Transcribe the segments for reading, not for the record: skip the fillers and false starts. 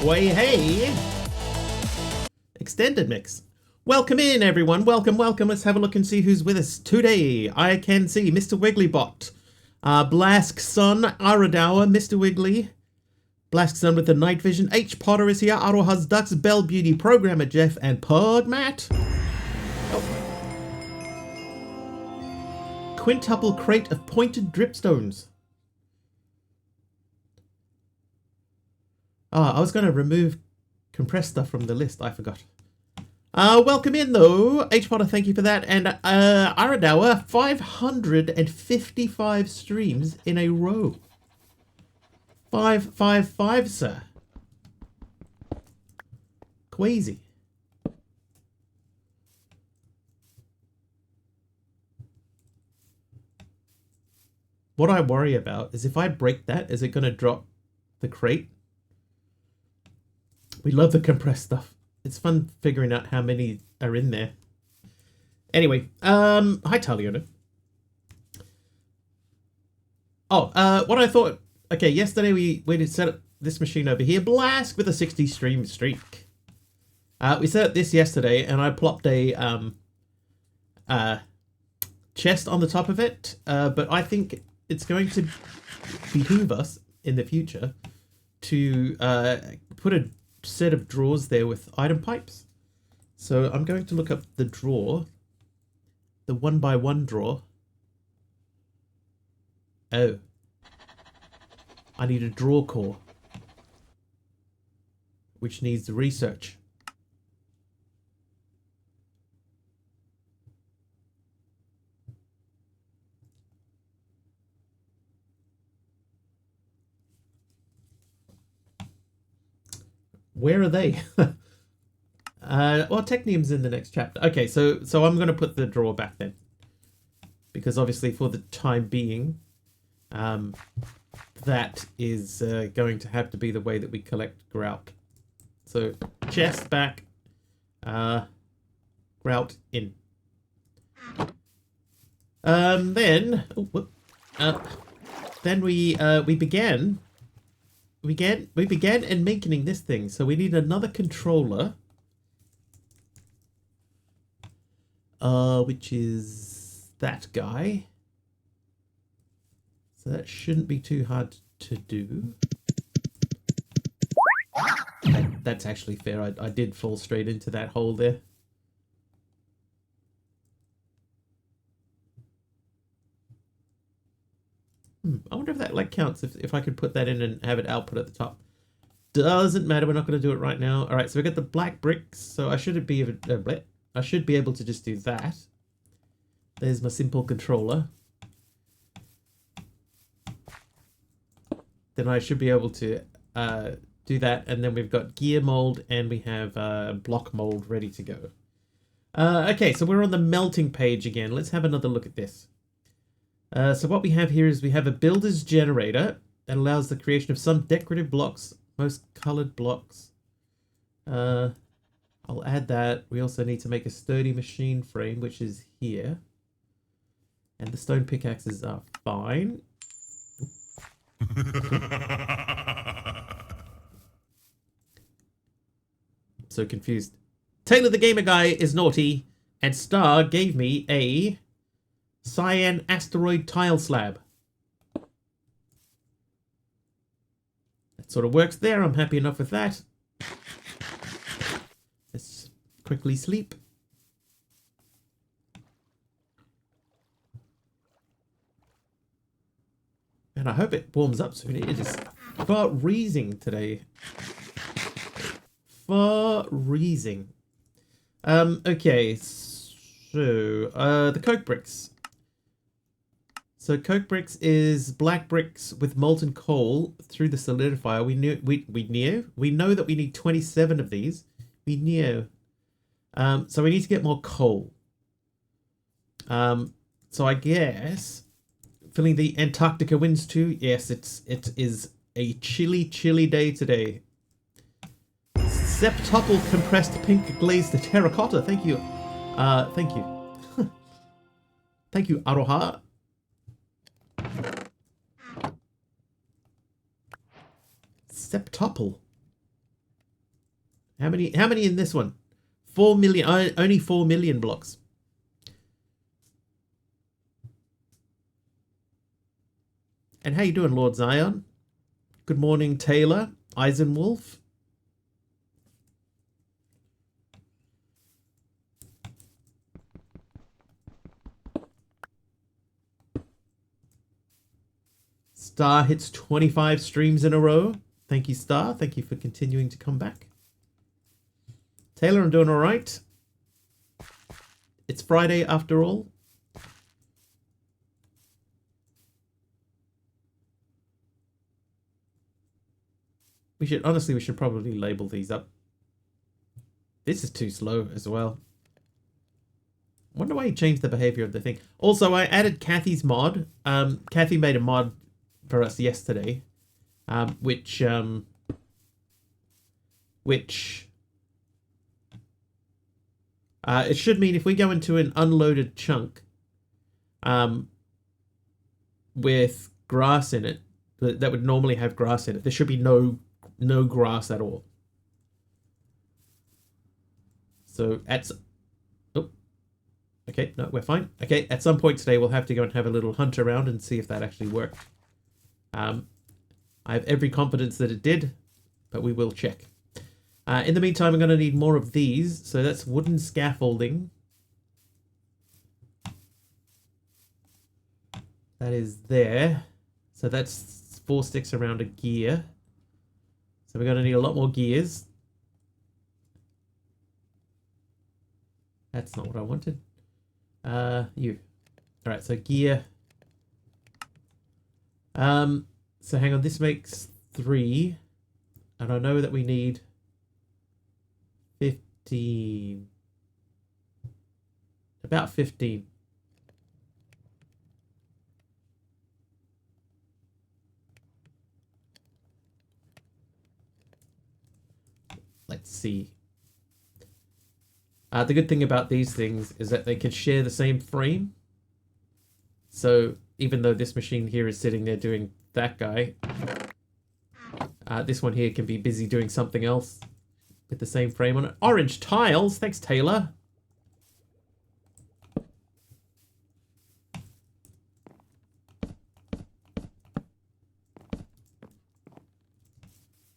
Way hey! Extended mix. Welcome in, everyone. Welcome, welcome. Let's have a look and see who's with us today. I can see Mr. Wigglybot, Blask Sun, Aradour, Mr. Wiggly, Blask Sun with the night vision, H Potter is here, Arohaz Ducks, Bell Beauty, Programmer Jeff, and Pug Matt. Oh. Quintuple crate of pointed dripstones. I was going to remove compressed stuff from the list. I forgot. Welcome in, though. H Potter, thank you for that. And Aradour, 555 streams in a row. 555, sir. Crazy. What I worry about is if I break that, is it going to drop the crate? We love the compressed stuff. It's fun figuring out how many are in there. Anyway, hi Taliona. Oh, what I thought. Okay, yesterday we did set up this machine over here, Blask with a 60 stream streak. We set up this yesterday, and I plopped a chest on the top of it. But I think it's going to behoove us in the future to put a set of drawers there with item pipes. So I'm going to look up the drawer, the 1x1 drawer. Oh, I need a drawer core, which needs research. Where are they? Well, Technium's in the next chapter. Okay, so I'm going to put the drawer back then. Because obviously for the time being, that is going to have to be the way that we collect grout. So, chest back, grout in. Then we began in making this thing, so we need another controller, which is that guy. So that shouldn't be too hard to do. That's actually fair. I did fall straight into that hole there. I wonder if that like counts if I could put that in and have it output at the top. Doesn't matter. We're not going to do it right now. All right. So we got the black bricks. So I should be able to just do that. There's my simple controller. Then I should be able to do that. And then we've got gear mold and we have block mold ready to go. Okay. So we're on the melting page again. Let's have another look at this. So what we have here is we have a builder's generator that allows the creation of some decorative blocks, most colored blocks. I'll add that. We also need to make a sturdy machine frame, which is here. And the stone pickaxes are fine. So confused. Taylor the Gamer Guy is naughty, and Star gave me a cyan asteroid tile slab. That sort of works there. I'm happy enough with that. Let's quickly sleep. And I hope it warms up soon. It is freezing today. Freezing. Okay, so the coke bricks. So coke bricks is black bricks with molten coal through the solidifier. We know that we need 27 of these. So we need to get more coal. So I guess feeling the Antarctica winds too. Yes, it is a chilly day today. Septuple compressed pink glazed terracotta. Thank you. Thank you. Thank you, Aroha. Septuple. How many in this one? 4 million, only 4 million blocks. And how you doing, Lord Zion? Good morning, Taylor, Eisenwolf. Star hits 25 streams in a row. Thank you, Star. Thank you for continuing to come back. Taylor, I'm doing all right. It's Friday after all. We should probably label these up. This is too slow as well. Wonder why he changed the behavior of the thing. Also, I added Kathy's mod. Kathy made a mod for us yesterday, which it should mean if we go into an unloaded chunk with grass in it, that would normally have grass in it, there should be no grass at all. So okay, no, we're fine. Okay, at some point today we'll have to go and have a little hunt around and see if that actually worked. I have every confidence that it did, but we will check. In the meantime, I'm going to need more of these. So that's wooden scaffolding. That is there. So that's 4 sticks around a gear. So we're going to need a lot more gears. That's not what I wanted. You. All right, so gear. So hang on, this makes 3. And I know that we need 15. About 15. Let's see. The good thing about these things is that they can share the same frame. So even though this machine here is sitting there doing that guy, this one here can be busy doing something else with the same frame on it. Orange tiles. Thanks, Taylor.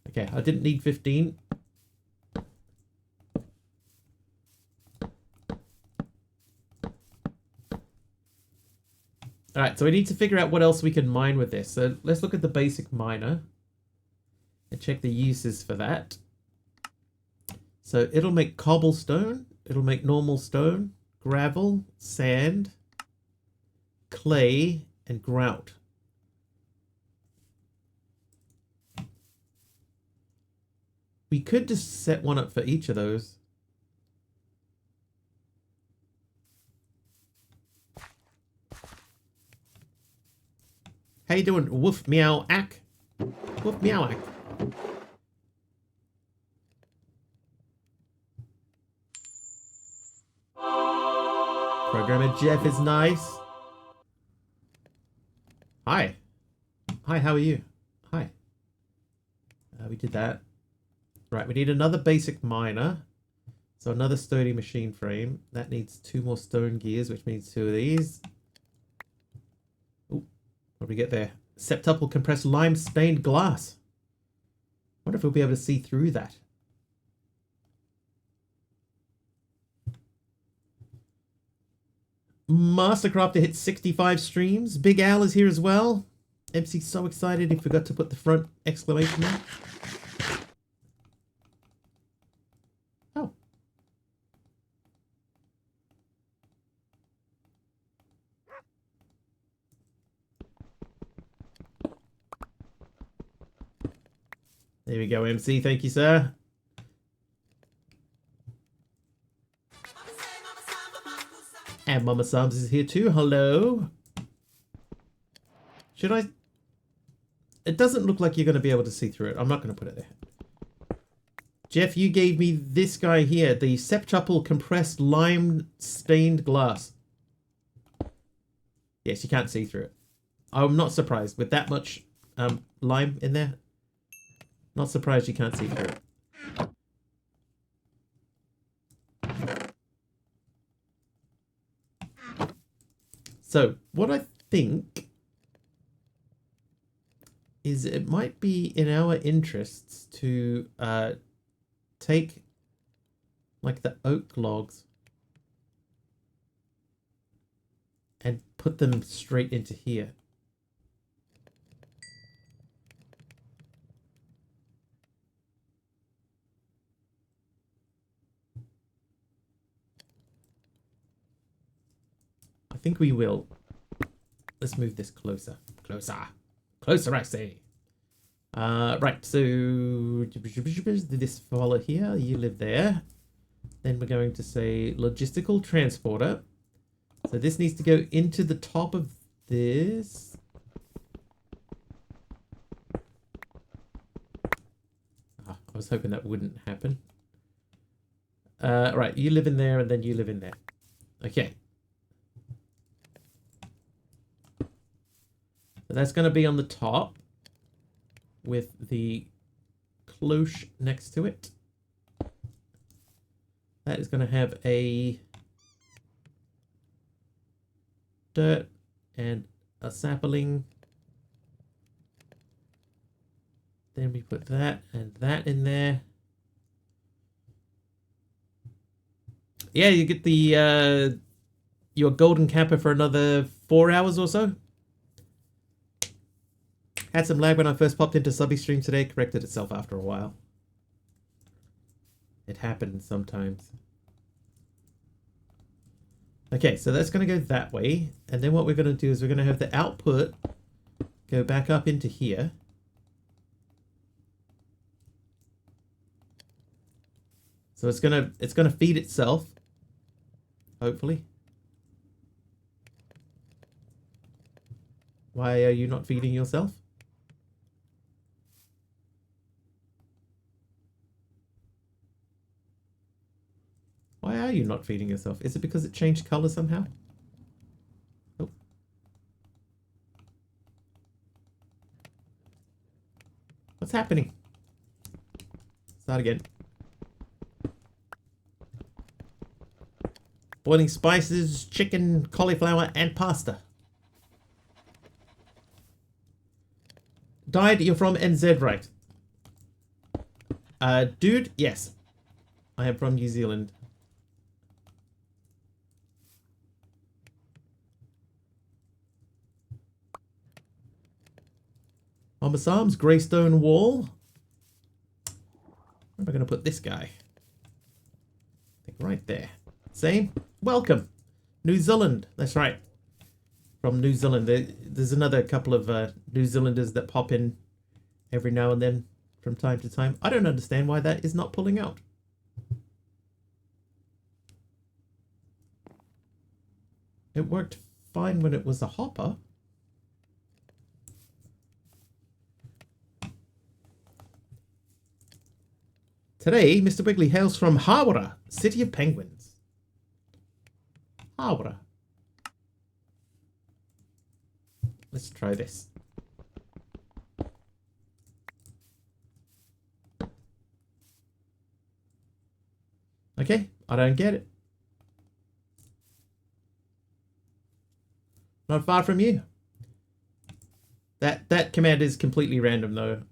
Okay, I didn't need 15. Alright, so we need to figure out what else we can mine with this. So let's look at the basic miner and check the uses for that. So it'll make cobblestone, it'll make normal stone, gravel, sand, clay, and grout. We could just set one up for each of those. How you doing, woof meow ack? Woof meow ack. Programmer Jeff is nice. Hi. Hi, how are you? Hi. We did that. Right, we need another basic miner. So another sturdy machine frame. That needs 2 more stone gears, which means 2 of these. What do we get there? Septuple compressed lime stained glass. Wonder if we'll be able to see through that. Mastercrafter hit 65 streams. Big Al is here as well. MC's so excited he forgot to put the front exclamation mark. Oh. There we go, MC. Thank you, sir. And Mama Sams is here too. Hello. Should I? It doesn't look like you're going to be able to see through it. I'm not going to put it there. Jeff, you gave me this guy here, the Septuple compressed lime stained glass. Yes, you can't see through it. I'm not surprised with that much lime in there. Not surprised you can't see through it. So what I think is it might be in our interests to take like the oak logs and put them straight into here. I think we will. Let's move this closer. Closer, I say. Right, so this fella here, you live there. Then we're going to say logistical transporter. So this needs to go into the top of this. I was hoping that wouldn't happen. Right, you live in there and then you live in there. Okay. So that's going to be on the top with the cloche next to it. That is going to have a dirt and a sapling. Then we put that and that in there. Yeah, you get the your golden kappa for another 4 hours or so. Had some lag when I first popped into Subby stream today. Corrected itself after a while. It happens sometimes. Okay, so that's going to go that way. And then what we're going to do is we're going to have the output go back up into here. So it's going to feed itself, hopefully. Why are you not feeding yourself? Why are you not feeding yourself? Is it because it changed color somehow? Oh. What's happening? Start again. Boiling spices, chicken, cauliflower, and pasta. Died, you're from NZ, right? Dude, yes. I am from New Zealand. Mama Sam's Greystone Wall. Where am I going to put this guy? I think right there. Same. Welcome. New Zealand. That's right. From New Zealand. There's another couple of New Zealanders that pop in every now and then from time to time. I don't understand why that is not pulling out. It worked fine when it was a hopper. Today, Mr. Wiggly hails from Hawera, City of Penguins. Hawera. Let's try this. Okay, I don't get it. Not far from you. That command is completely random though.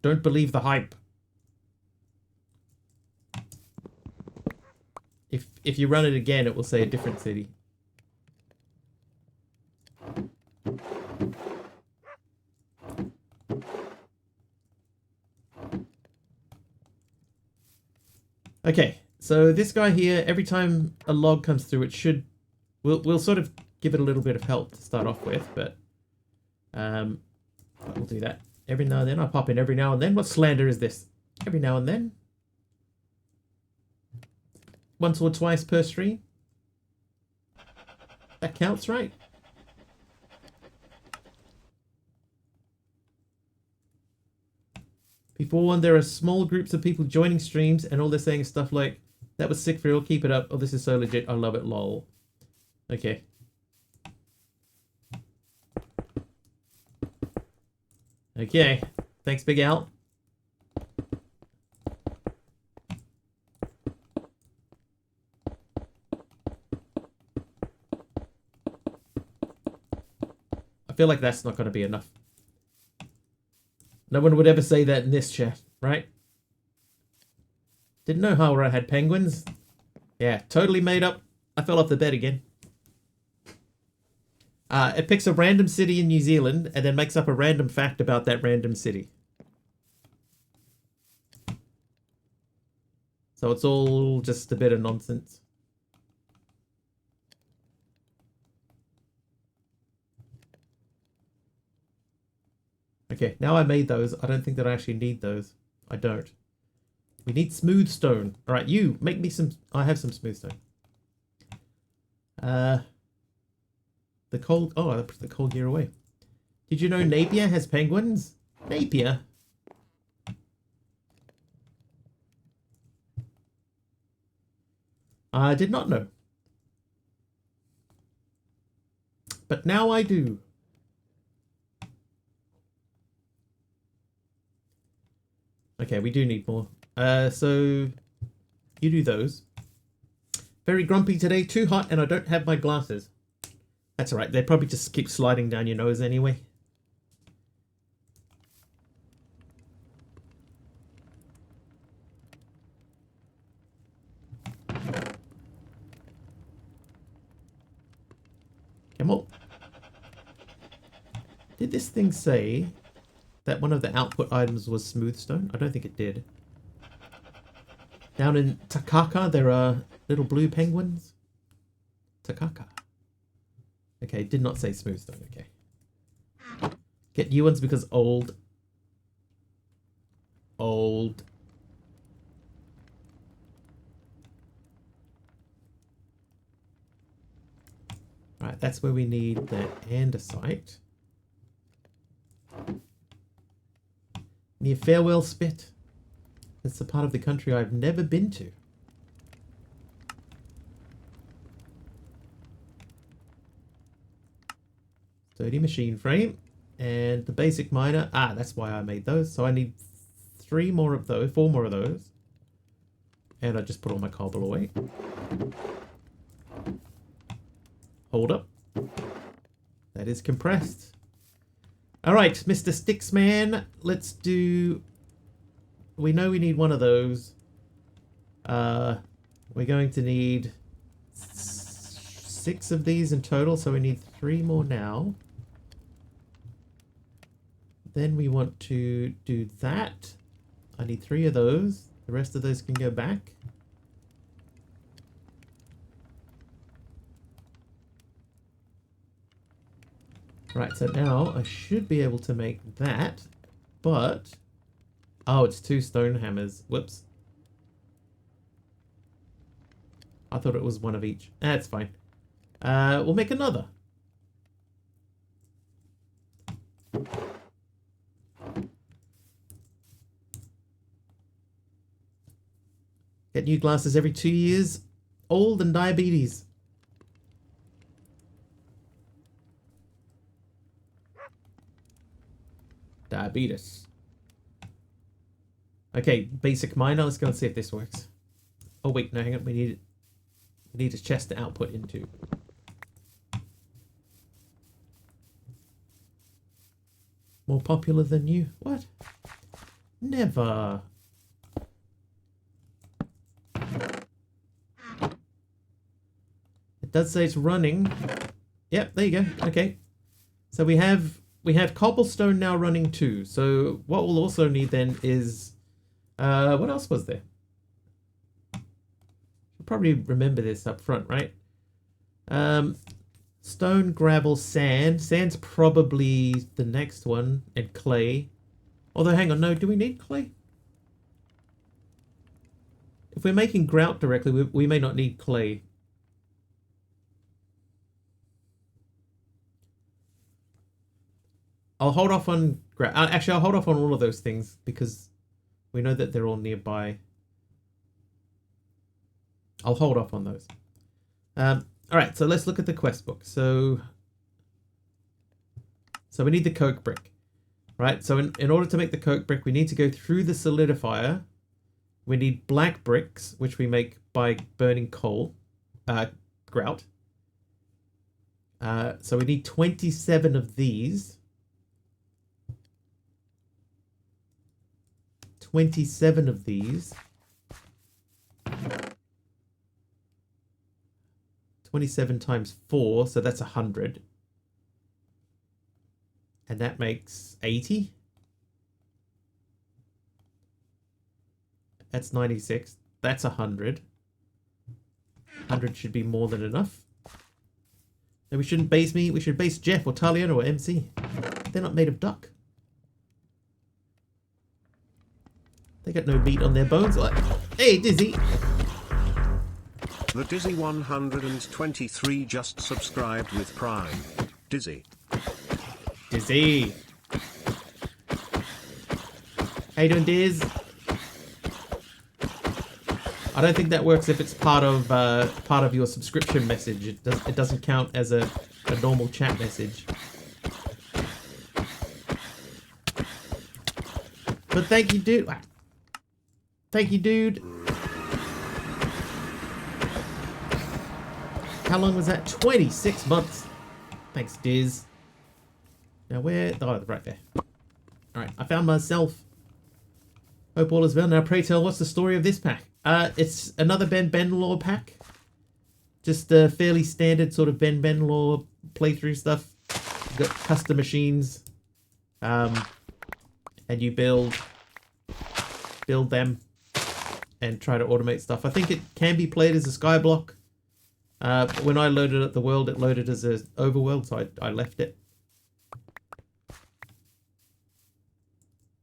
Don't believe the hype. If you run it again, it will say a different city. Okay, so this guy here, every time a log comes through, it should... We'll sort of give it a little bit of help to start off with, but... we'll do that every now and then. I pop in every now and then. What slander is this? Every now and then. Once or twice per stream. That counts, right? Be forewarned, there are small groups of people joining streams and all they're saying is stuff like, that was sick for real, keep it up, oh this is so legit, I love it, lol. Okay. Okay, thanks Big Al. feel like that's not going to be enough. No one would ever say that in this chat, right? Didn't know Howrah had penguins. Yeah, totally made up. I fell off the bed again. It picks a random city in New Zealand and then makes up a random fact about that random city. So it's all just a bit of nonsense. Okay, now I made those. I don't think that I actually need those. I don't. We need smooth stone. All right, you make me some. I have some smooth stone. The coal. Oh, I put the coal gear away. Did you know Napier has penguins? Napier. I did not know. But now I do. Okay, we do need more. So you do those. Very grumpy today, too hot, and I don't have my glasses. That's alright, they probably just keep sliding down your nose anyway. Come on. Did this thing say that one of the output items was smooth stone? I don't think it did. Down in Takaka, there are little blue penguins. Takaka. Okay, did not say smooth stone. Okay. Get new ones because old. Old. Right, that's where we need the andesite. Near Farewell Spit. It's a part of the country I've never been to. Sturdy machine frame. And the basic miner. Ah, that's why I made those. So I need 4 more of those. And I just put all my cobble away. Hold up. That is compressed. Alright, Mr. Sticksman, let's do... We know we need one of those. We're going to need 6 of these in total, so we need 3 more now. Then we want to do that. I need 3 of those. The rest of those can go back. Right, so now I should be able to make that, but... Oh, it's 2 stone hammers. Whoops. I thought it was 1 of each. That's fine. We'll make another. Get new glasses every 2 years. Old and diabetes. Diabetes. Okay, basic miner. Let's go and see if this works. Oh wait, no, hang on. We need a chest to output into. More popular than you? What? Never. It does say it's running. Yep, there you go. Okay. So we have cobblestone now running too. So what we'll also need then is what else was there? You'll probably remember this up front, right? Stone, gravel, sand. Sand's probably the next one, and clay. Although, hang on, no, do we need clay? If we're making grout directly, we may not need clay. I'll hold off on grout. Actually, I'll hold off on all of those things because we know that they're all nearby. I'll hold off on those. All right, so let's look at the quest book. So we need the coke brick, right? So in order to make the coke brick, we need to go through the solidifier. We need black bricks, which we make by burning coal, grout. So we need 27 of these. 27 of these. 27 times 4, so that's 100. And that makes 80. That's 96. That's 100. 100 should be more than enough. And we shouldn't base me. We should base Jeff or Taliana or MC. They're not made of duck. They got no meat on their bones. Like, hey, Dizzy. The Dizzy 123 just subscribed with Prime. Dizzy. Dizzy. How you doing, Diz? I don't think that works if it's part of your subscription message. It doesn't count as a normal chat message. But thank you, dude. Thank you, dude. How long was that? 26 months. Thanks, Diz. Now where? Oh, right there. Alright, I found myself. Hope all is well. Now pray tell, what's the story of this pack? It's another Ben Law pack. Just a fairly standard sort of Ben Law playthrough stuff. You've got custom machines. And you build them and try to automate stuff. I think it can be played as a skyblock. When I loaded up the world, it loaded as an overworld, so I left it.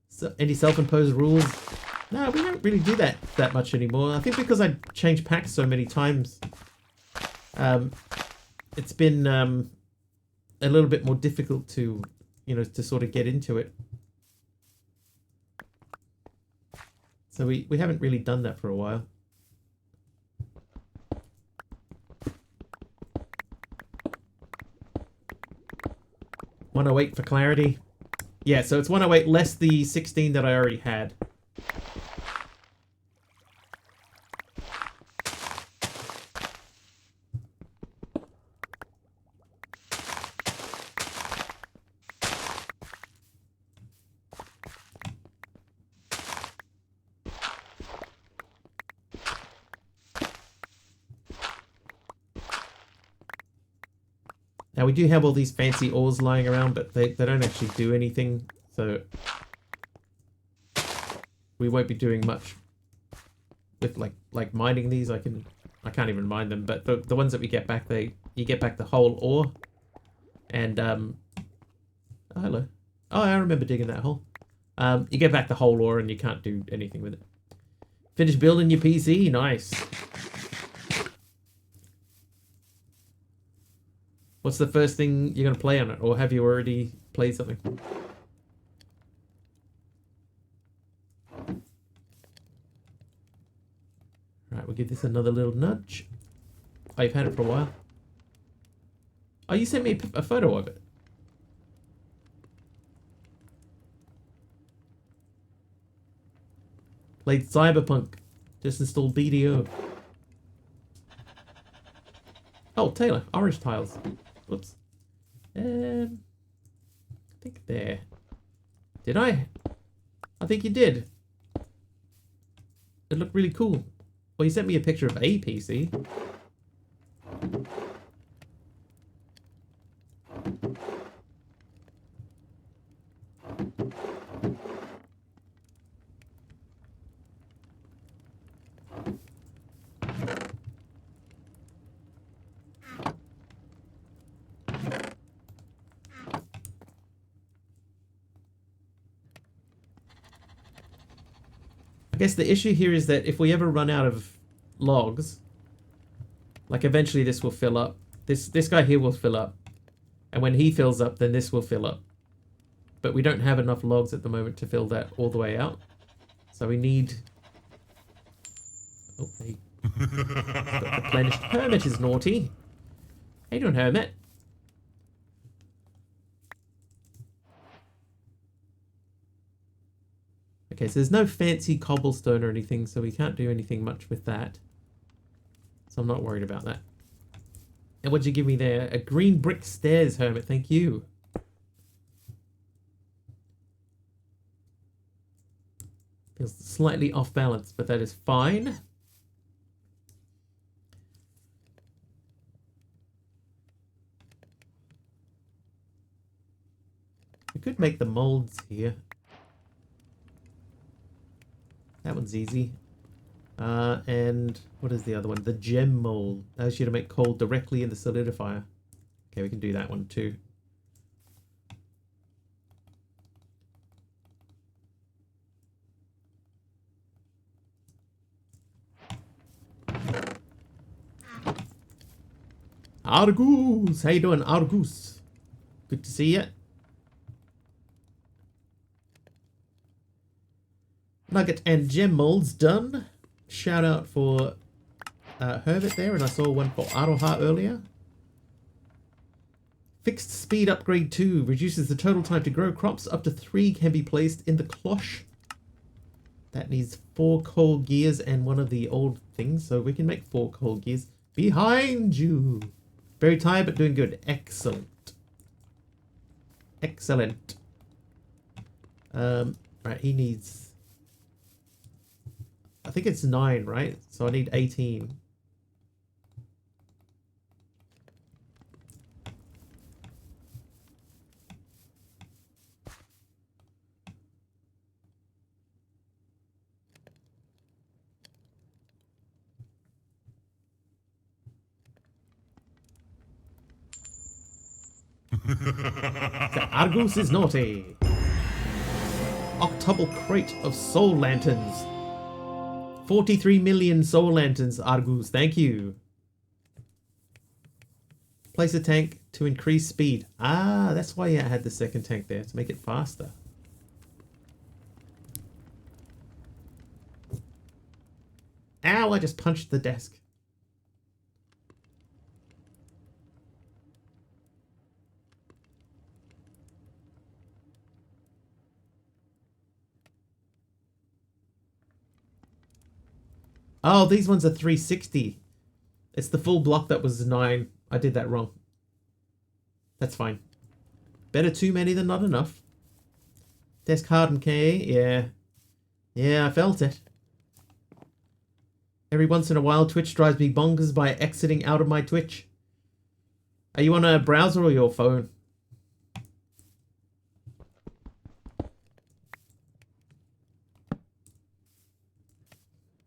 So, any self-imposed rules? No, we don't really do that much anymore. I think because I changed packs so many times, it's been a little bit more difficult to, to sort of get into it. So we haven't really done that for a while. $108 for clarity. Yeah, so it's 108 less the 16 that I already had. Now we do have all these fancy ores lying around, but they don't actually do anything, so we won't be doing much with like mining these. I can't even mine them, but the ones that we get back, you get back the whole ore, and oh, hello. Oh, I remember digging that hole. You get back the whole ore and you can't do anything with it. Finish building your PC, nice. What's the first thing you're going to play on it? Or have you already played something? Alright, we'll give this another little nudge. Oh, you've had it for a while. Oh, you sent me a photo of it. Played Cyberpunk. Just installed BDO. Oh, Taylor. Orange tiles. Whoops. I think there. Did I? I think you did. It looked really cool. Well, you sent me a picture of a PC. I guess the issue here is that if we ever run out of logs, like eventually this will fill up. This guy here will fill up. And when he fills up, then this will fill up. But we don't have enough logs at the moment to fill that all the way out. So we need... Oh, hey. Got replenished. Hermit is naughty. How you doing, Hermit? Okay, so there's no fancy cobblestone or anything, so we can't do anything much with that. So I'm not worried about that. And what'd you give me there? A green brick stairs, Hermit. Thank you. Feels slightly off balance, but that is fine. We could make the molds here. That one's easy. And what is the other one? The gem mold. Allows you to make coal directly in the solidifier. Okay, we can do that one too. Argus! How you doing, Argus? Good to see you. Nugget and gem molds done. Shout out for Herbert there, and I saw one for Aroha earlier. Fixed speed upgrade 2 reduces the total time to grow crops. Up to 3 can be placed in the cloche. That needs 4 coal gears and one of the old things, so we can make 4 coal gears. Behind you! Very tired, but doing good. Excellent. Excellent. Right, he needs... I think it's 9, right? So I need 18. Argus is naughty. Octuple crate of soul lanterns. 43 million soul lanterns, Argus. Thank you. Place a tank to increase speed. Ah, that's why I had the second tank there, to make it faster. Ow, I just punched the desk. Oh, these ones are 360. It's the full block that was 9. I did that wrong. That's fine. Better too many than not enough. Desk hardened K, yeah. Yeah, I felt it. Every once in a while, Twitch drives me bonkers by exiting out of my Twitch. Are you on a browser or your phone?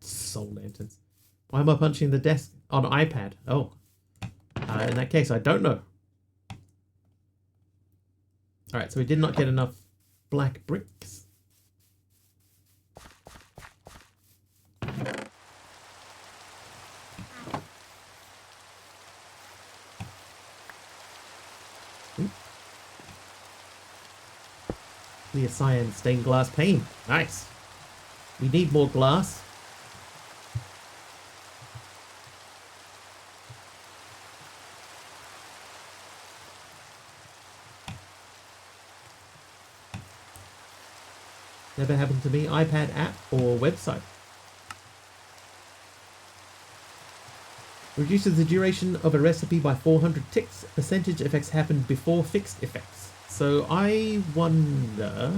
Soul lanterns. Why am I punching the desk on iPad? Oh. In that case, I don't know. Alright, so we did not get enough black bricks. Ooh. Clear cyan stained glass pane. Nice. We need more glass. Never happened to me. iPad app or website. Reduces the duration of a recipe by 400 ticks. Percentage effects happen before fixed effects. So I wonder...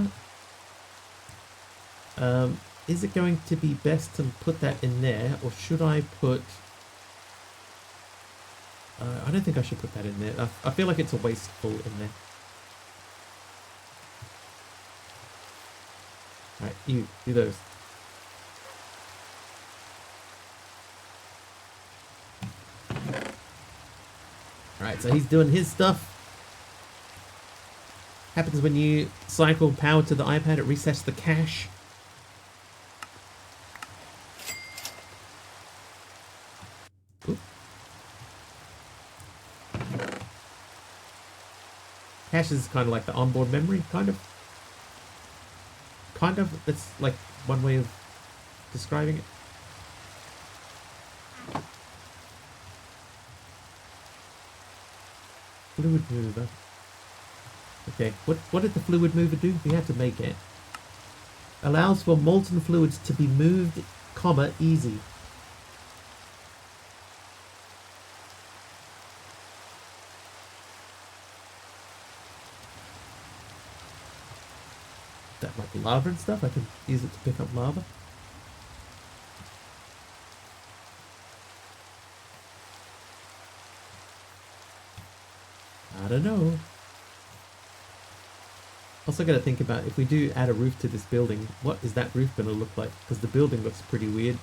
is it going to be best to put that in there? Or should I put... I don't think I should put that in there. I feel like it's a wasteful in there. Alright, you do those. Alright, so he's doing his stuff. Happens when you cycle power to the iPad, it resets the cache. Oop. Cache is kind of like the onboard memory, kind of. Kind of, that's like one way of describing it. Fluid mover. Okay, what did the fluid mover do? We had to make it. Allows for molten fluids to be moved, comma, easy. lava and stuff. I can use it to pick up lava. I don't know. Also got to think about if we do add a roof to this building, what is that roof going to look like? Because the building looks pretty weird.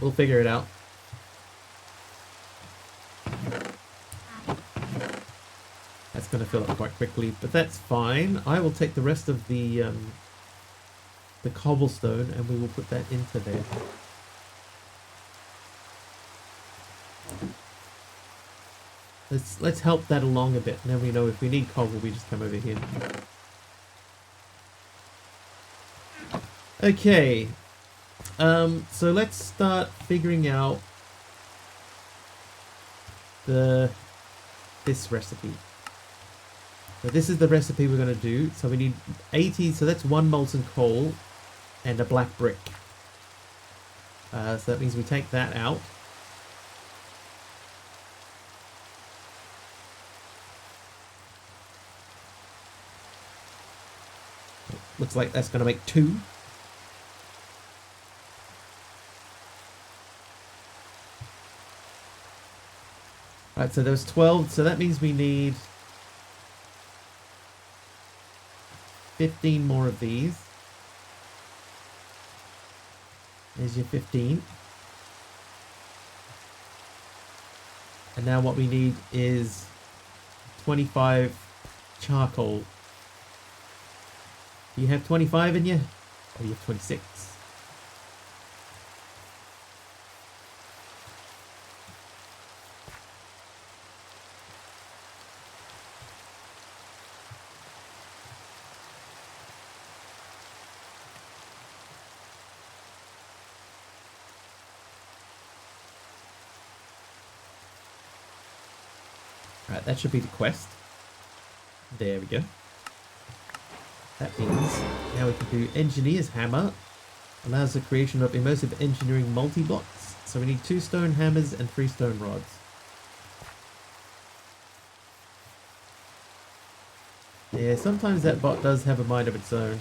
We'll figure it out. That's going to fill up quite quickly, but that's fine. I will take the rest of the cobblestone and we will put that into there. Let's help that along a bit, and then we know if we need cobble, we just come over here. Okay, so let's start figuring out this recipe. So this is the recipe we're going to do. So we need 80, so that's 1 molten coal and a black brick. So that means we take that out. Looks like that's going to make 2. Right, so there's 12, so that means we need 15 more of these. There's your 15. And now what we need is 25 charcoal. Do you have 25 in you? Or you have 26? Right, that should be the quest. There we go. That means now we can do Engineer's Hammer. Allows the creation of immersive engineering multi-blocks. So we need 2 stone hammers and 3 stone rods. Yeah, sometimes that bot does have a mind of its own.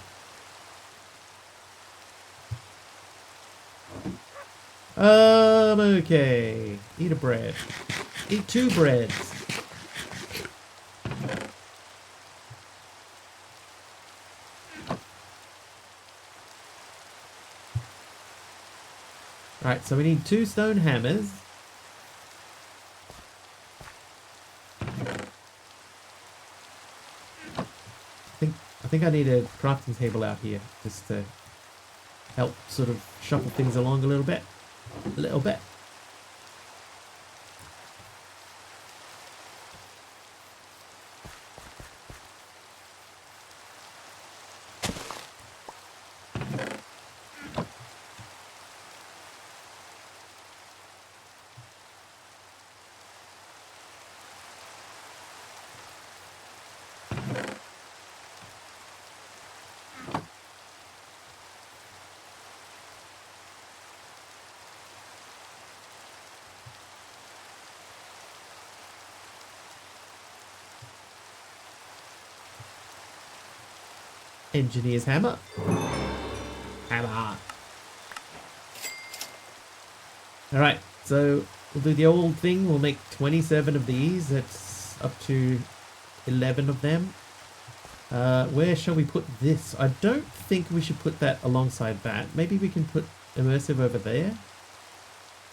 Okay. Eat a bread. Eat 2 breads. Right, so we need 2 stone hammers. I think I need a crafting table out here just to help sort of shuffle things along a little bit. A little bit. Engineer's hammer. Hammer. Alright, so we'll do the old thing. We'll make 27 of these. That's up to 11 of them. Where shall we put this? I don't think we should put that alongside that. Maybe we can put immersive over there.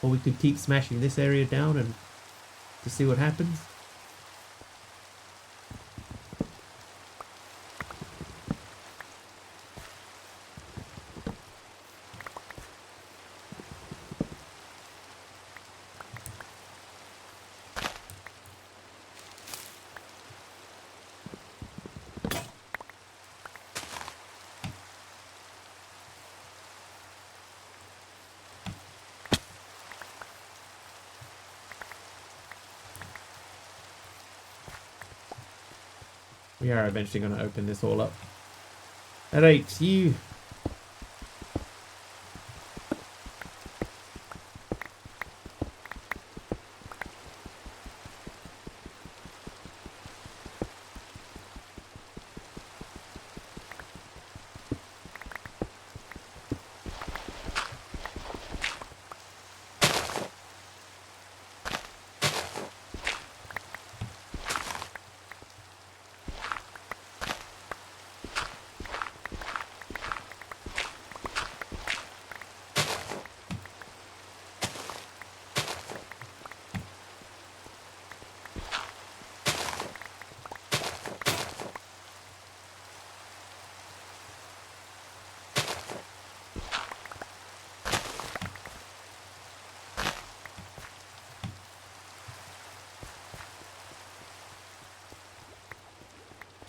Or we could keep smashing this area down and to see what happens. We are eventually going to open this all up. Alright, you.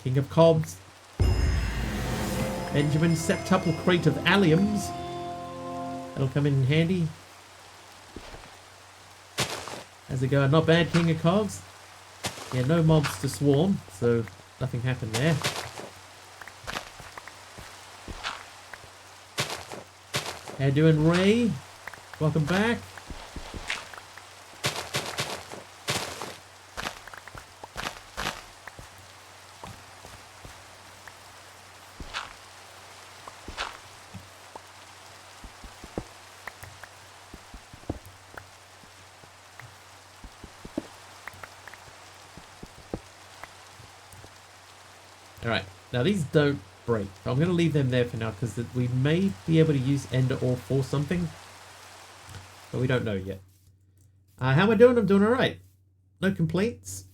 King of Cobs. Benjamin septuple crate of alliums. That'll come in handy. How's it going? Not bad, King of Cogs. Yeah, no mobs to swarm, so nothing happened there. How you doing, Ray? Welcome back. Alright, now these don't break. I'm going to leave them there for now because we may be able to use ender ore for something. But we don't know yet. How am I doing? I'm doing alright. No complaints.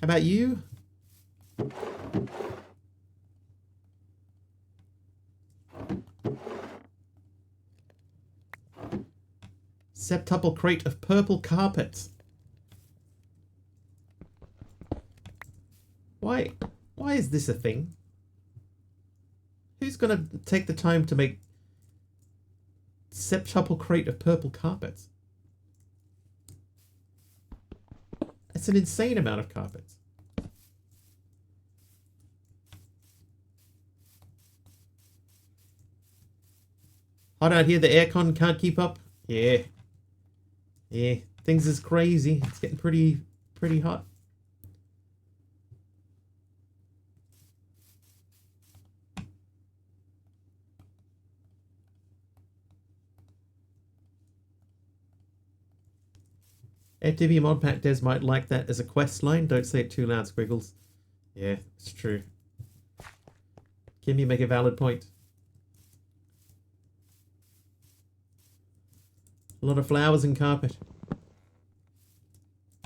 How about you? Septuple crate of purple carpets. Why is this a thing? Who's gonna take the time to make septuple crate of purple carpets? That's an insane amount of carpets. Hot out here, the aircon can't keep up. Yeah. Yeah, things is crazy. It's getting pretty hot. AirTV mod pack Des might like that as a quest line. Don't say it too loud, Squiggles. Yeah, it's true. Kim, you make a valid point. A lot of flowers and carpet.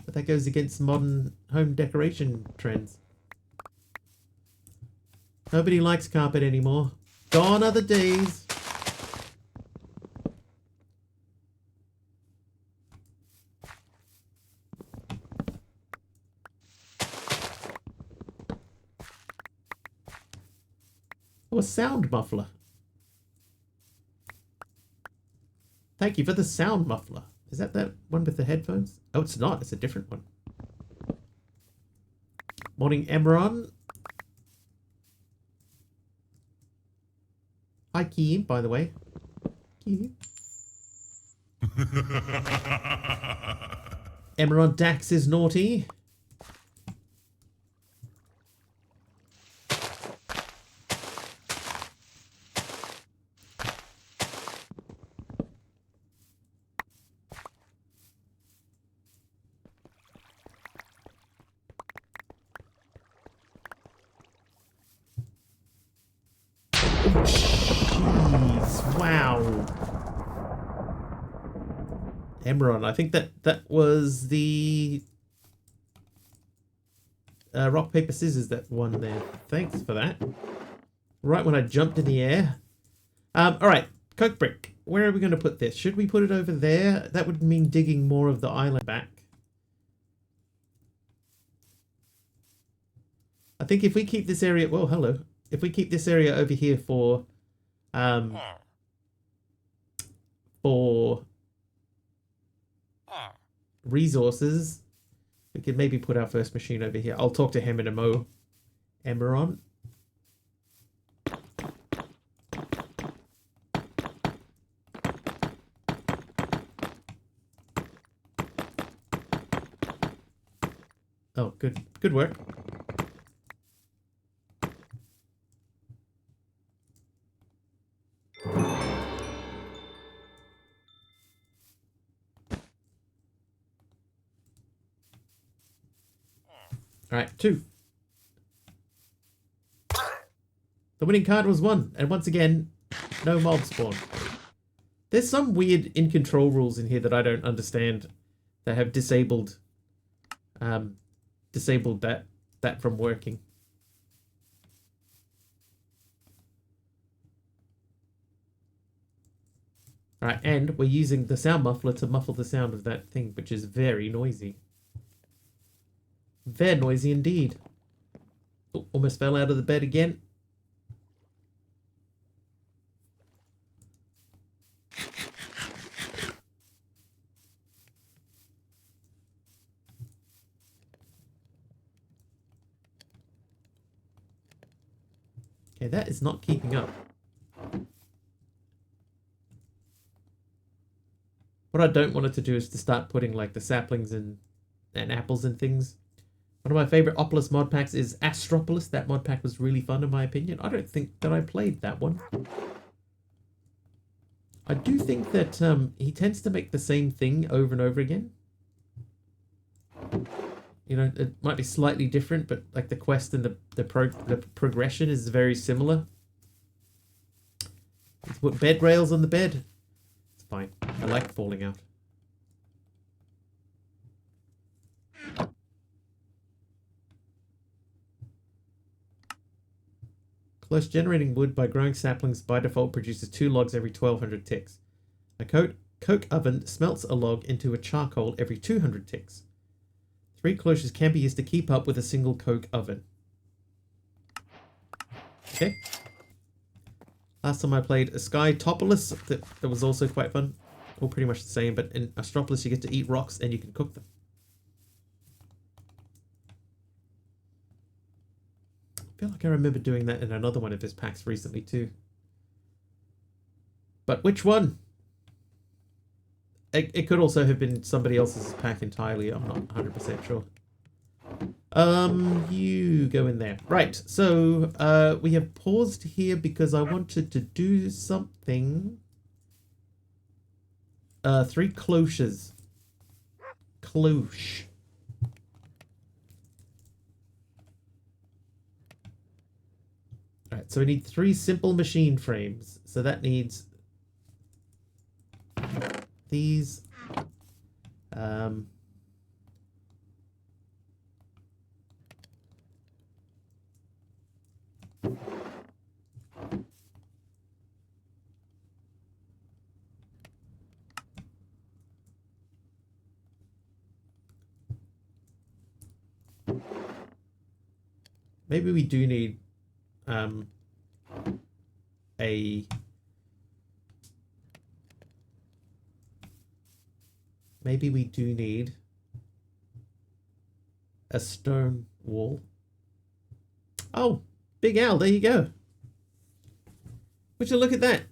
But that goes against modern home decoration trends. Nobody likes carpet anymore. Gone are the days. Oh, a sound muffler. Thank you for the sound muffler. Is that one with the headphones? Oh, it's not. It's a different one. Morning, Emron. Hi, Keem, by the way. Keem. Emron Dax is naughty. Jeez, wow. Emerald, I think that was the rock, paper, scissors that won there. Thanks for that. Right when I jumped in the air. Alright, Coke Brick. Where are we going to put this? Should we put it over there? That would mean digging more of the island back. I think if we keep this area... Well, hello. If we keep this area over here for resources, we could maybe put our first machine over here. I'll talk to him in a mo. Emeron. Oh, good work. Alright, 2. The winning card was 1, and once again, no mob spawn. There's some weird in-control rules in here that I don't understand that have disabled that from working. Alright, and we're using the sound muffler to muffle the sound of that thing, which is very noisy. Very noisy indeed. Oh, almost fell out of the bed again. Okay, that is not keeping up. What I don't want it to do is to start putting like the saplings and apples and things. One of my favorite Opolis mod packs is Astropolis. That mod pack was really fun in my opinion. I don't think that I played that one. I do think that he tends to make the same thing over and over again. You know, it might be slightly different, but like the quest and the progression is very similar. Let's put bed rails on the bed. It's fine. I like falling out. Close generating wood by growing saplings by default produces 2 logs every 1200 ticks. A coke oven smelts a log into a charcoal every 200 ticks. 3 cloches can be used to keep up with a single coke oven. Okay. Last time I played a Techopolis, that was also quite fun. All pretty much the same, but in Astropolis you get to eat rocks and you can cook them. I feel like I remember doing that in another one of his packs recently too. But which one? It could also have been somebody else's pack entirely. I'm not 100% sure. You go in there. Right, so we have paused here because I wanted to do something. 3 cloches. Cloche. Alright, so we need 3 simple machine frames. So that needs these. Maybe we do need maybe we do need a stone wall. Oh, Big Al, there you go. Would you look at that?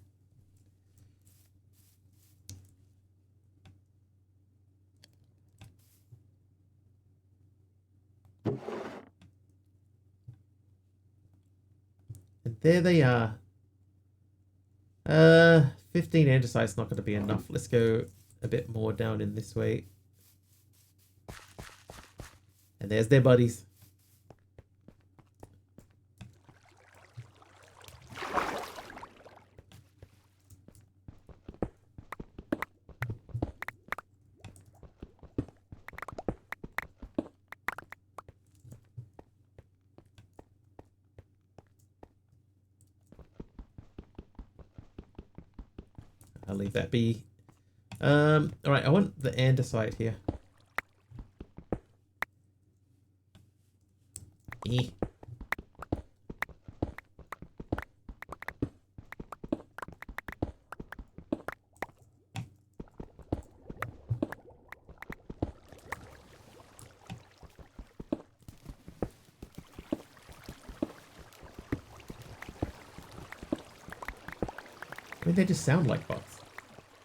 And there they are. 15 andesite's not going to be enough. Let's go a bit more down in this way. And there's their buddies. I'll leave that be. Alright, I want the andesite here. Eh. I mean, they just sound like bots.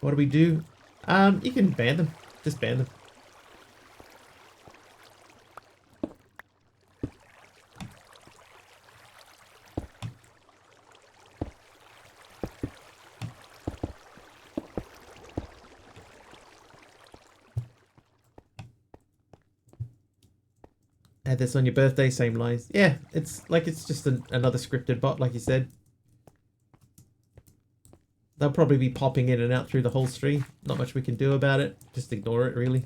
What do we do? You can ban them. Just ban them. Add this on your birthday, same lines. Yeah, it's like it's just another scripted bot, like you said. They'll probably be popping in and out through the whole stream. Not much we can do about it. Just ignore it, really.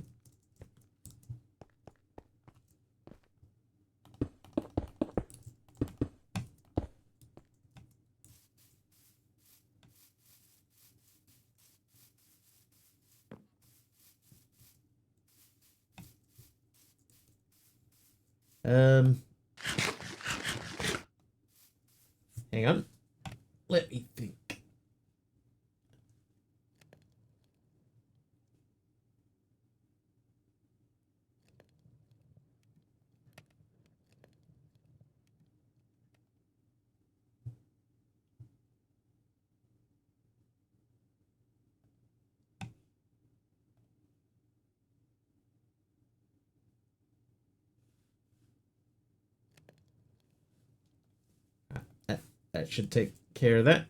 That should take care of that.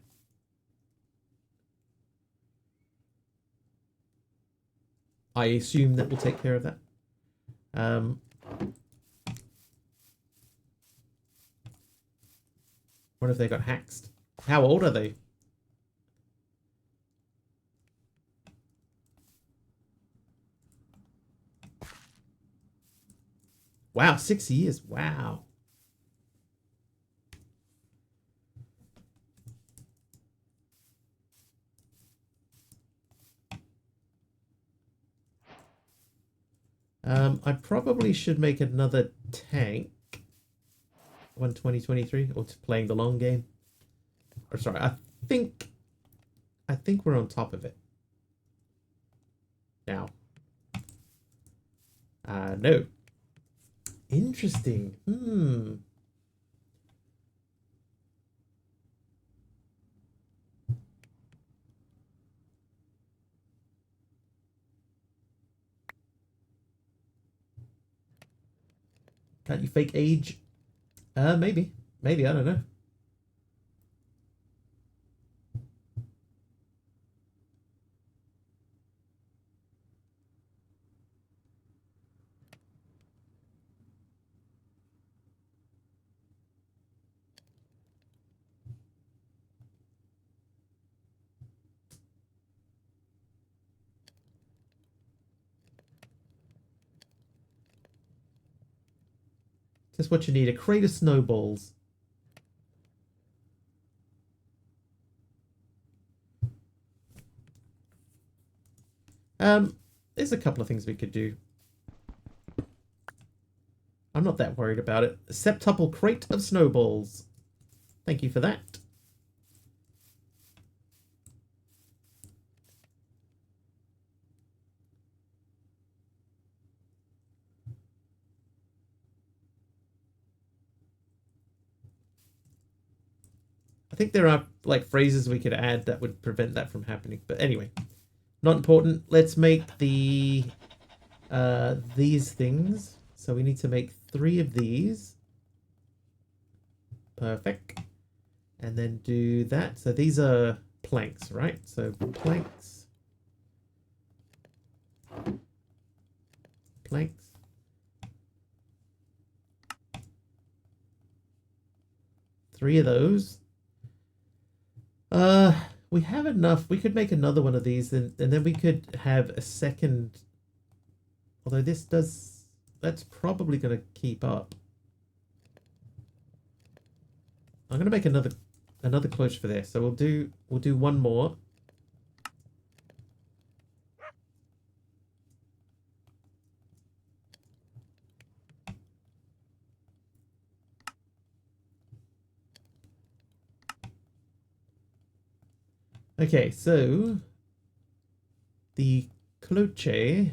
I assume that will take care of that. What if they got hacked? How old are they? Wow, 6 years. Wow. I probably should make another tank. 2023 or to playing the long game. Or sorry, I think we're on top of it. Now. No. Interesting. Can't you fake age? Maybe. Maybe, I don't know. Just what you need, a crate of snowballs. There's a couple of things we could do. I'm not that worried about it. A septuple crate of snowballs. Thank you for that. I think there are like phrases we could add that would prevent that from happening. But anyway, not important. Let's make the these things. So we need to make 3 of these. Perfect. And then do that. So these are planks, right? So planks. Planks. Three of those. We have enough. We could make another one of these, and then we could have a second. Although this does, that's probably going to keep up. I'm going to make another cloche for this. So we'll do one more. Okay, so the cloche.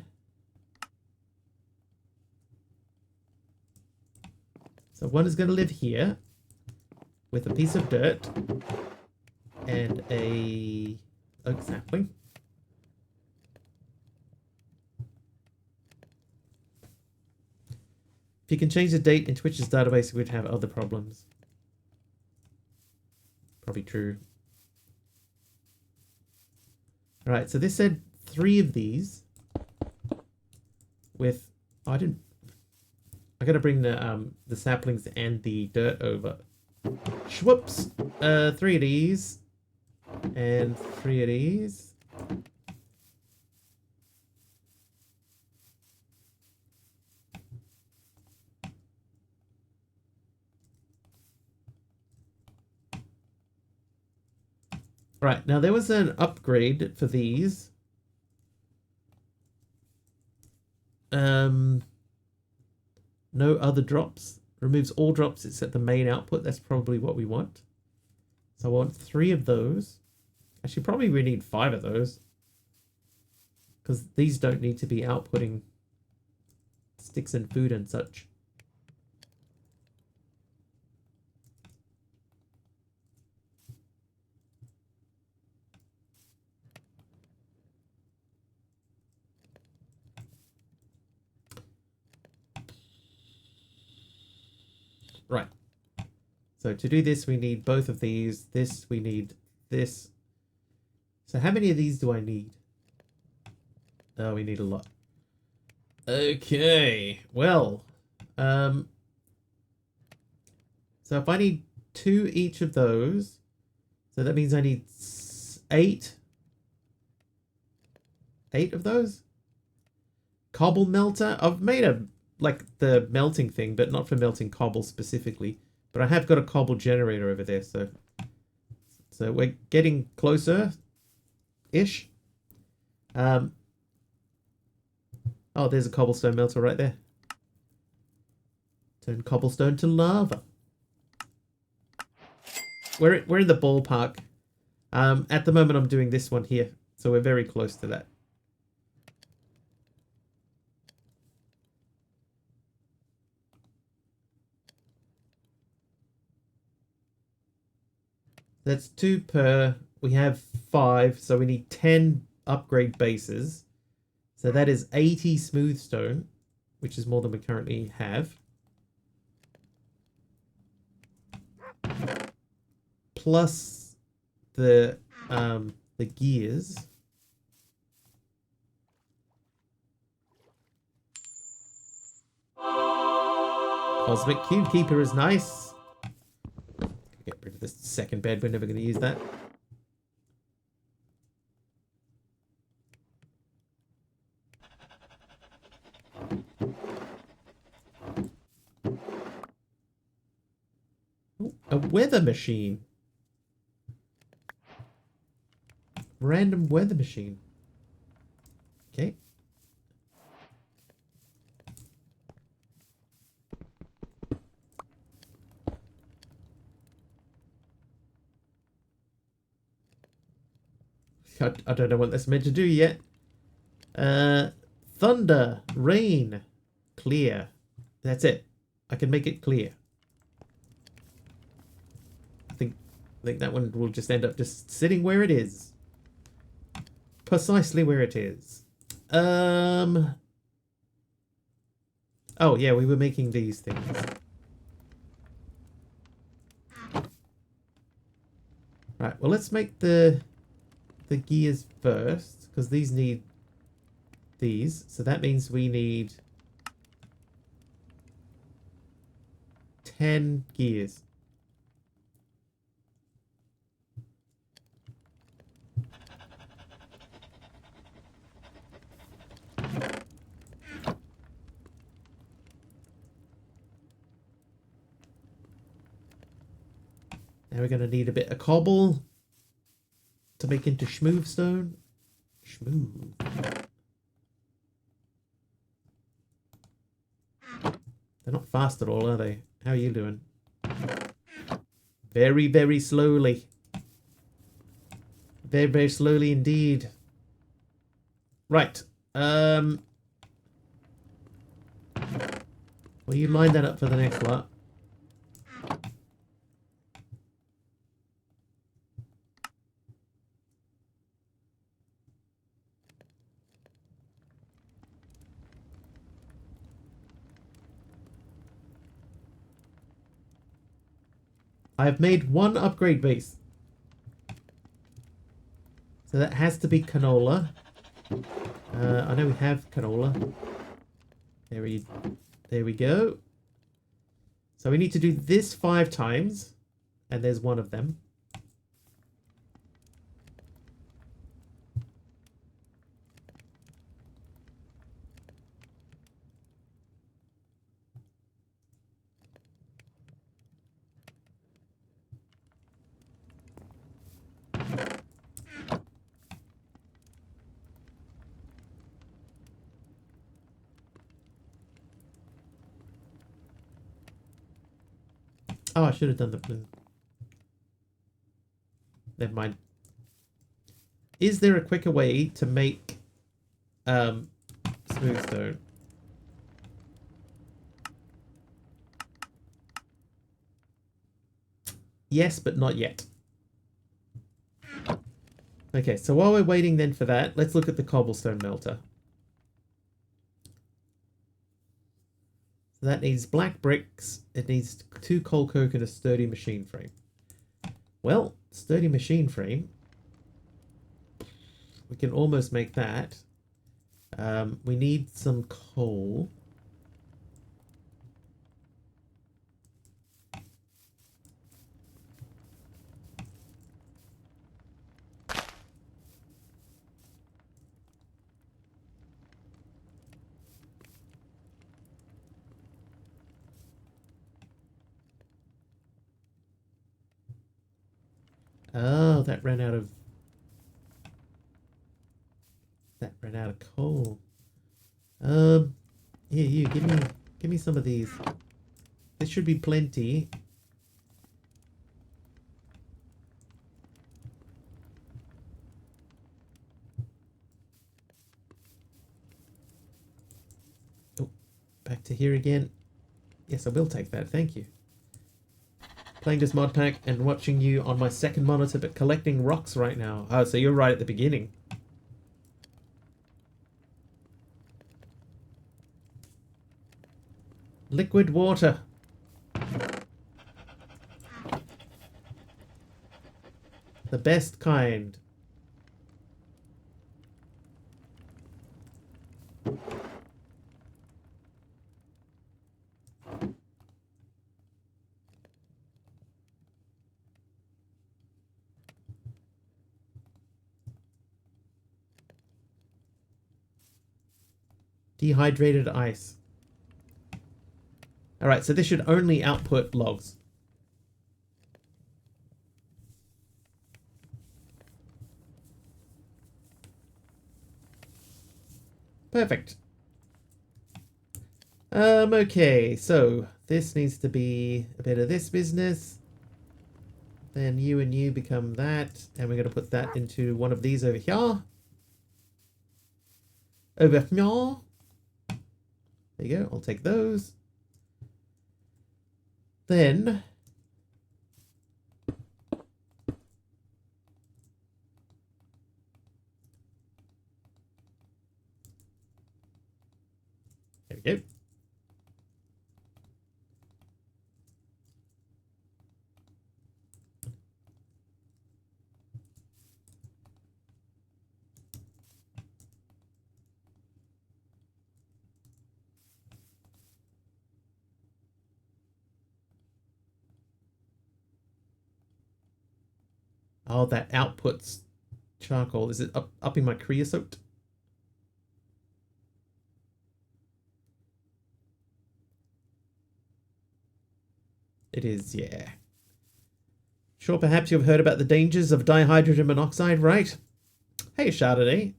So one is going to live here with a piece of dirt and a oak sapling. If you can change the date in Twitch's database, we'd have other problems. Probably true. All right, so this said 3 of these with, oh, I gotta bring the saplings and the dirt over. Whoops! 3 of these and 3 of these. Right, now there was an upgrade for these. No other drops. Removes all drops except the main output. That's probably what we want. So I want 3 of those. Actually, probably we need 5 of those. Because these don't need to be outputting sticks and food and such. Right. So to do this, we need both of these. This, we need this. So how many of these do I need? Oh, we need a lot. Okay, well, so if I need 2 each of those, so that means I need 8 of those. Cobble melter. I've made a like the melting thing, but not for melting cobble specifically. But I have got a cobble generator over there, so we're getting closer ish. Oh, there's a cobblestone melter right there. Turn cobblestone to lava. We're in the ballpark. At the moment I'm doing this one here, so we're very close to that. That's 2 per. We have 5, so we need 10 upgrade bases. So that is 80 smooth stone, which is more than we currently have. Plus the gears. Cosmic Cube Keeper is nice. Get rid of this second bed. We're never going to use that. Ooh, a weather machine. Random weather machine. Okay. I don't know what that's meant to do yet. Thunder, rain, clear. That's it. I can make it clear. I think that one will just end up just sitting where it is. Precisely where it is. Oh yeah, we were making these things. Right, well let's make the gears first, because these need these. So that means we need 10 gears. Now we're going to need a bit of cobble to make into smooth stone. Smooth. They're not fast at all, are they? How are you doing? Very, very slowly. Very, very slowly indeed. Right. Well, you line that up for the next lot. I've made 1 upgrade base. So that has to be canola. I know we have canola. There we go. So we need to do this 5 times. And there's 1 of them. Oh, I should have done the... Never mind. Is there a quicker way to make smooth stone? Yes, but not yet. Okay, so while we're waiting then for that, let's look at the cobblestone melter. So that needs black bricks. It needs 2 coal coke and a sturdy machine frame. Well, sturdy machine frame. We can almost make that. We need some coal. Oh, that ran out of coal. Here, you give me some of these. This should be plenty. Oh, back to here again. Yes, I will take that. Thank you. Playing this mod pack and watching you on my second monitor, but collecting rocks right now. Oh, so you're right at the beginning. Liquid water. The best kind. Dehydrated ice. Alright, so this should only output logs. Perfect. Okay, so this needs to be a bit of this business. Then you and you become that, and we're going to put that into one of these over here. Over here. There you go, I'll take those. Then there we go. Oh, that outputs charcoal. Is it upping my creosote? It is, yeah. Sure, perhaps you've heard about the dangers of dihydrogen monoxide, right? Hey, Chardonnay.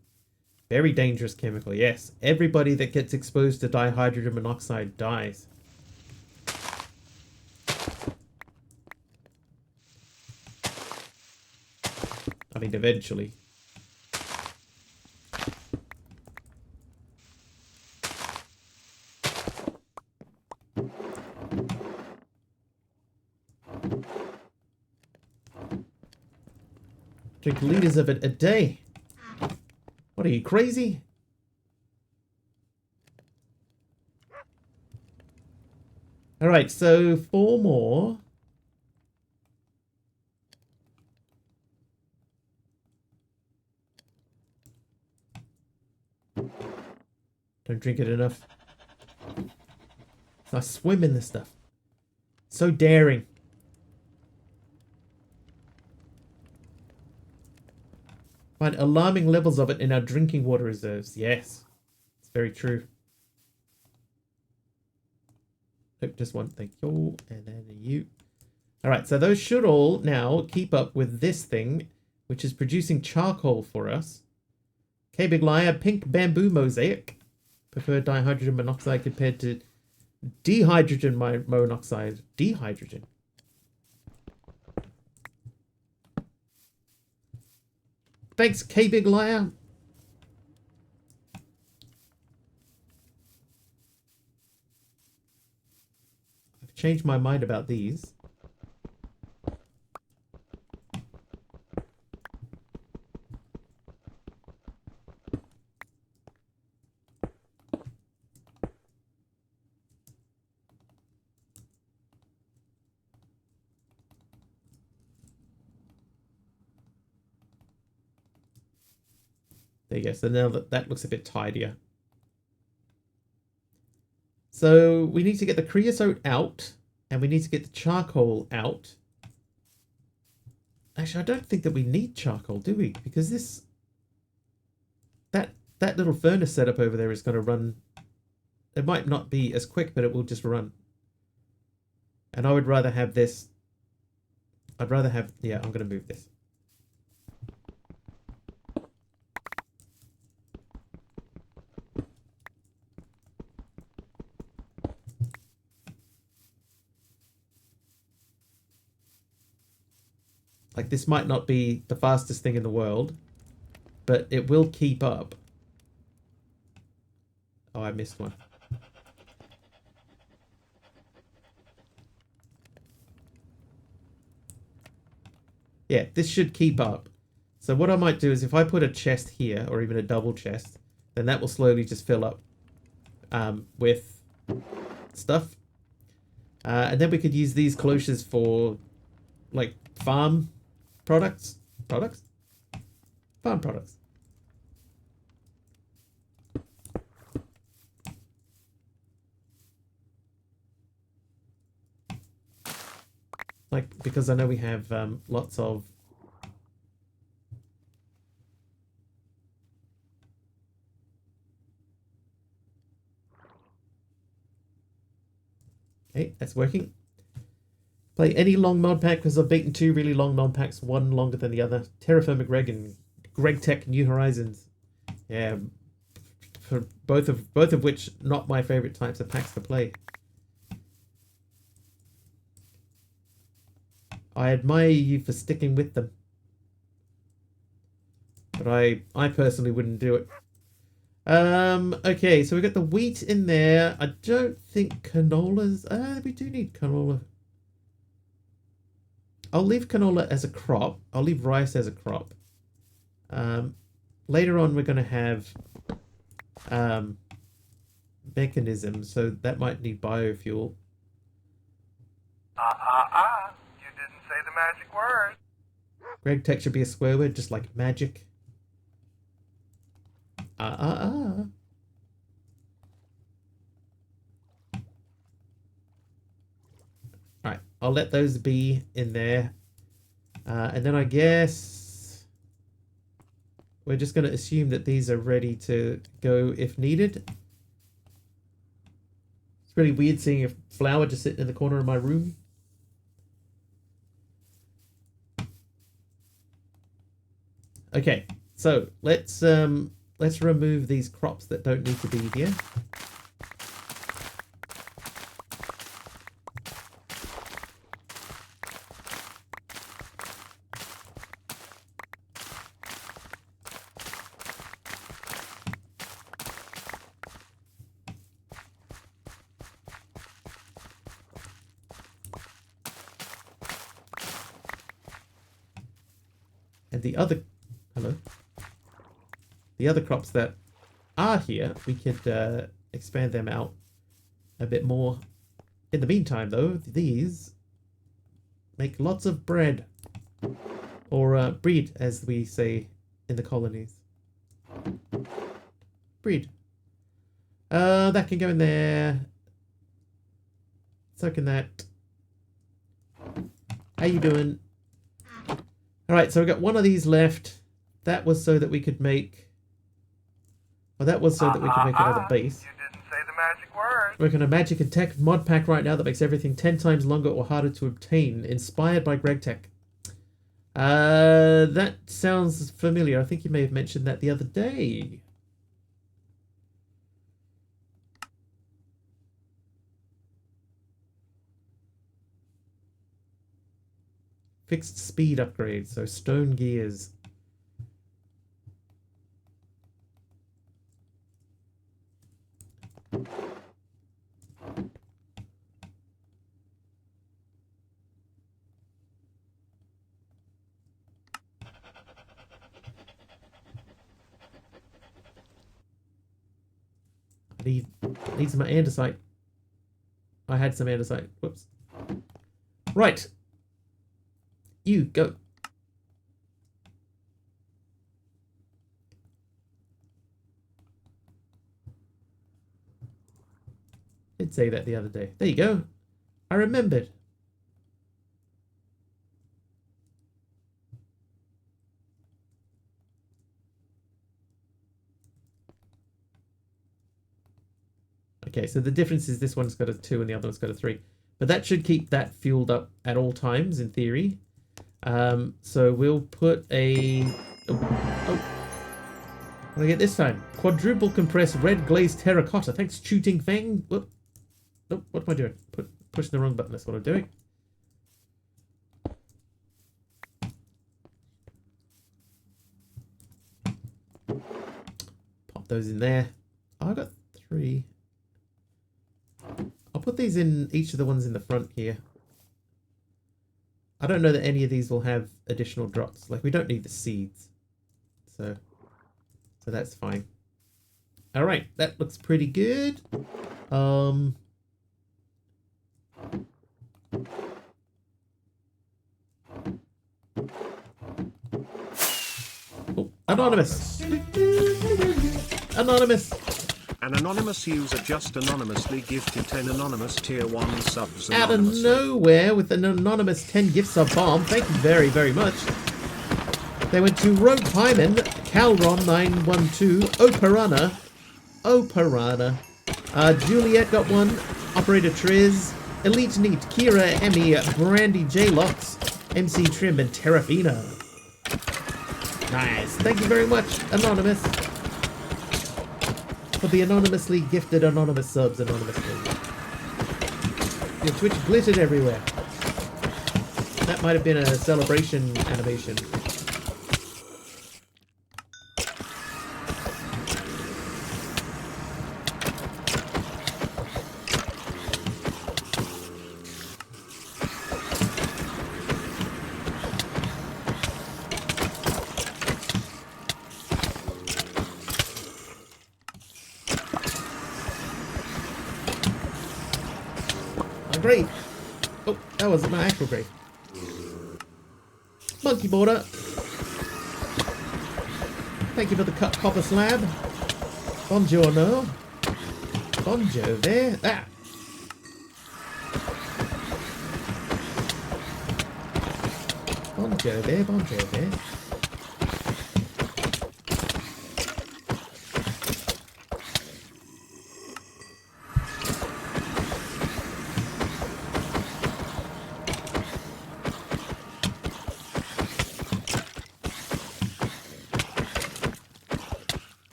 Very dangerous chemical, yes. Everybody that gets exposed to dihydrogen monoxide dies. I mean, eventually. Drink liters of it a day. What are you, crazy? Alright, so 4 more. Don't drink it enough. I swim in this stuff. So daring. Find alarming levels of it in our drinking water reserves. Yes, it's very true. Nope, just one. Thank you. And then you. Alright, so those should all now keep up with this thing, which is producing charcoal for us. Okay, big liar. Pink bamboo mosaic. Preferred dihydrogen monoxide compared to dehydrogen monoxide. Dehydrogen. Thanks, K big liar. I've changed my mind about these. There you go. So now that looks a bit tidier. So we need to get the creosote out, and we need to get the charcoal out. Actually, I don't think that we need charcoal, do we? Because that little furnace setup over there is going to run. It might not be as quick, but it will just run. And I would rather have this. I'd rather have. Yeah, I'm going to move this. Like, this might not be the fastest thing in the world, but it will keep up. Oh, I missed one. Yeah, this should keep up. So what I might do is if I put a chest here, or even a double chest, then that will slowly just fill up with stuff. And then we could use these cloches for, like, farm products? Products? Farm products. Like, because I know we have lots of... Okay, that's working. Play any long mod pack because I've beaten 2 really long mod packs, one longer than the other. Terraformer Greg and Greg Tech New Horizons. Yeah, for both of which not my favorite types of packs to play. I admire you for sticking with them, but I personally wouldn't do it. Okay, so we got the wheat in there. I don't think canola's... we do need canola. I'll leave canola as a crop. I'll leave rice as a crop. Later on, we're going to have mechanism, so that might need biofuel. You didn't say the magic word. Greg Tech should be a swear word, just like magic. Alright, I'll let those be in there. And then I guess we're just going to assume that these are ready to go if needed. It's really weird seeing a flower just sitting in the corner of my room. Okay, so let's remove these crops that don't need to be here. And the other crops that are here, we could expand them out a bit more. In the meantime, though, these make lots of bread. Or breed, as we say in the colonies. Breed. That can go in there. So can that. How you doing? Alright, so we got one of these left. That was so that we could make... Well, that was so that we could make another base. You didn't say the magic word. We're going to Magic and Tech mod pack right now that makes everything 10 times longer or harder to obtain. Inspired by Greg Tech. That sounds familiar. I think you may have mentioned that the other day. Fixed speed upgrade, so stone gears. I need some andesite. I had some andesite. Whoops. Right. You go. did say that the other day. There you go. I remembered. Okay, so the difference is this one's got a 2 and the other one's got a 3. But that should keep that fueled up at all times, in theory. So we'll put a... Oh. What do I get this time? Quadruple compressed red glazed terracotta. Thanks, Shooting Fang. Whoop. Nope, what am I doing? Pushing the wrong button, that's what I'm doing. Pop those in there. Oh, I got 3. I'll put these in each of the ones in the front here. I don't know that any of these will have additional drops. Like, we don't need the seeds. So that's fine. Alright, that looks pretty good. Oh, anonymous! Anonymous! An anonymous user just anonymously gifted 10 anonymous tier 1 subs Out of anonymously. nowhere with an anonymous 10 gift sub bomb. Thank you very, very much. They went to Rogue Hyman, Calron912, Operana, Juliet got 1, Operator Triz, Elite Neat, Kira, Emmy, Brandy J-Locks, MC Trim, and Terrafina. Nice. Thank you very much, Anonymous, for the anonymously gifted anonymous subs anonymously. Your Twitch glittered everywhere. That might have been a celebration animation. Grave. Oh, that wasn't my actual grave. Monkey border. Thank you for the cut copper slab. Buongiorno. Bonjo there. Ah. Bonjo there, bonjo there.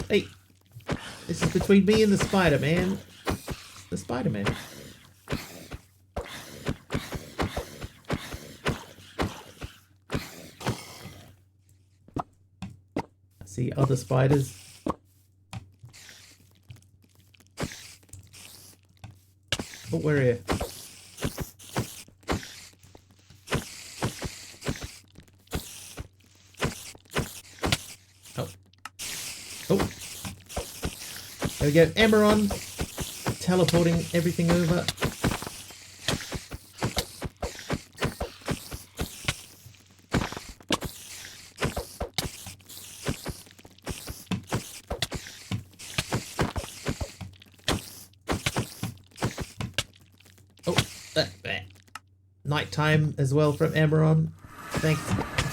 Hey, this is between me and the Spider-Man. The Spider-Man. I see other spiders. Oh, where are you? Oh. There we go. Emeron teleporting everything over. Oh, nighttime as well from Emeron. Thanks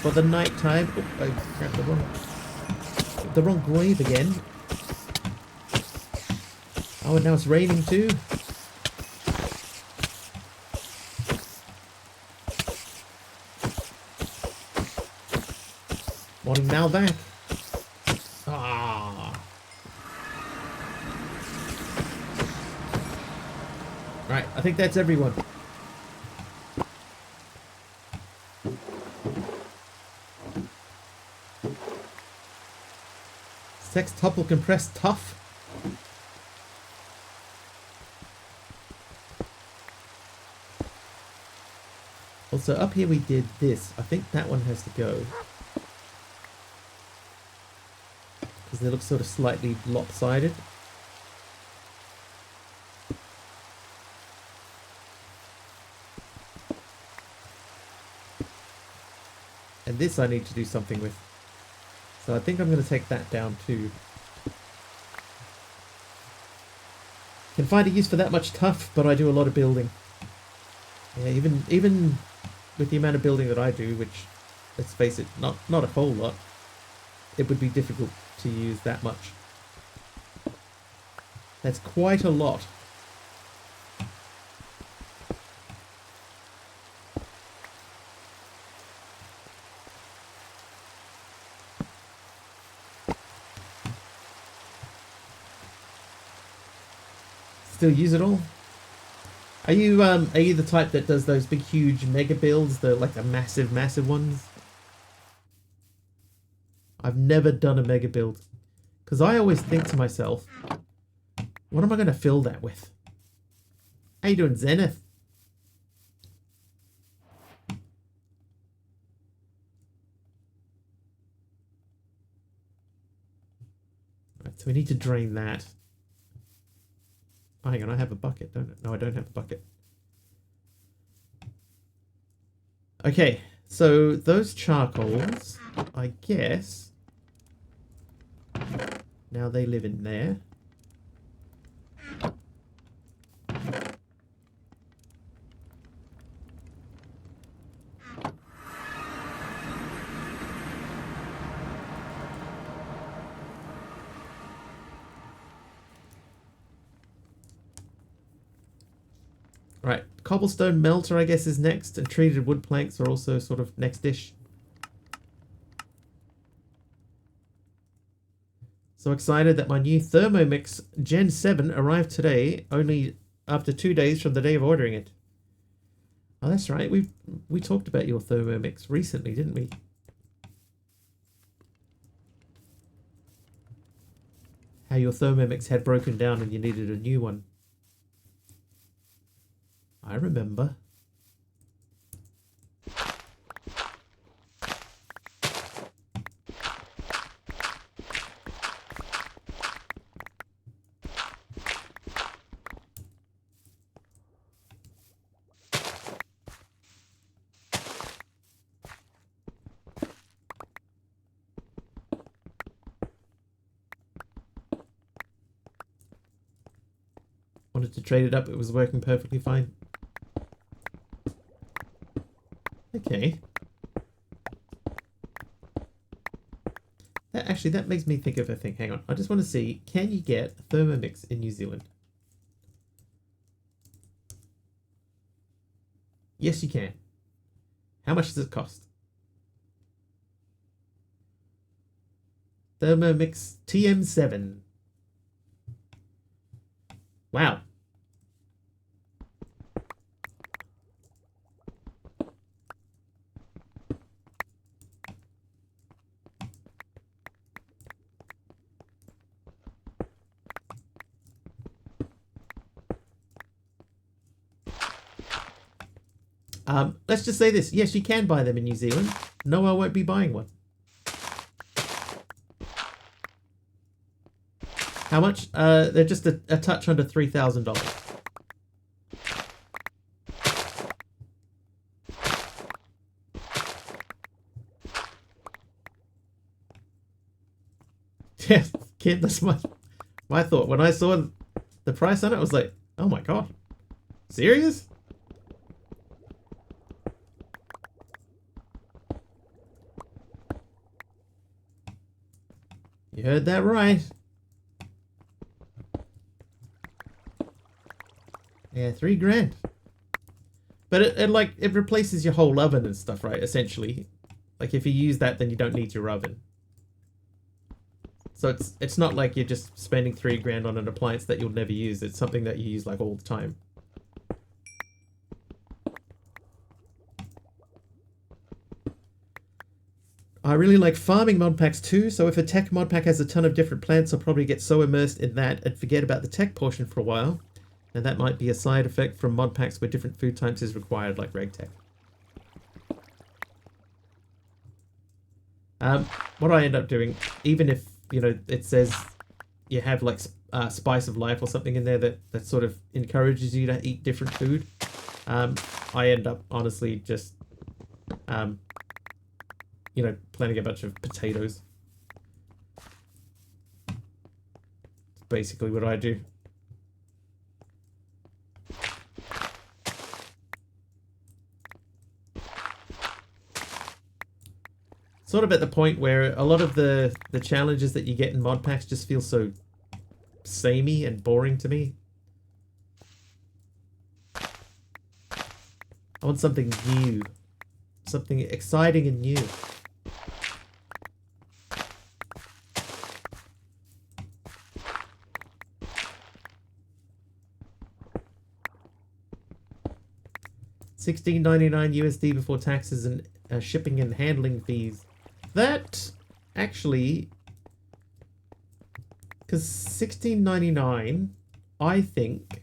for the nighttime. Oh, I grabbed the wrong grave again. Oh, and now it's raining too. Morning Malvac. Ah. Right, I think that's everyone. Sextuple compressed tough. Also, up here we did this. I think that one has to go. Because they look sort of slightly lopsided. And this I need to do something with. So I think I'm going to take that down too. Can find a use for that much tough, but I do a lot of building. Yeah, even with the amount of building that I do, which, let's face it, not a whole lot, it would be difficult to use that much. That's quite a lot. Still use it all? Are you the type that does those big huge mega builds, the massive ones? I've never done a mega build. Because I always think to myself, what am I going to fill that with? How you doing, Zenith? Right, so we need to drain that. Oh, hang on, I have a bucket, don't I? No, I don't have a bucket. Okay, so those charcoals, I guess, now they live in there. Right, cobblestone melter I guess is next, and treated wood planks are also sort of next-ish. So excited that my new Thermomix Gen 7 arrived today, only after 2 days from the day of ordering it. Oh, that's right, we talked about your Thermomix recently, didn't we? How your Thermomix had broken down and you needed a new one. I remember. Wanted to trade it up, it was working perfectly fine. Okay. That makes me think of a thing. Hang on. I just want to see, can you get a Thermomix in New Zealand? Yes, you can. How much does it cost? Thermomix TM7. Wow. Let's just say this. Yes, you can buy them in New Zealand. No, I won't be buying one. How much? They're just a touch under $3,000. Yeah, kid, that's my thought. When I saw the price on it, I was like, oh my god. Serious? You heard that right. Yeah, $3,000. But it replaces your whole oven and stuff, right? Essentially, like if you use that, then you don't need your oven. So it's not like you're just spending $3,000 on an appliance that you'll never use. It's something that you use like all the time. I really like farming mod packs too, so if a tech mod pack has a ton of different plants, I'll probably get so immersed in that and forget about the tech portion for a while. And that might be a side effect from mod packs where different food types is required, like RegTech. What I end up doing, even if, you know, it says you have like spice of life or something in there that sort of encourages you to eat different food, I end up honestly just, you know, planting a bunch of potatoes. It's basically what I do. Sort of at the point where a lot of the challenges that you get in mod packs just feel so samey and boring to me. I want something new. Something exciting and new. $16.99 USD before taxes and shipping and handling fees. That actually, because $16.99, I think,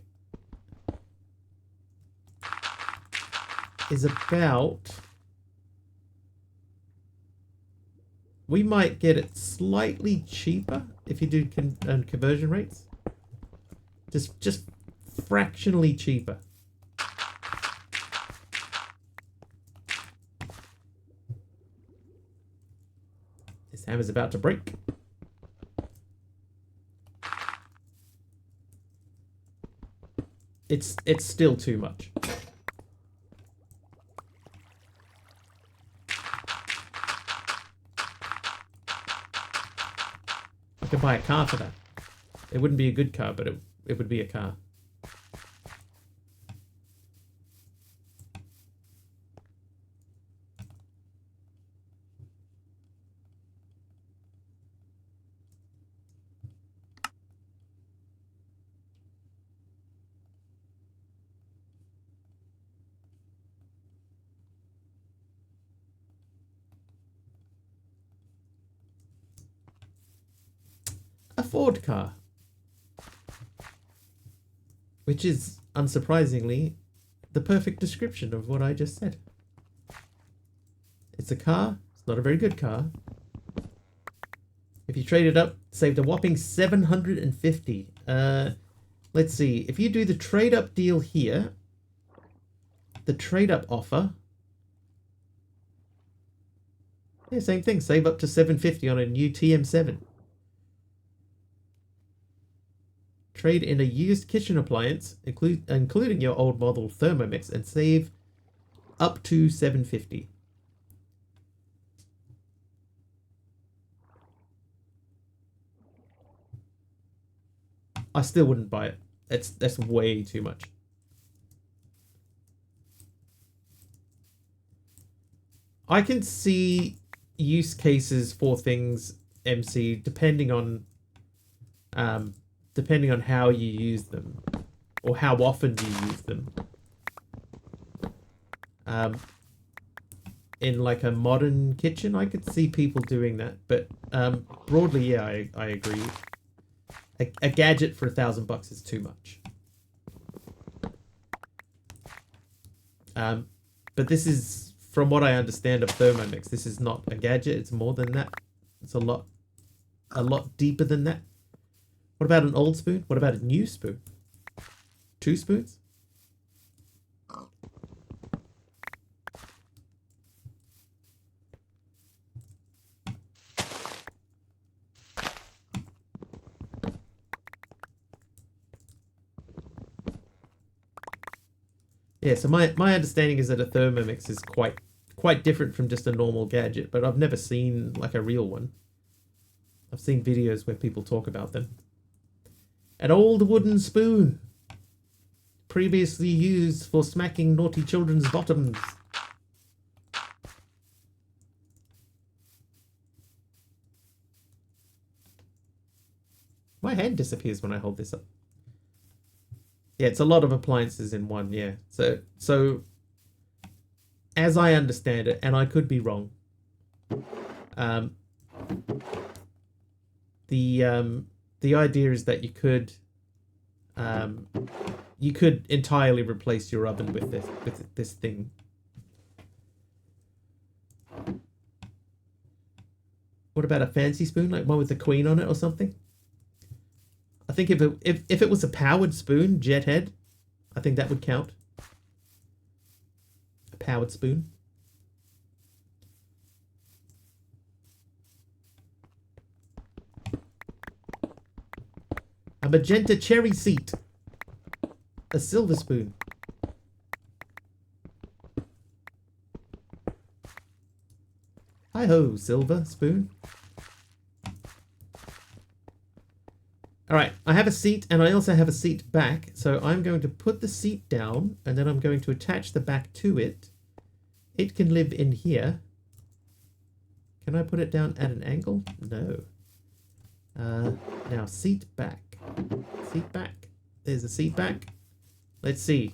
is about. We might get it slightly cheaper if you do conversion rates. Just fractionally cheaper. This hammer's about to break. It's still too much. I could buy a car for that. It wouldn't be a good car, but it would be a car. A Ford car. Which is, unsurprisingly, the perfect description of what I just said. It's a car. It's not a very good car. If you trade it up, saved a whopping $750. Let's see. If you do the trade-up deal here, the trade-up offer, yeah, same thing. Save up to $750 on a new TM7. Trade in a used kitchen appliance, including your old model Thermomix, and save up to $750. I still wouldn't buy it. That's way too much. I can see use cases for things, MC, depending on how you use them or how often you use them. In like a modern kitchen, I could see people doing that, but broadly, yeah, I agree. A gadget for $1,000 is too much. But this is, from what I understand of Thermomix, this is not a gadget. It's more than that. It's a lot deeper than that. What about an old spoon? What about a new spoon? 2 spoons? Yeah, so my understanding is that a Thermomix is quite different from just a normal gadget, but I've never seen like a real one. I've seen videos where people talk about them. An old wooden spoon, previously used for smacking naughty children's bottoms. My hand disappears when I hold this up. Yeah, it's a lot of appliances in one, yeah. So as I understand it, and I could be wrong, the idea is that you could entirely replace your oven with this thing. What about a fancy spoon, like one with the queen on it or something? I think if it was a powered spoon, jet head, I think that would count. A powered spoon. A magenta cherry seat. A silver spoon. Hi-ho, silver spoon. Alright, I have a seat and I also have a seat back. So I'm going to put the seat down and then I'm going to attach the back to it. It can live in here. Can I put it down at an angle? No. Now, seat back. Seat back. There's a seat back. Let's see.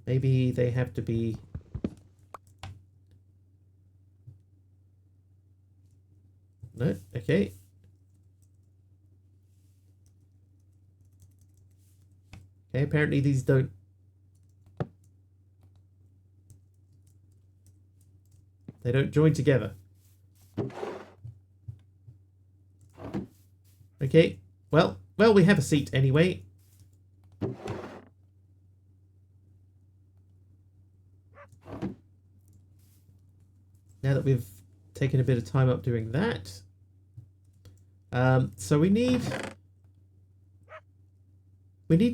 Maybe they have to be... No, okay. Okay, apparently these don't... They don't join together. Okay, well, we have a seat anyway. Now that we've taken a bit of time up doing that. So we need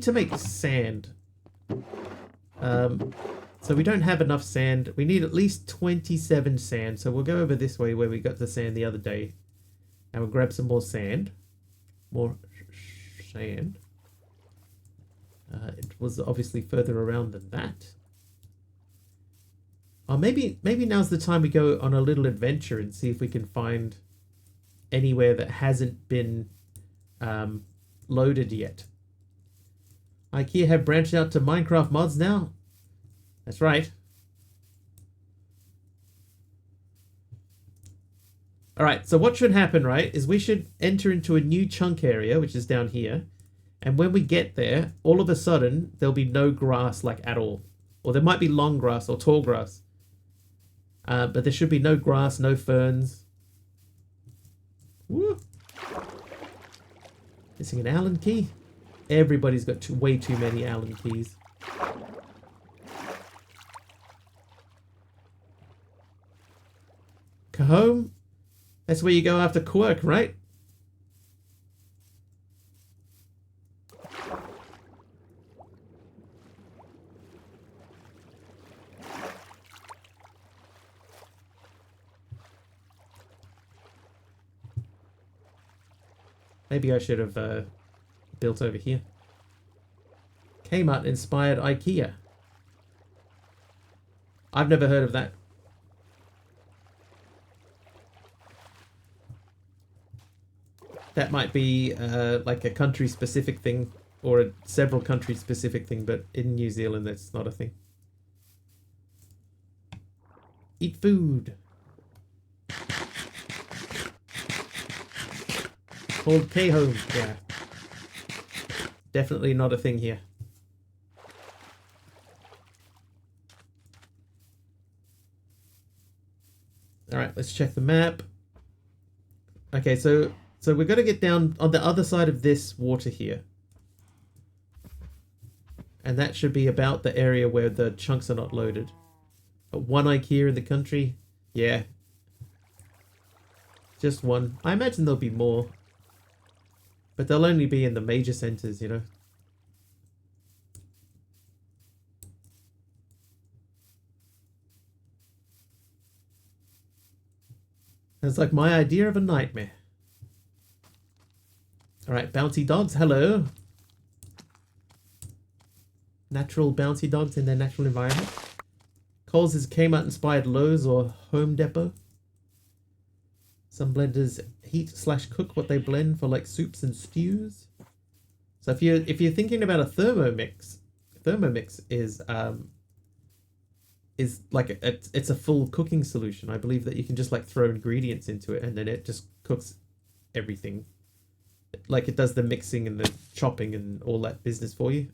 to make sand. So we don't have enough sand. We need at least 27 sand. So we'll go over this way where we got the sand the other day. And we'll grab some more sand. More sand. It was obviously further around than that. Or maybe now's the time we go on a little adventure and see if we can find anywhere that hasn't been loaded yet. IKEA have branched out to Minecraft mods now. That's right. Alright, so what should happen, right, is we should enter into a new chunk area, which is down here. And when we get there, all of a sudden, there'll be no grass, like, at all. Or there might be long grass or tall grass. But there should be no grass, no ferns. Woo! Missing an Allen key. Everybody's got way too many Allen keys. Home? That's where you go after work, right? Maybe I should have built over here. Kmart inspired IKEA. I've never heard of that. That might be like a country-specific thing, or a several country-specific thing, but in New Zealand that's not a thing. Eat food. Called K-Home, yeah. Definitely not a thing here. Alright, let's check the map. Okay, so we're going to get down on the other side of this water here. And that should be about the area where the chunks are not loaded. But one IKEA in the country? Yeah. Just one. I imagine there'll be more. But they'll only be in the major centers, you know. That's like my idea of a nightmare. Alright, bouncy dogs, hello. Natural bouncy dogs in their natural environment. Coles is Kmart inspired Lowe's or Home Depot. Some blenders heat/cook what they blend for like soups and stews. So if you're thinking about a Thermomix is like it's a full cooking solution. I believe that you can just like throw ingredients into it and then it just cooks everything. Like it does the mixing and the chopping and all that business for you.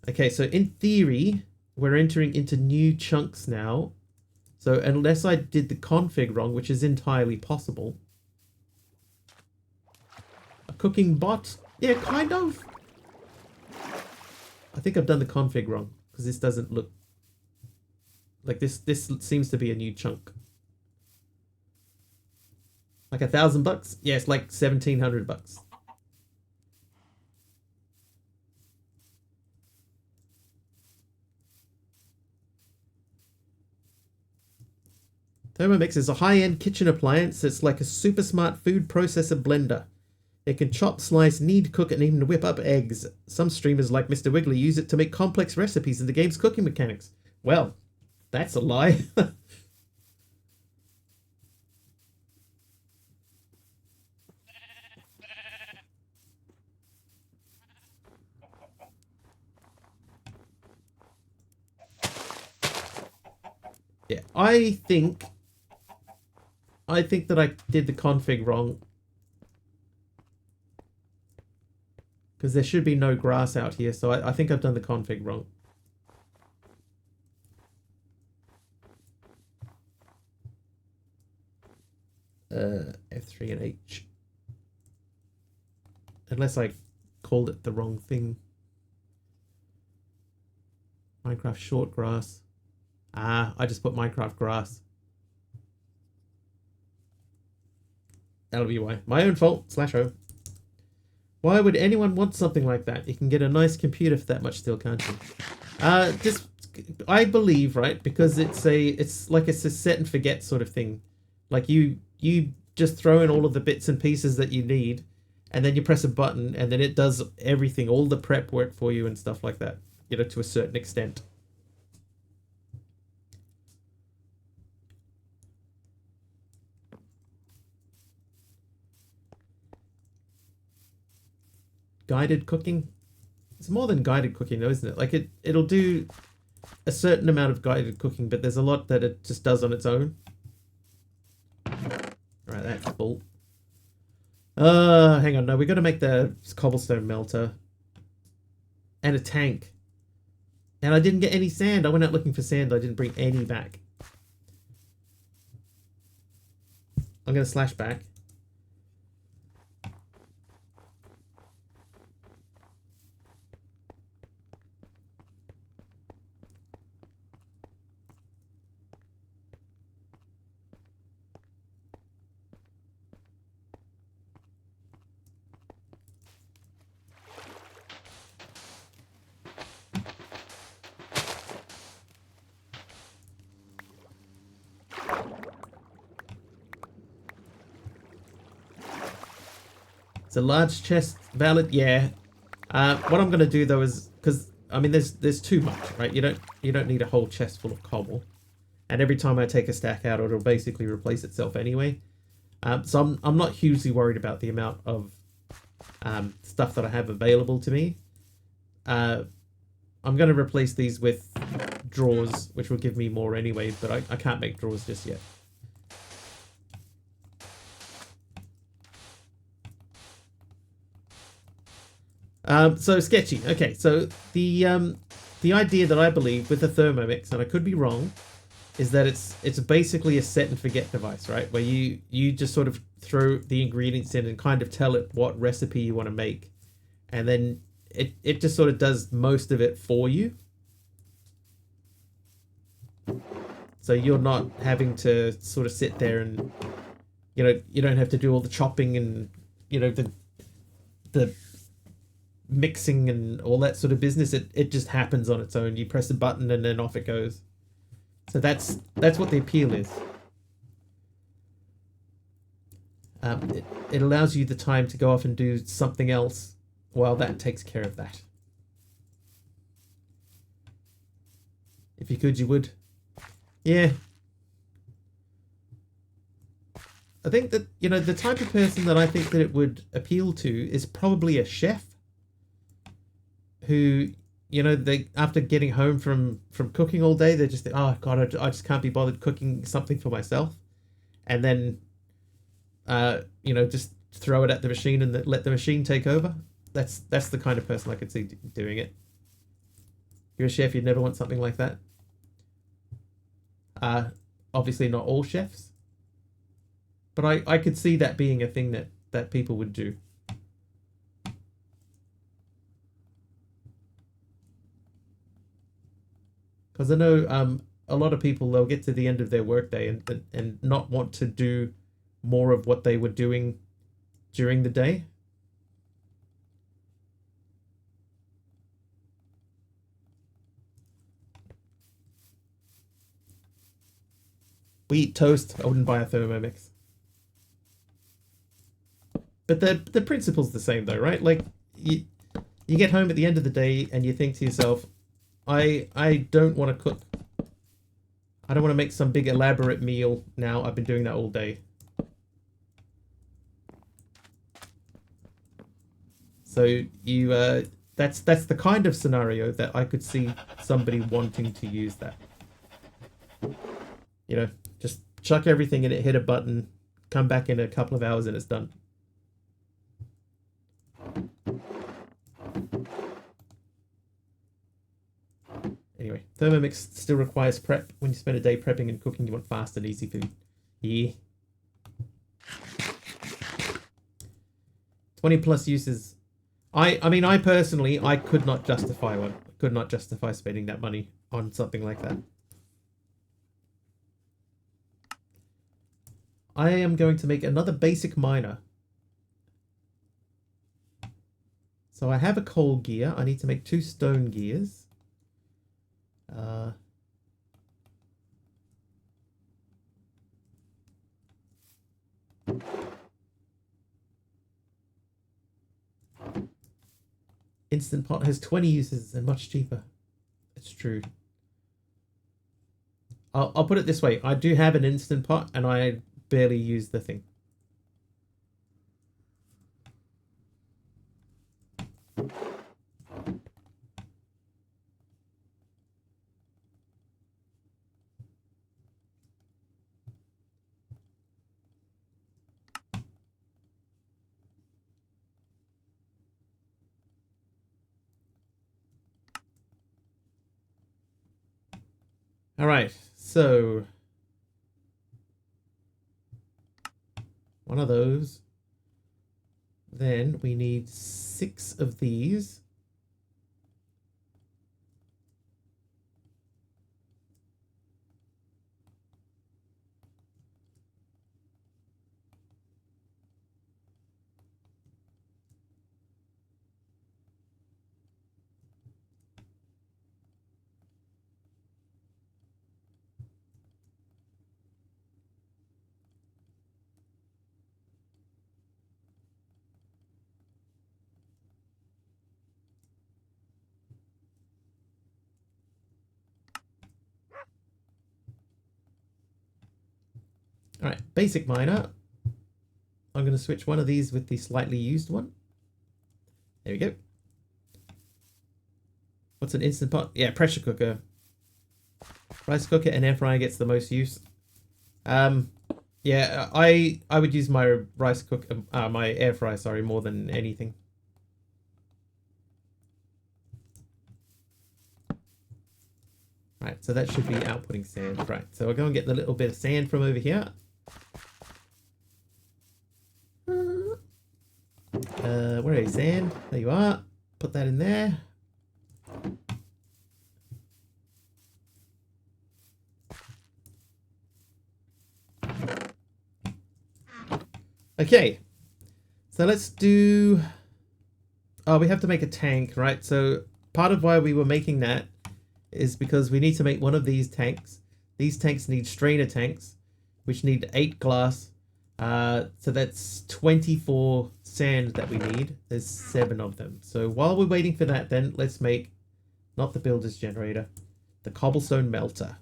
Okay, so in theory, we're entering into new chunks now. So unless I did the config wrong, which is entirely possible. A cooking bot? Yeah, kind of. I think I've done the config wrong because this doesn't look like this. This seems to be a new chunk. Like $1,000? Yeah, it's like $1,700. Thermomix is a high-end kitchen appliance. It's like a super smart food processor blender. It can chop, slice, knead, cook, and even whip up eggs. Some streamers like Mr. Wiggly use it to make complex recipes in the game's cooking mechanics. Well, that's a lie. Yeah, I think that I did the config wrong. Because there should be no grass out here, so I think I've done the config wrong. F3 and H. Unless I called it the wrong thing. Minecraft short grass. Ah, I just put Minecraft grass. That'll be why. My own fault, /O. Why would anyone want something like that? You can get a nice computer for that much still, can't you? Just, I believe, right? Because it's like it's a set and forget sort of thing. Like you just throw in all of the bits and pieces that you need, and then you press a button, and then it does everything, all the prep work for you and stuff like that. You know, to a certain extent. Guided cooking? It's more than guided cooking though, isn't it? Like it'll do a certain amount of guided cooking, but there's a lot that it just does on its own. Right, that's full. Hang on, no, we got to make the cobblestone melter. And a tank. And I didn't get any sand. I went out looking for sand. I didn't bring any back. I'm going to slash back. It's a large chest, valid. Yeah. What I'm gonna do though is because I mean there's too much, right? You don't need a whole chest full of cobble, and every time I take a stack out, it'll basically replace itself anyway. So I'm not hugely worried about the amount of stuff that I have available to me. I'm gonna replace these with drawers, which will give me more anyway, but I can't make drawers just yet. So sketchy. Okay, so the idea that I believe with the Thermomix, and I could be wrong, is that it's basically a set and forget device, right? Where you just sort of throw the ingredients in and kind of tell it what recipe you want to make, and then it just sort of does most of it for you. So you're not having to sort of sit there and you don't have to do all the chopping and the mixing and all that sort of business. It just happens on its own. You press a button and then off it goes. So that's what the appeal is. It allows you the time to go off and do something else while that takes care of that. If you could, you would. Yeah. I think that, the type of person that I think that it would appeal to is probably a chef who, they after getting home from cooking all day, they just think, oh God, I just can't be bothered cooking something for myself. And then, just throw it at the machine and let the machine take over. That's the kind of person I could see doing it. You're a chef, you'd never want something like that. Obviously not all chefs. But I could see that being a thing that people would do. Because I know a lot of people, they'll get to the end of their workday and not want to do more of what they were doing during the day. We eat toast. I wouldn't buy a Thermomix. But the principle's the same though, right? Like you get home at the end of the day and you think to yourself, I don't want to cook. I don't want to make some big elaborate meal now. I've been doing that all day. So you that's the kind of scenario that I could see somebody wanting to use that. You know, just chuck everything in it, hit a button, come back in a couple of hours and it's done. Anyway, Thermomix still requires prep. When you spend a day prepping and cooking, you want fast and easy food. Yeah. 20 plus uses. I mean, I personally, I could not justify one. I could not justify spending that money on something like that. I am going to make another basic miner. So I have a coal gear. I need to make 2 stone gears. Instant Pot has 20 uses and much cheaper. It's true. I'll put it this way. I do have an Instant Pot and I barely use the thing. All right, so one of those. Then we need 6 of these. All right, basic miner. I'm going to switch one of these with the slightly used one. There we go. What's an Instant Pot? Yeah, pressure cooker. Rice cooker and air fryer gets the most use. Yeah, I would use my rice cooker, my air fryer, sorry, more than anything. Right, so that should be outputting sand. Right, so I'll go and get the little bit of sand from over here. Where is sand? There you are. Put that in there. Okay, so let's do... Oh, we have to make a tank, right? So part of why we were making that is because we need to make one of these tanks. These tanks need strainer tanks, which need 8 glass. So that's 24 sand that we need. There's 7 of them. So while we're waiting for that, then let's make, not the builder's generator, the cobblestone melter.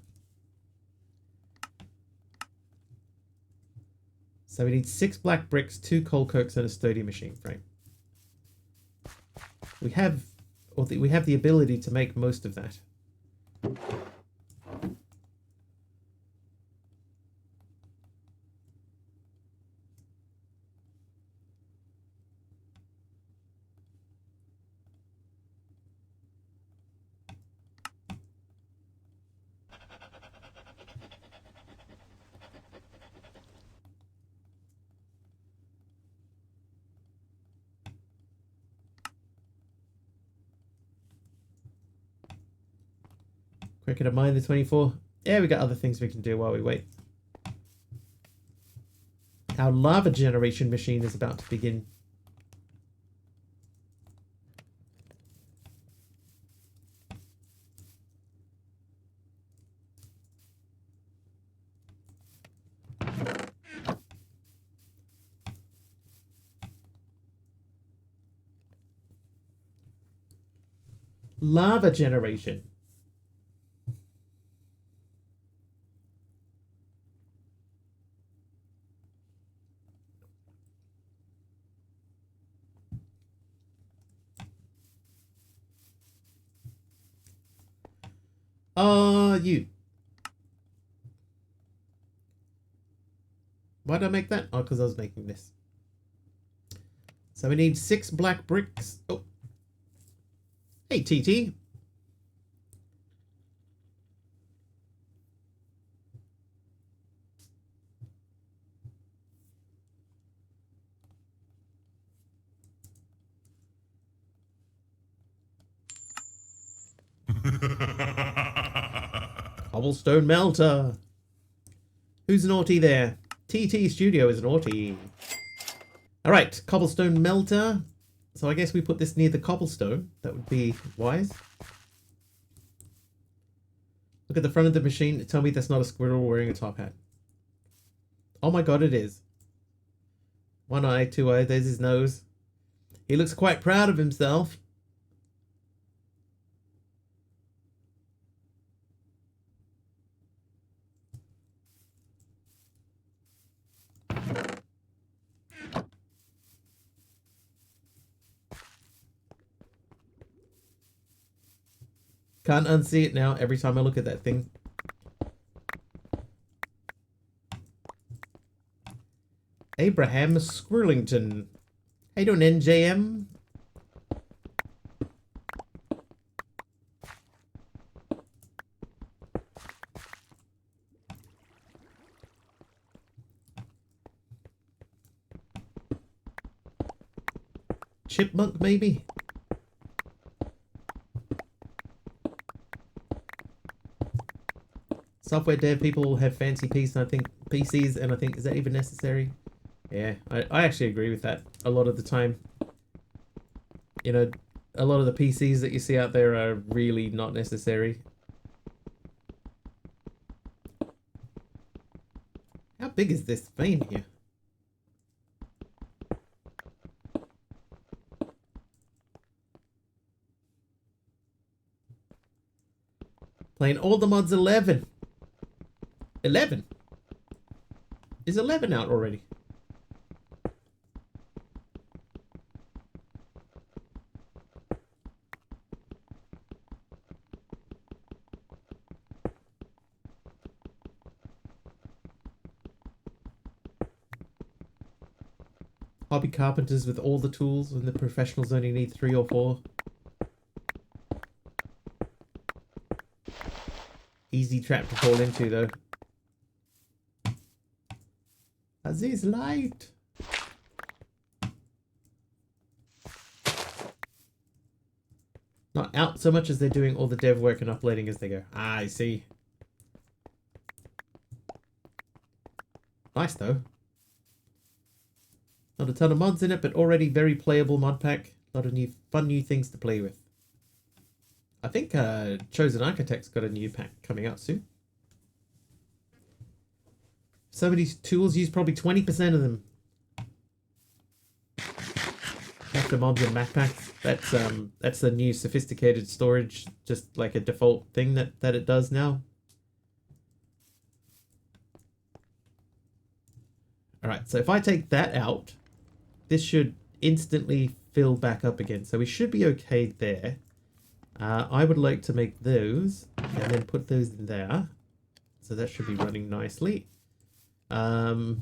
So we need 6 black bricks, 2 coal cokes, and a sturdy machine frame. We have the ability to make most of that. Quicker to mine the 24. Yeah, we got other things we can do while we wait. Our lava generation machine is about to begin. Lava generation. You. Why did I make that? Oh, because I was making this. So we need 6 black bricks. Oh. Hey, TT. Cobblestone melter. Who's naughty there? TT Studio is naughty. Alright, cobblestone melter. So I guess we put this near the cobblestone. That would be wise. Look at the front of the machine. Tell me that's not a squirrel wearing a top hat. Oh my god, it is. 1 eye, 2 eye, there's his nose. He looks quite proud of himself. Can't unsee it now every time I look at that thing. Abraham Squirrelington. How you doing, NJM? Chipmunk, maybe? Software dev people have fancy PCs, and I think, is that even necessary? Yeah, I actually agree with that a lot of the time. You know, a lot of the PCs that you see out there are really not necessary. How big is this vein here? Playing all the mods 11. 11? Is 11 out already? Hobby carpenters with all the tools, and the professionals only need 3 or 4. Easy trap to fall into, though. Aziz light. Not out so much as they're doing all the dev work and uploading as they go. Ah, I see. Nice though. Not a ton of mods in it, but already very playable mod pack. A lot of fun new things to play with. I think Chosen Architect's got a new pack coming out soon. So many tools, use probably 20% of them. After mobs and map packs. That's the new sophisticated storage, just like a default thing that it does now. Alright, so if I take that out, this should instantly fill back up again. So we should be okay there. I would like to make those and then put those in there. So that should be running nicely. Now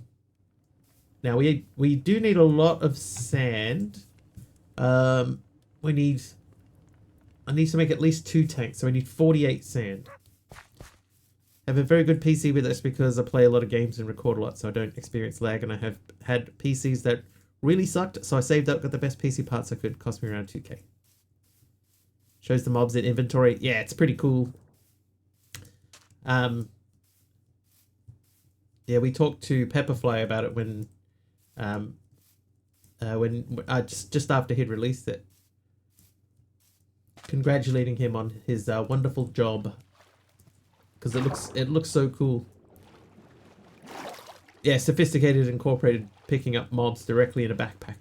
we do need a lot of sand. I need to make at least 2 tanks, so I need 48 sand. I have a very good PC with this because I play a lot of games and record a lot, so I don't experience lag, and I have had PCs that really sucked, so I saved up, got the best PC parts I could. Cost me around 2k. Shows the mobs in inventory. Yeah, it's pretty cool. Yeah, we talked to Pepperfly about it when just after he'd released it, congratulating him on his wonderful job because it looks so cool. Yeah, sophisticated, incorporated, picking up mobs directly in a backpack.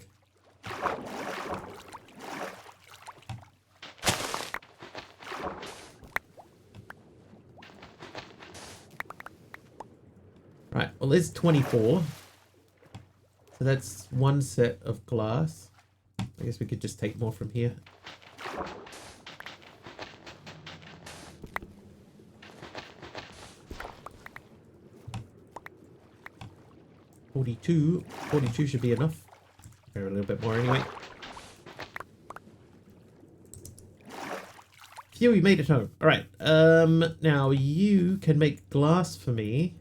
Right, well, there's 24. So that's one set of glass. I guess we could just take more from here. $42 should be enough. Or a little bit more anyway. Phew, we made it home. Alright, now you can make glass for me.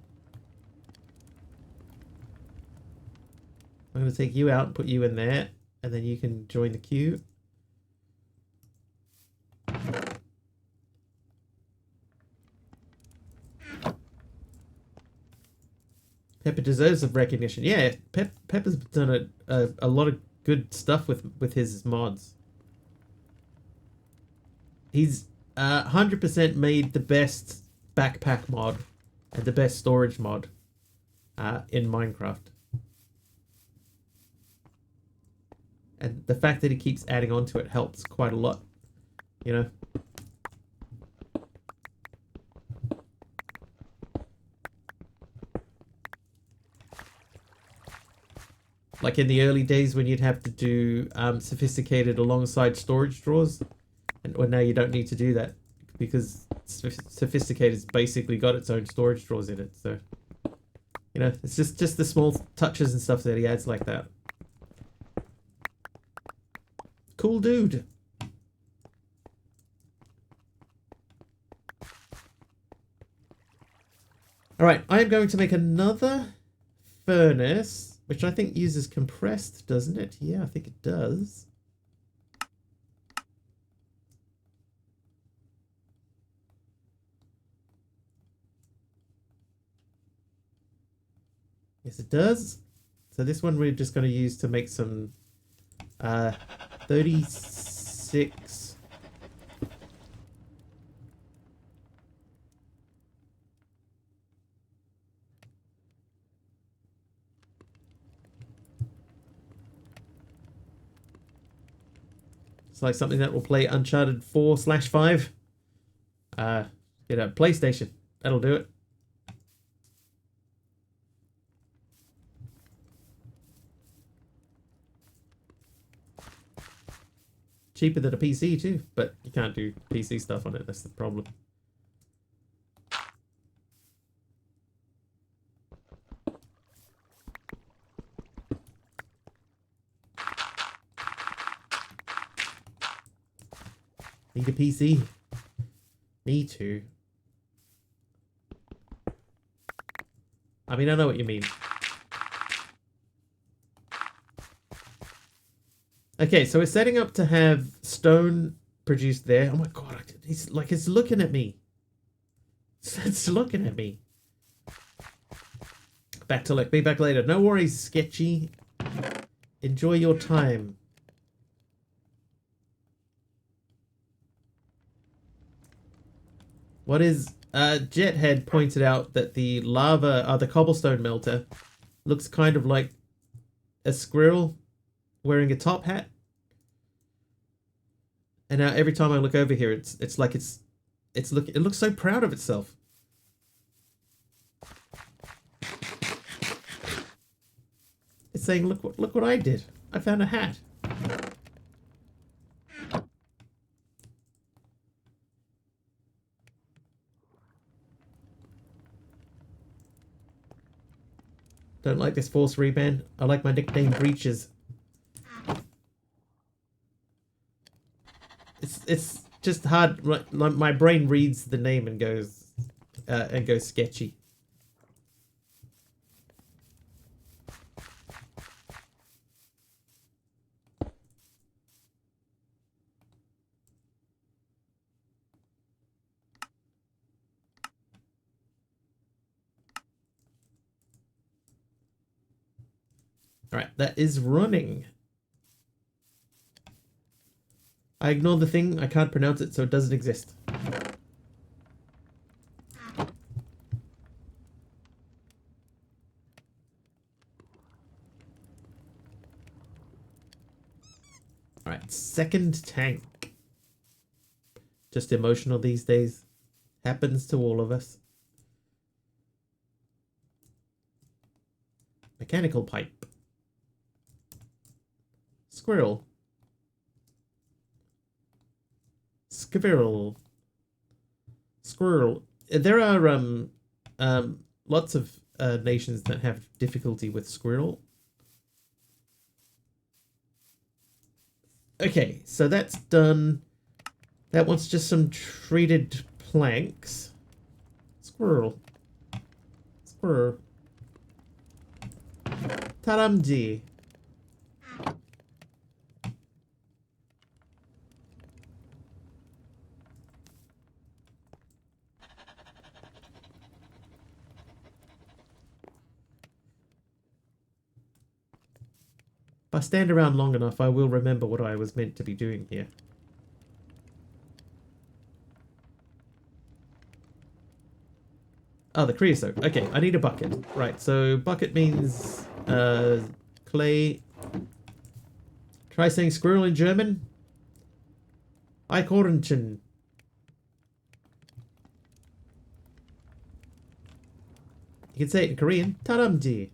I'm going to take you out and put you in there, and then you can join the queue. Pepper deserves some recognition. Yeah, Pepper's done a lot of good stuff with his mods. He's 100% made the best backpack mod and the best storage mod in Minecraft. And the fact that he keeps adding on to it helps quite a lot, you know. Like in the early days when you'd have to do sophisticated alongside storage drawers, and well, now you don't need to do that because sophisticated's basically got its own storage drawers in it. So, you know, it's just the small touches and stuff that he adds like that. Cool dude. Alright, I am going to make another furnace, which I think uses compressed, doesn't it? Yeah, I think it does. Yes, it does. So this one we're just going to use to make some 36. It's like something that will play Uncharted 4/5. Get a PlayStation. That'll do it. Cheaper than a PC too, but you can't do PC stuff on it. That's the problem. Need a PC. Me too. I mean, I know what you mean. Okay, so we're setting up to have stone produced there. Oh my god, it's like it's looking at me. It's looking at me. Back to be back later. No worries, Sketchy. Enjoy your time. What is Jethead pointed out that the the cobblestone melter looks kind of like a squirrel wearing a top hat. And now every time I look over here, it looks so proud of itself. It's saying, look what I did. I found a hat. Don't like this false reband. I like my nickname Breaches. It's just hard. Like my brain reads the name and goes sketchy. Alright, that is running. I ignore the thing, I can't pronounce it, so it doesn't exist. Alright, second tank. Just emotional these days. Happens to all of us. Mechanical pipe. Squirrel. Squirrel. Squirrel. There are lots of nations that have difficulty with squirrel. Okay, so that's done. That wants just some treated planks. Squirrel. Squirrel. Taramji. If I stand around long enough, I will remember what I was meant to be doing here. Oh, the creosote. Okay, I need a bucket. Right, so bucket means clay. Try saying squirrel in German. Eichhornchen. You can say it in Korean. Taramji.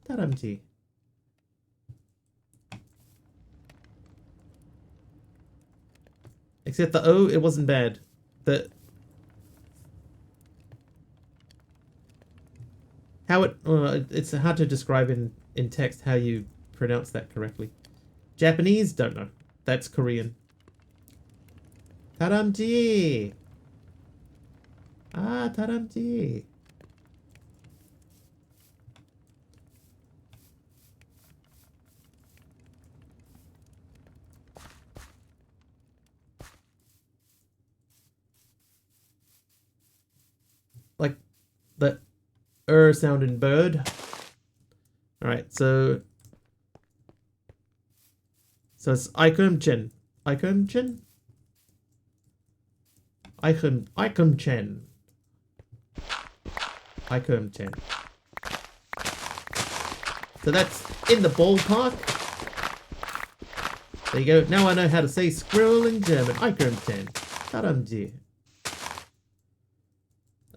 Taramji. Except the O, it wasn't bad. How it's hard to describe in text how you pronounce that correctly. Japanese, don't know. That's Korean. Taramji. Ah, taramji. Like the sound in bird. Alright, so it's Ikumchen. Ikumchen? Ikumchen. Ikumchen. So that's in the ballpark. There you go. Now I know how to say squirrel in German. Ikumchen. Taramji.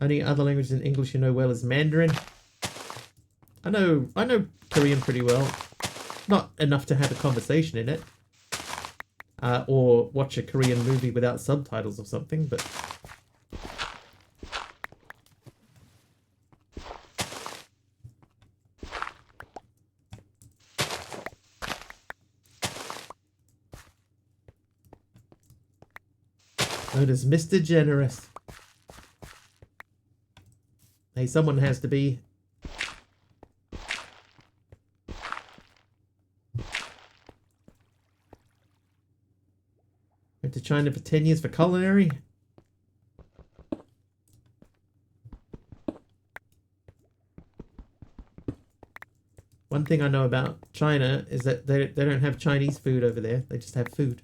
Only other language than English you know well is Mandarin. I know Korean pretty well. Not enough to have a conversation in it. Or watch a Korean movie without subtitles or something, but... known as Mr. Generous. Hey, someone has to be. Went to China for 10 years for culinary. One thing I know about China is that they don't have Chinese food over there. They just have food.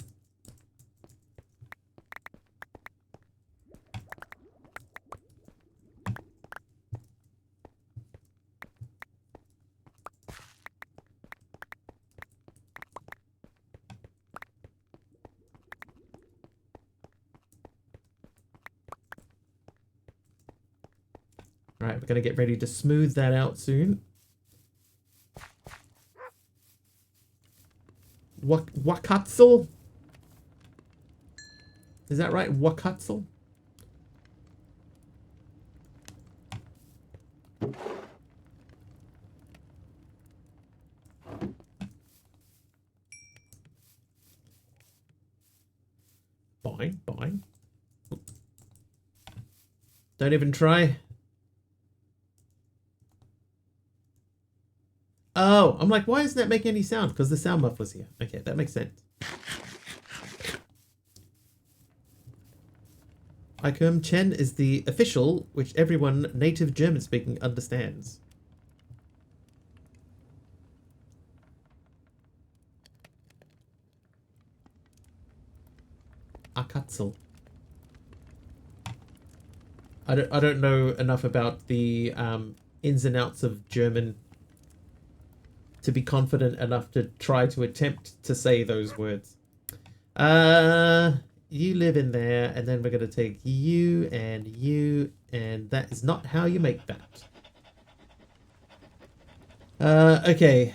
Alright, we're going to get ready to smooth that out soon. Wakatzel? Is that right? Wakatzel? Boing, boing. Don't even try. Oh, I'm like, why isn't that making any sound? Because the sound muffler's here. Okay, that makes sense. Chen is the official, which everyone native German speaking understands. Akatzel. I don't know enough about the ins and outs of German to be confident enough to try to attempt to say those words. You live in there, and then we're going to take you, and that is not how you make that. Okay.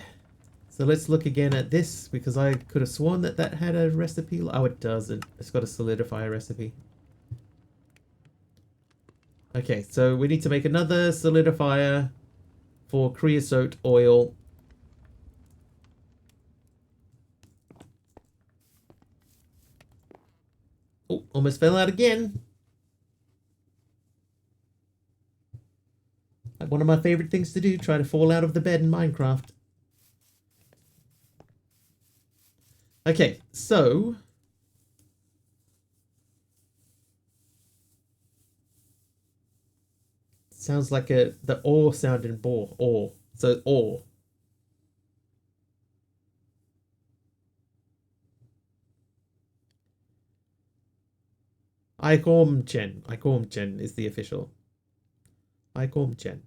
So let's look again at this, because I could have sworn that that had a recipe. Oh, it doesn't. It's got a solidify recipe. Okay, so we need to make another solidifier for creosote oil. Oh, almost fell out again. Like one of my favorite things to do, try to fall out of the bed in Minecraft. Okay, so sounds like the or sound in boar. Or. So or. Ikormchen. Ikormchen is the official. Ikormchen.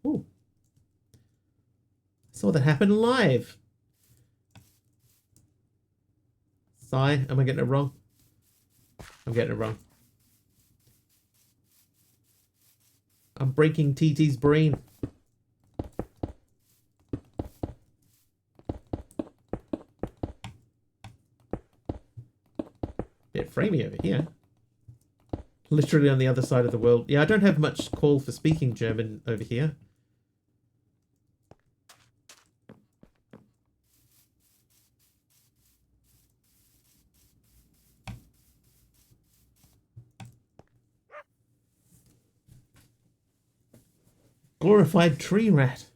Ooh. Saw that happen live. Sigh, am I getting it wrong? I'm getting it wrong. I'm breaking TT's brain. Bit framey over here. Literally on the other side of the world. Yeah, I don't have much call for speaking German over here. Glorified tree rat.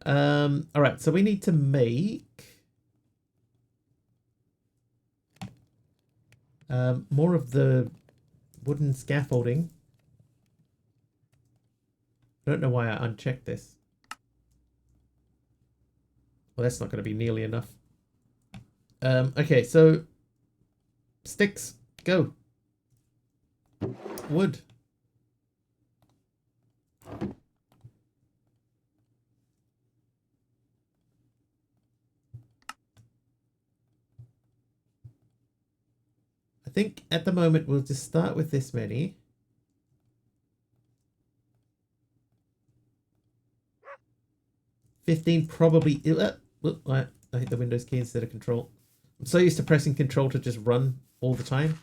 Alright, so we need to make more of the wooden scaffolding. I don't know why I unchecked this. Well, that's not going to be nearly enough. Okay, so sticks, go. Wood. I think at the moment we'll just start with this many. $15 probably. I hit the Windows key instead of Control. I'm so used to pressing Control to just run all the time.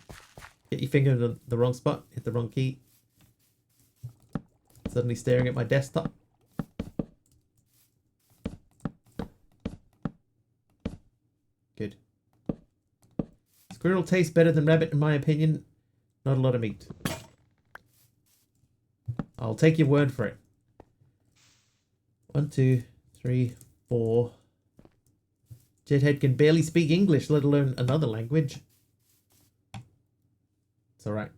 Get your finger in the wrong spot, hit the wrong key. Suddenly staring at my desktop. Good. Squirrel tastes better than rabbit in my opinion. Not a lot of meat. I'll take your word for it. 1, 2, 3, 4. Jedhead can barely speak English, let alone another language. It's alright.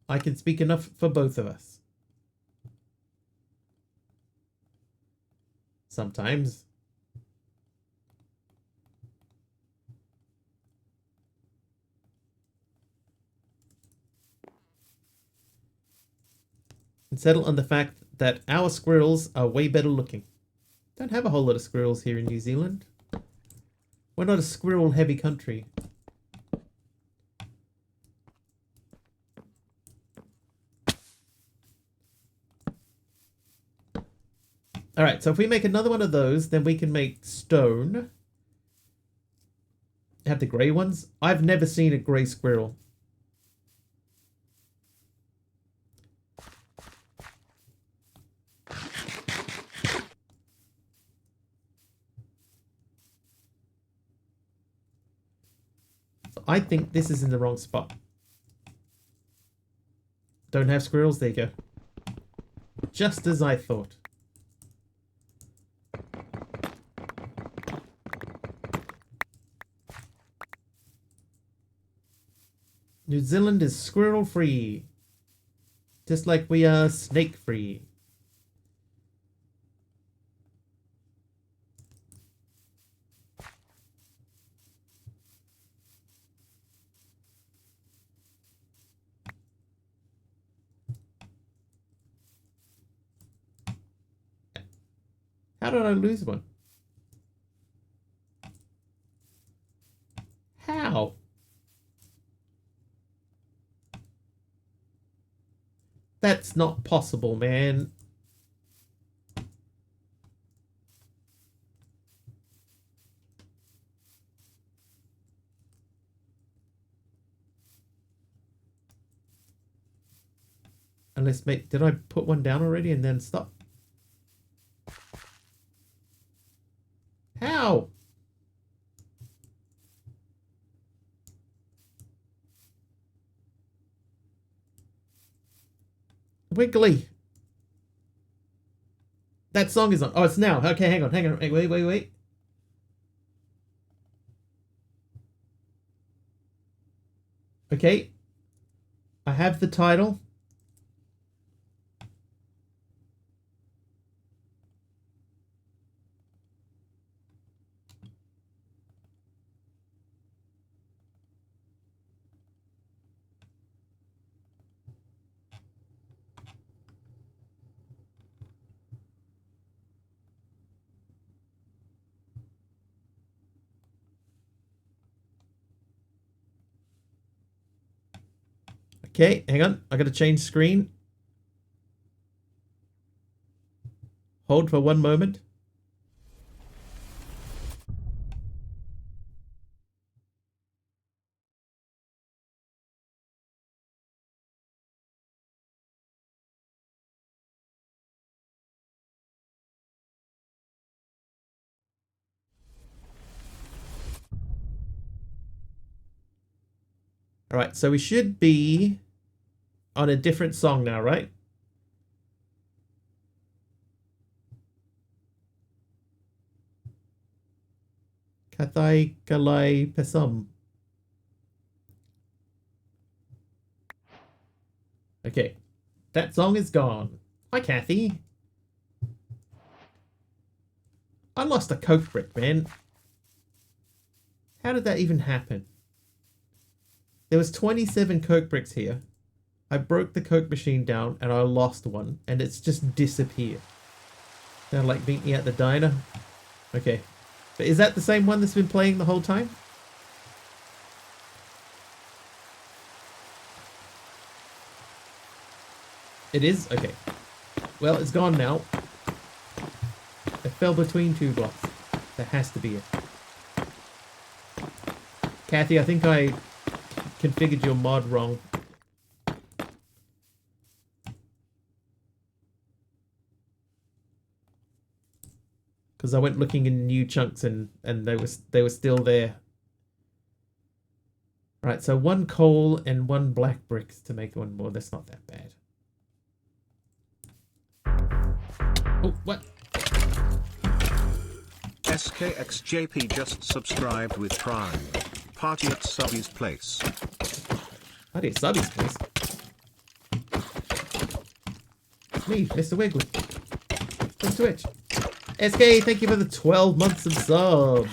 I can speak enough for both of us. Sometimes. And settle on the fact that our squirrels are way better looking. Don't have a whole lot of squirrels here in New Zealand. We're not a squirrel heavy country. Alright, so if we make another one of those, then we can make stone. Have the grey ones. I've never seen a grey squirrel. So I think this is in the wrong spot. Don't have squirrels? There you go. Just as I thought. New Zealand is squirrel free. Just like we are snake free. How did I lose one? How? That's not possible, man. Unless, mate, did I put one down already and then stop? How? Wiggly. That song is on. Oh, it's now. Okay, hang on. Wait. Okay. I have the title. Okay, hang on. I gotta change screen. Hold for one moment. All right, so we should be on a different song now, right? Kathay Kalai Pesum. Okay, that song is gone. Hi, Kathy. I lost a Coke brick, man. How did that even happen? There was 27 Coke bricks here. I broke the Coke machine down and I lost one and it's just disappeared. They're like meet me at the diner. Okay. But is that the same one that's been playing the whole time? It is? Okay. Well, it's gone now. It fell between two blocks. That has to be it. Kathy, I think I configured your mod wrong. Because I went looking in new chunks and they were still there. Right, so one coal and one black bricks to make one more. That's not that bad. Oh, what? SKXJP just subscribed with Prime. Party at Subby's place. Party at Subby's place? It's me, Mr. Wiggly. From Twitch. SK, thank you for the 12 months of subs.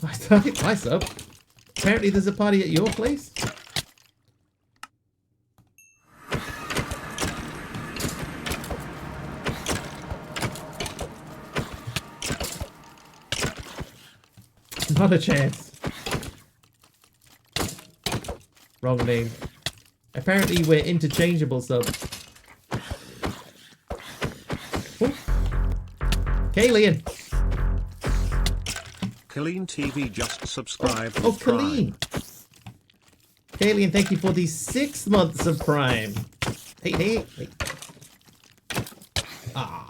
My sub. Apparently there's a party at your place. Not a chance. Wrong name. Apparently we're interchangeable subs. Kalian. Kalian TV just subscribed Oh, with Prime. Kalian, thank you for the 6 months of Prime. Hey. Ah.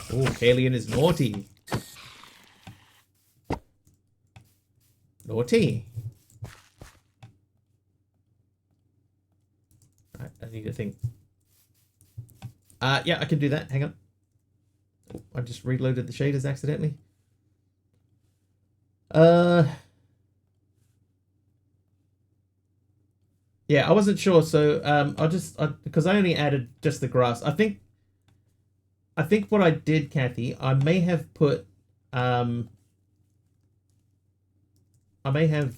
Oh, Kalian is naughty. Naughty. Right, I need to think. Yeah, I can do that. Hang on. Oh, I just reloaded the shaders accidentally. Yeah, I wasn't sure, so because I only added just the grass. I think what I did, Kathy, I may have put I may have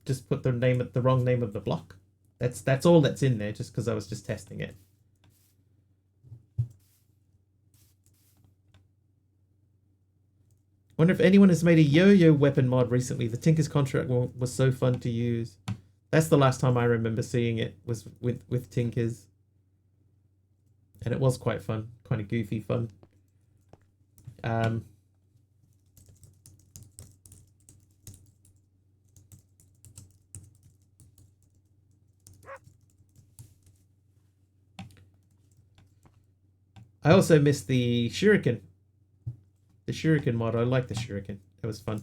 just put the wrong name of the block. That's all that's in there, just because I was just testing it. Wonder if anyone has made a yo-yo weapon mod recently. The Tinker's Contract was so fun to use. That's the last time I remember seeing it, was with Tinkers. And it was quite fun. Kind of goofy fun. I also missed the Shuriken. The Shuriken mod. I like the Shuriken. It was fun.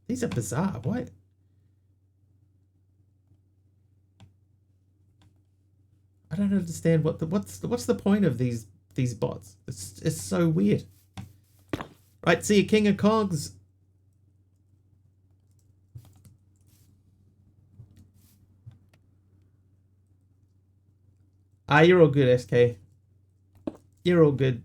These are bizarre. What? I don't understand what's the point of these bots. It's so weird. Right, see you, King of Cogs. You're all good, SK. You're all good.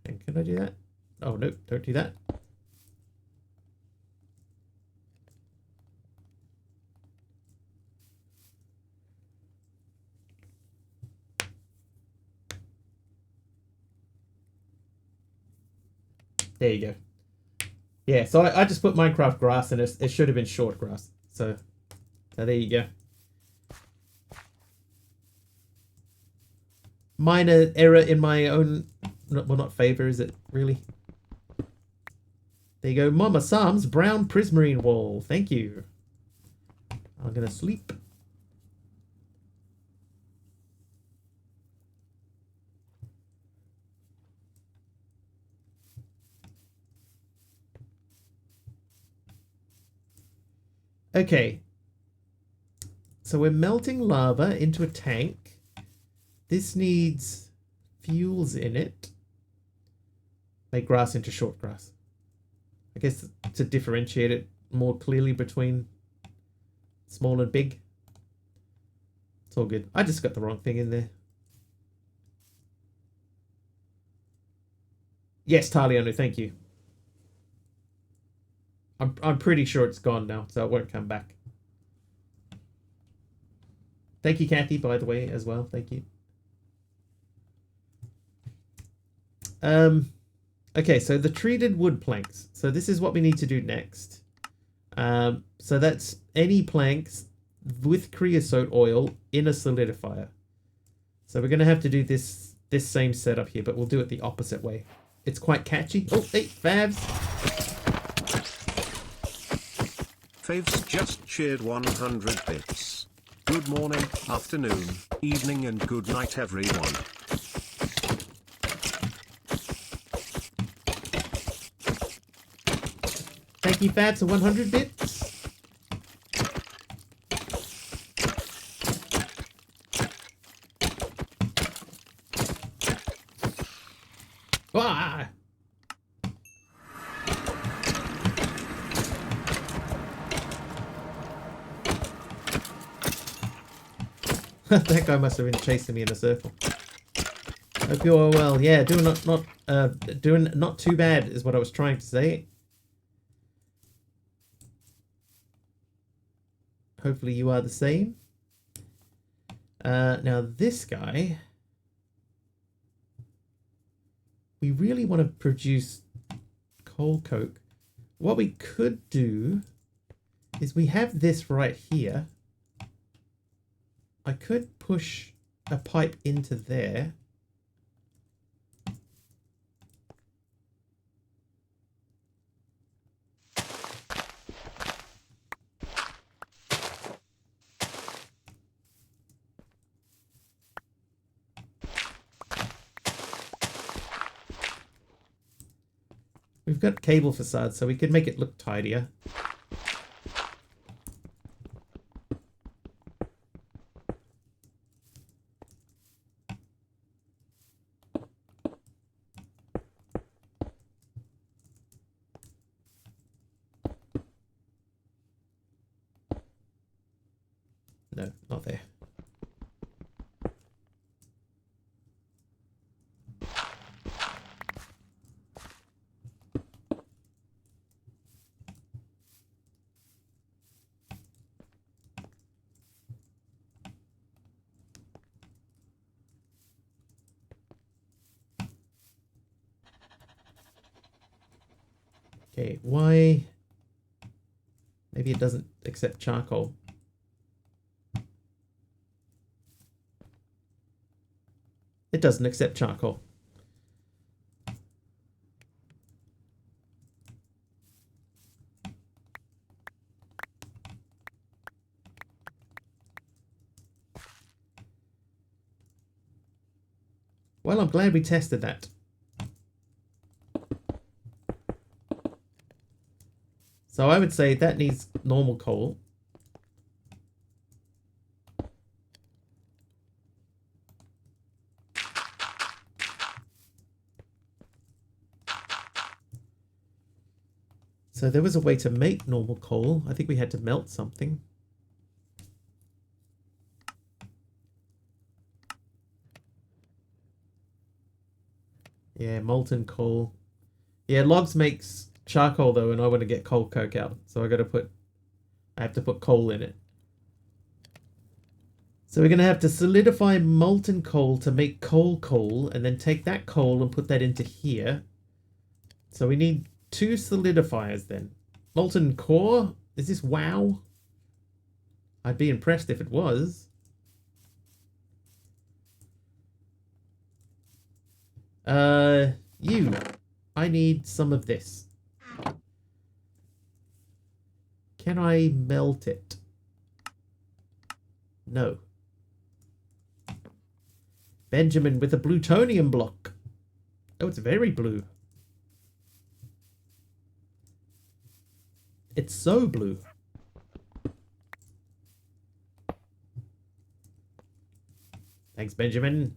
And can I do that? Oh no, don't do that. There you go. Yeah, so I just put Minecraft grass, and it should have been short grass. So there you go. Minor error in my own, well, not favor, is it really? There you go. Mama Sam's brown prismarine wall. Thank you. I'm gonna sleep. Okay, so we're melting lava into a tank. This needs fuels in it. Make grass into short grass. I guess to differentiate it more clearly between small and big. It's all good. I just got the wrong thing in there. Yes, Taliano, thank you. I'm pretty sure it's gone now, so it won't come back. Thank you, Kathy, by the way, as well. Thank you. Okay, so the treated wood planks. So this is what we need to do next. So that's any planks with creosote oil in a solidifier. So we're going to have to do this same setup here, but we'll do it the opposite way. It's quite catchy. Oh, hey, Fabs. Faves just cheered 100 bits. Good morning, afternoon, evening and good night everyone. Thank you, Fabs, for 100 bits. Ah! That guy must have been chasing me in a circle. Hope you are well. Yeah, doing not too bad is what I was trying to say. Hopefully you are the same. Now this guy, we really want to produce coal coke. What we could do is we have this right here. I could push a pipe into there. We've got cable facades, so we could make it look tidier. No, not there. Okay, why? Maybe it doesn't accept charcoal. It doesn't accept charcoal. Well, I'm glad we tested that. So I would say that needs normal coal. So there was a way to make normal coal. I think we had to melt something. Yeah, molten coal. Yeah, logs makes charcoal though, and I want to get coal coke out. So I have to put coal in it. So we're going to have to solidify molten coal to make coal, and then take that coal and put that into here. So we need 2 solidifiers then. Molten core? Is this WoW? I'd be impressed if it was. You. I need some of this. Can I melt it? No. Benjamin with a plutonium block. Oh, it's very blue. It's so blue. Thanks, Benjamin.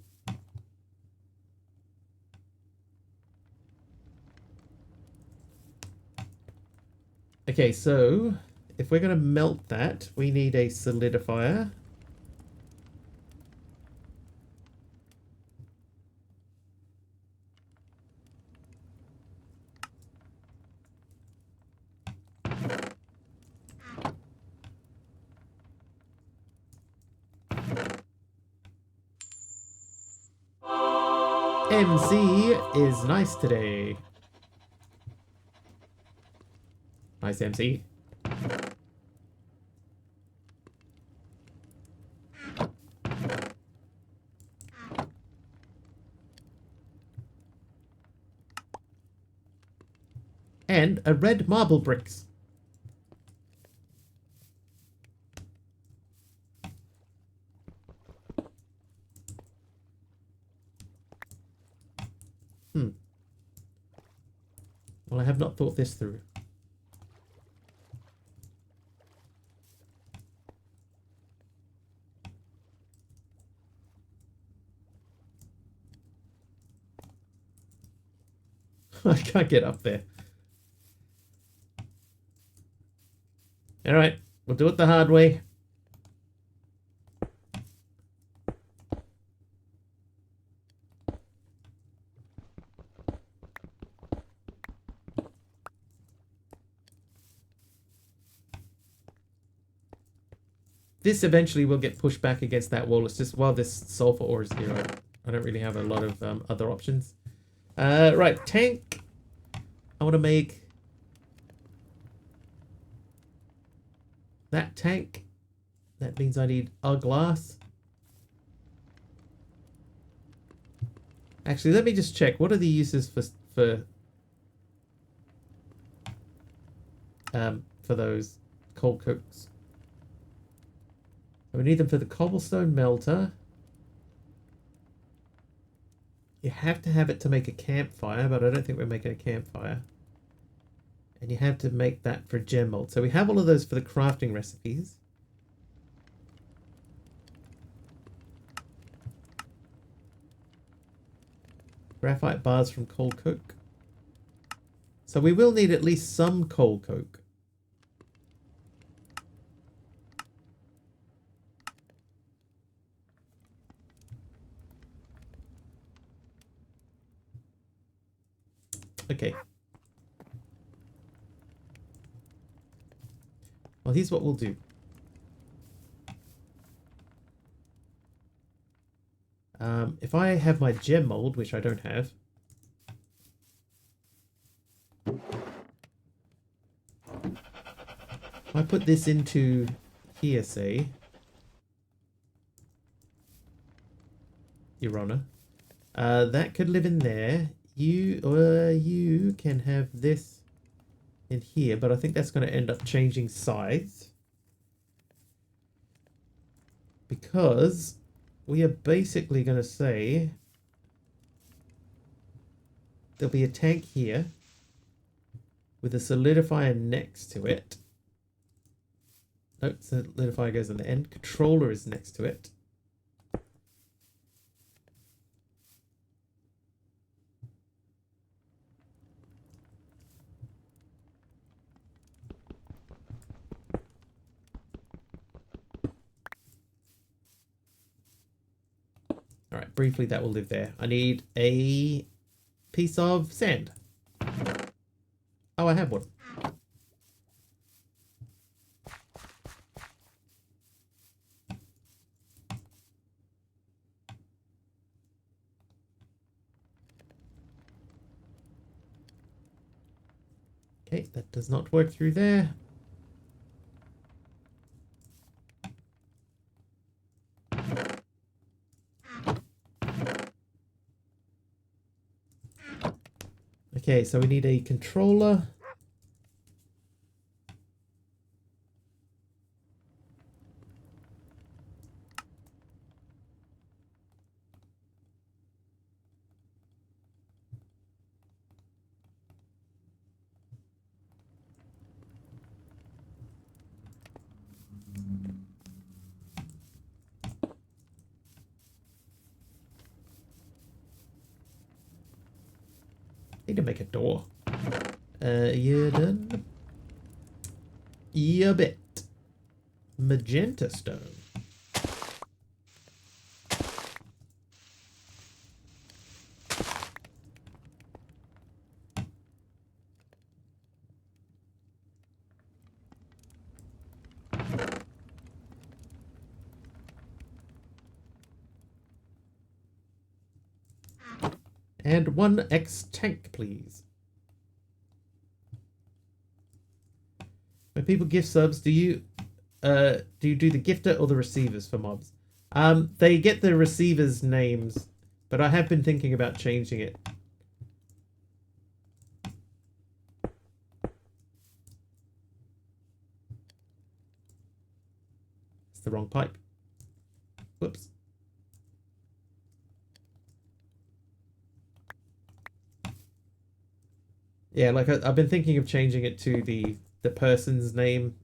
Okay, so if we're going to melt that, we need a solidifier. MC is nice today. Nice MC. And a red marble bricks. Well, I have not thought this through. I can't get up there. Alright, we'll do it the hard way. This eventually will get pushed back against that wall. It's just while this sulfur ore is here, I don't really have a lot of other options. Right, tank. I want to make that tank. That means I need a glass. Actually, let me just check. What are the uses for those coal cokes? We need them for the cobblestone melter. You have to have it to make a campfire, but I don't think we're making a campfire. And you have to make that for gem mold. So we have all of those for the crafting recipes. Graphite bars from coal coke. So we will need at least some coal coke. Okay. Well, here's what we'll do. If I have my gem mold, which I don't have. If I put this into here, say, Your Honor, that could live in there. You can have this in here, but I think that's going to end up changing size because we are basically going to say there'll be a tank here with a solidifier next to it. Nope, solidifier goes on the end. Controller is next to it. Alright, briefly that will live there. I need a piece of sand. Oh, I have one. Okay, that does not work through there. Okay, so we need a controller. Need to make a door. You done? You bet. Magenta stone. And 1x tank, please. When people gift subs, do you do the gifter or the receivers for mobs? They get the receivers' names, but I have been thinking about changing it. It's the wrong pipe. Whoops. Yeah, like I've been thinking of changing it to the person's name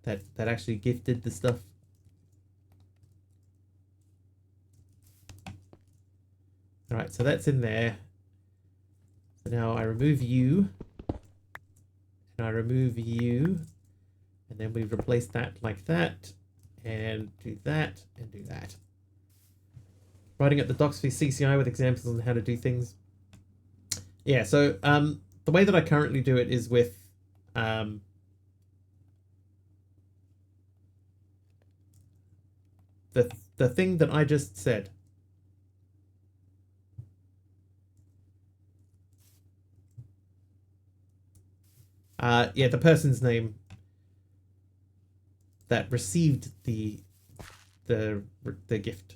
that actually gifted the stuff. All right, so that's in there. So now I remove you, and I remove you, and then we replace that like that, and do that, and do that. Writing up the docs for CCI with examples on how to do things. Yeah, so the way that I currently do it is with the thing that I just said. Yeah, the person's name that received the gift.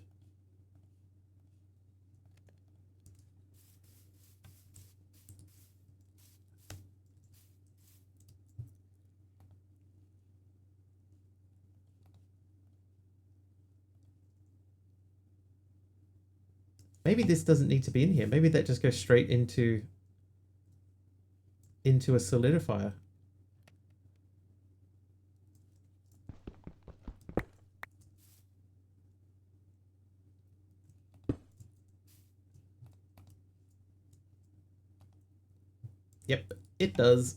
Maybe this doesn't need to be in here. Maybe that just goes straight into a solidifier. Yep, it does.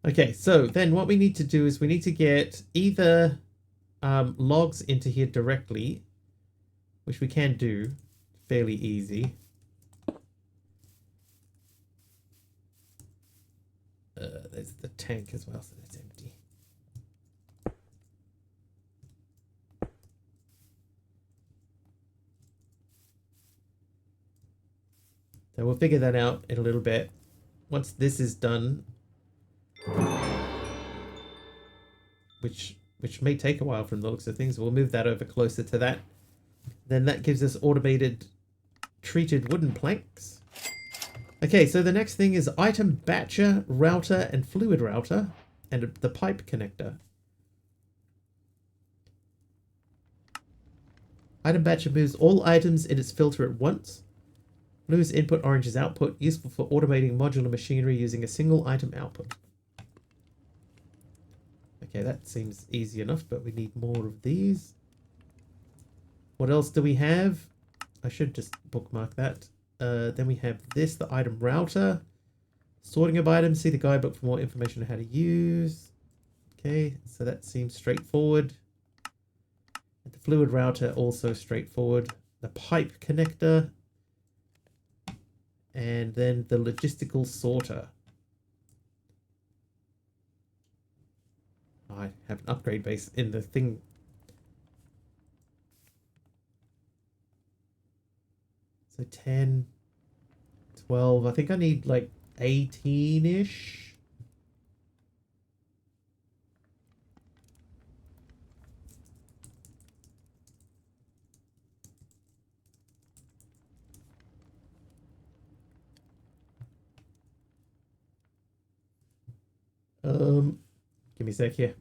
Okay, so then what we need to do is we need to get either logs into here directly, which we can do fairly easy. There's the tank as well, so that's empty. So we'll figure that out in a little bit. Once this is done, which may take a while from the looks of things, we'll move that over closer to that. Then that gives us automated treated wooden planks. Okay, so the next thing is item batcher, router, and fluid router, and the pipe connector. Item batcher moves all items in its filter at once. Blue is input, orange is output, useful for automating modular machinery using a single item output. Okay, that seems easy enough, but we need more of these. What else do we have? I should just bookmark that. Then we have this, the item router. Sorting of items, see the guidebook for more information on how to use. Okay, so that seems straightforward. And the fluid router, also straightforward. The pipe connector. And then the logistical sorter. I have an upgrade base in the thing. So 10, 12, I think I need like 18-ish. Give me a sec here.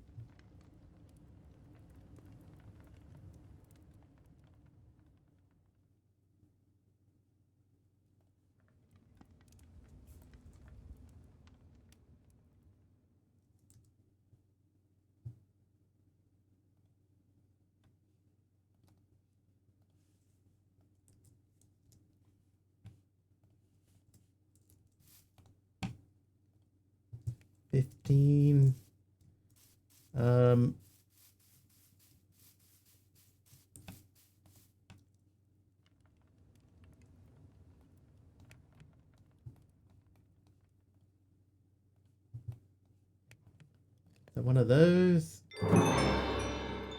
So one of those.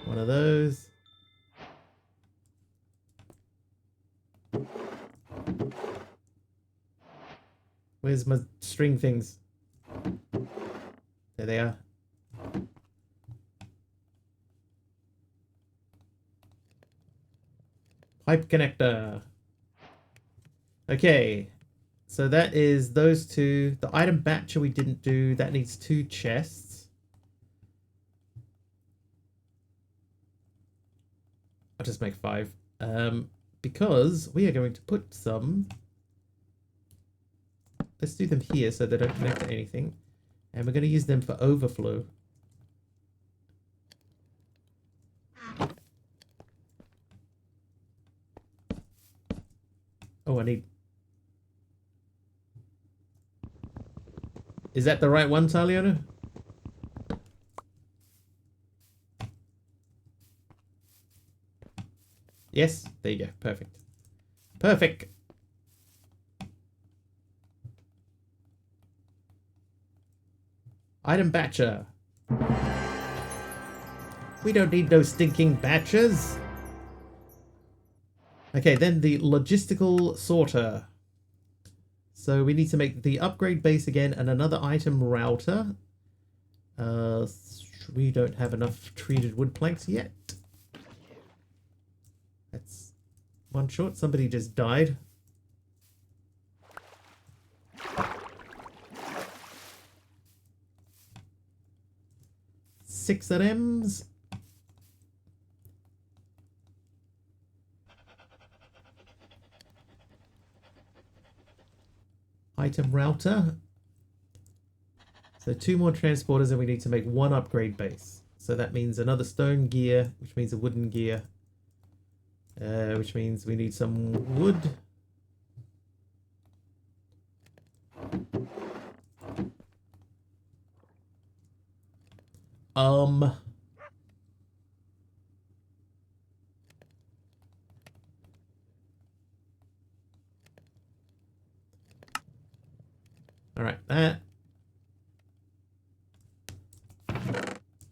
One of those. Where's my string things? There they are. Pipe connector. Okay. So that is those two. The item batcher we didn't do. That needs 2 chests. I'll just make 5. Because we are going to put some... Let's do them here so they don't connect to anything. And we're going to use them for overflow. Oh, I need... Is that the right one, Taliona? Yes, there you go. Perfect. Perfect. Item batcher. We don't need no stinking batchers. Okay, then the logistical sorter. So we need to make the upgrade base again and another item router. We don't have enough treated wood planks yet. That's one short. Somebody just died. 6 of them's. Item router. So 2 more transporters, and we need to make 1 upgrade base. So that means another stone gear, which means a wooden gear. Which means we need some wood. Alright, that.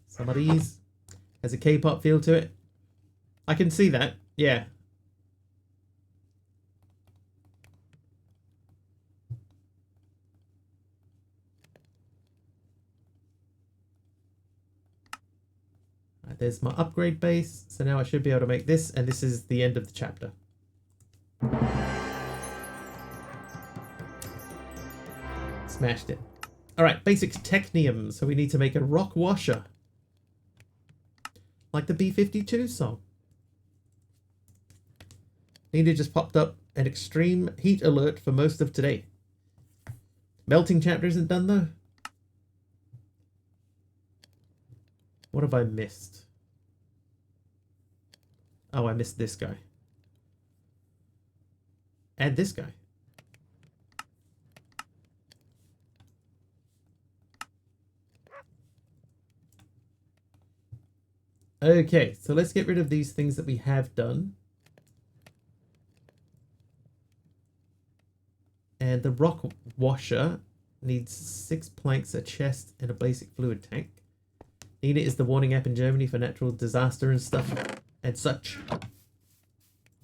Some of these has a K-pop feel to it. I can see that, yeah. Right, there's my upgrade base. So now I should be able to make this, and this is the end of the chapter. Smashed it. Alright, basic technium. So we need to make a rock washer. Like the B-52 song. Nina just popped up an extreme heat alert for most of today. Melting chapter isn't done though. What have I missed? Oh, I missed this guy. And this guy. Okay, so let's get rid of these things that we have done. And the rock washer needs 6 planks, a chest, and a basic fluid tank. Nina is the warning app in Germany for natural disaster and stuff and such.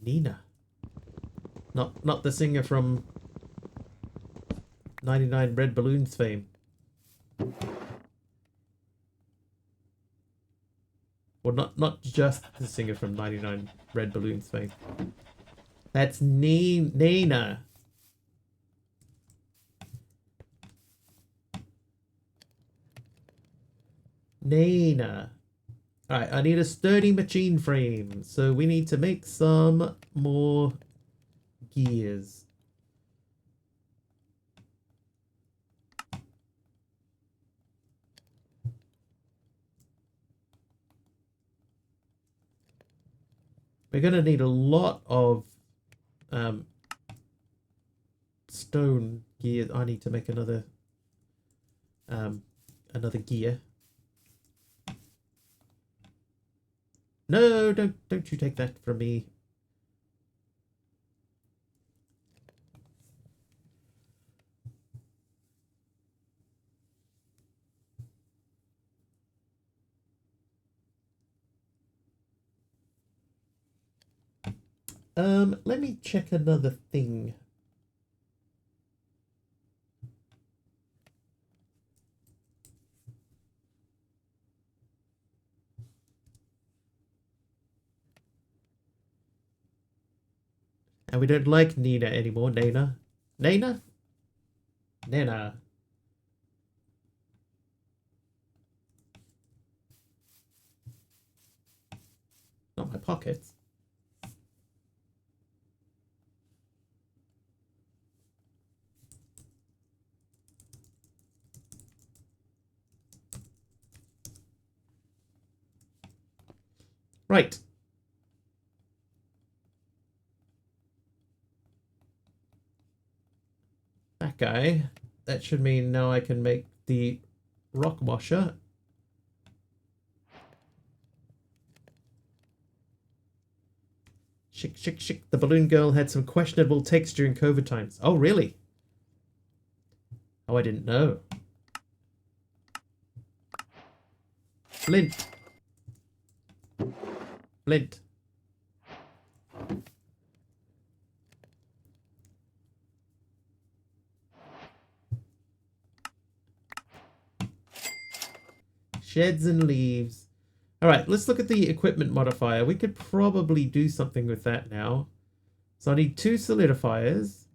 Nina. Not the singer from 99 Red Balloons fame. Well, not just the singer from 99 Red Balloons fame. That's Nina. Nina. Alright, I need a sturdy machine frame. So we need to make some more gears. We're going to need a lot of stone gears. I need to make another gear. No, don't you take that from me. Let me check another thing. And we don't like Nina anymore. Nana? Nana? Nana. Not my pockets. Right. That guy. That should mean now I can make the rock washer. Chick, chick, chick. The balloon girl had some questionable takes during COVID times. Oh, really? Oh, I didn't know. Flint. Flint. Sheds and leaves. All right, let's look at the equipment modifier. We could probably do something with that now. So I need 2 solidifiers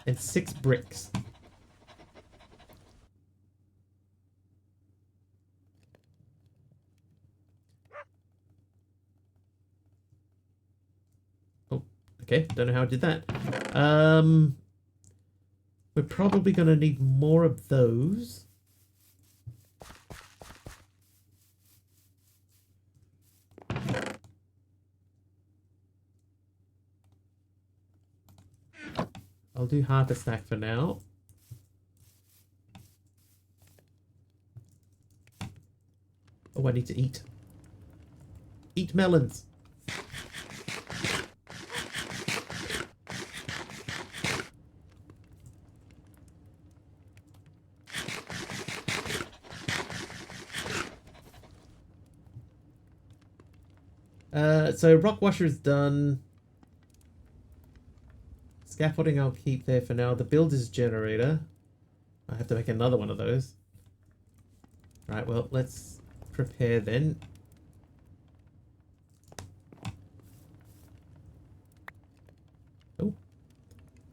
and 6 bricks. Okay, don't know how I did that. We're probably going to need more of those. I'll do half a stack for now. Oh, I need to eat. Eat melons. So rock washer is done. Scaffolding I'll keep there for now. The builder's generator. I have to make another one of those. Right, well, let's prepare then. Oh.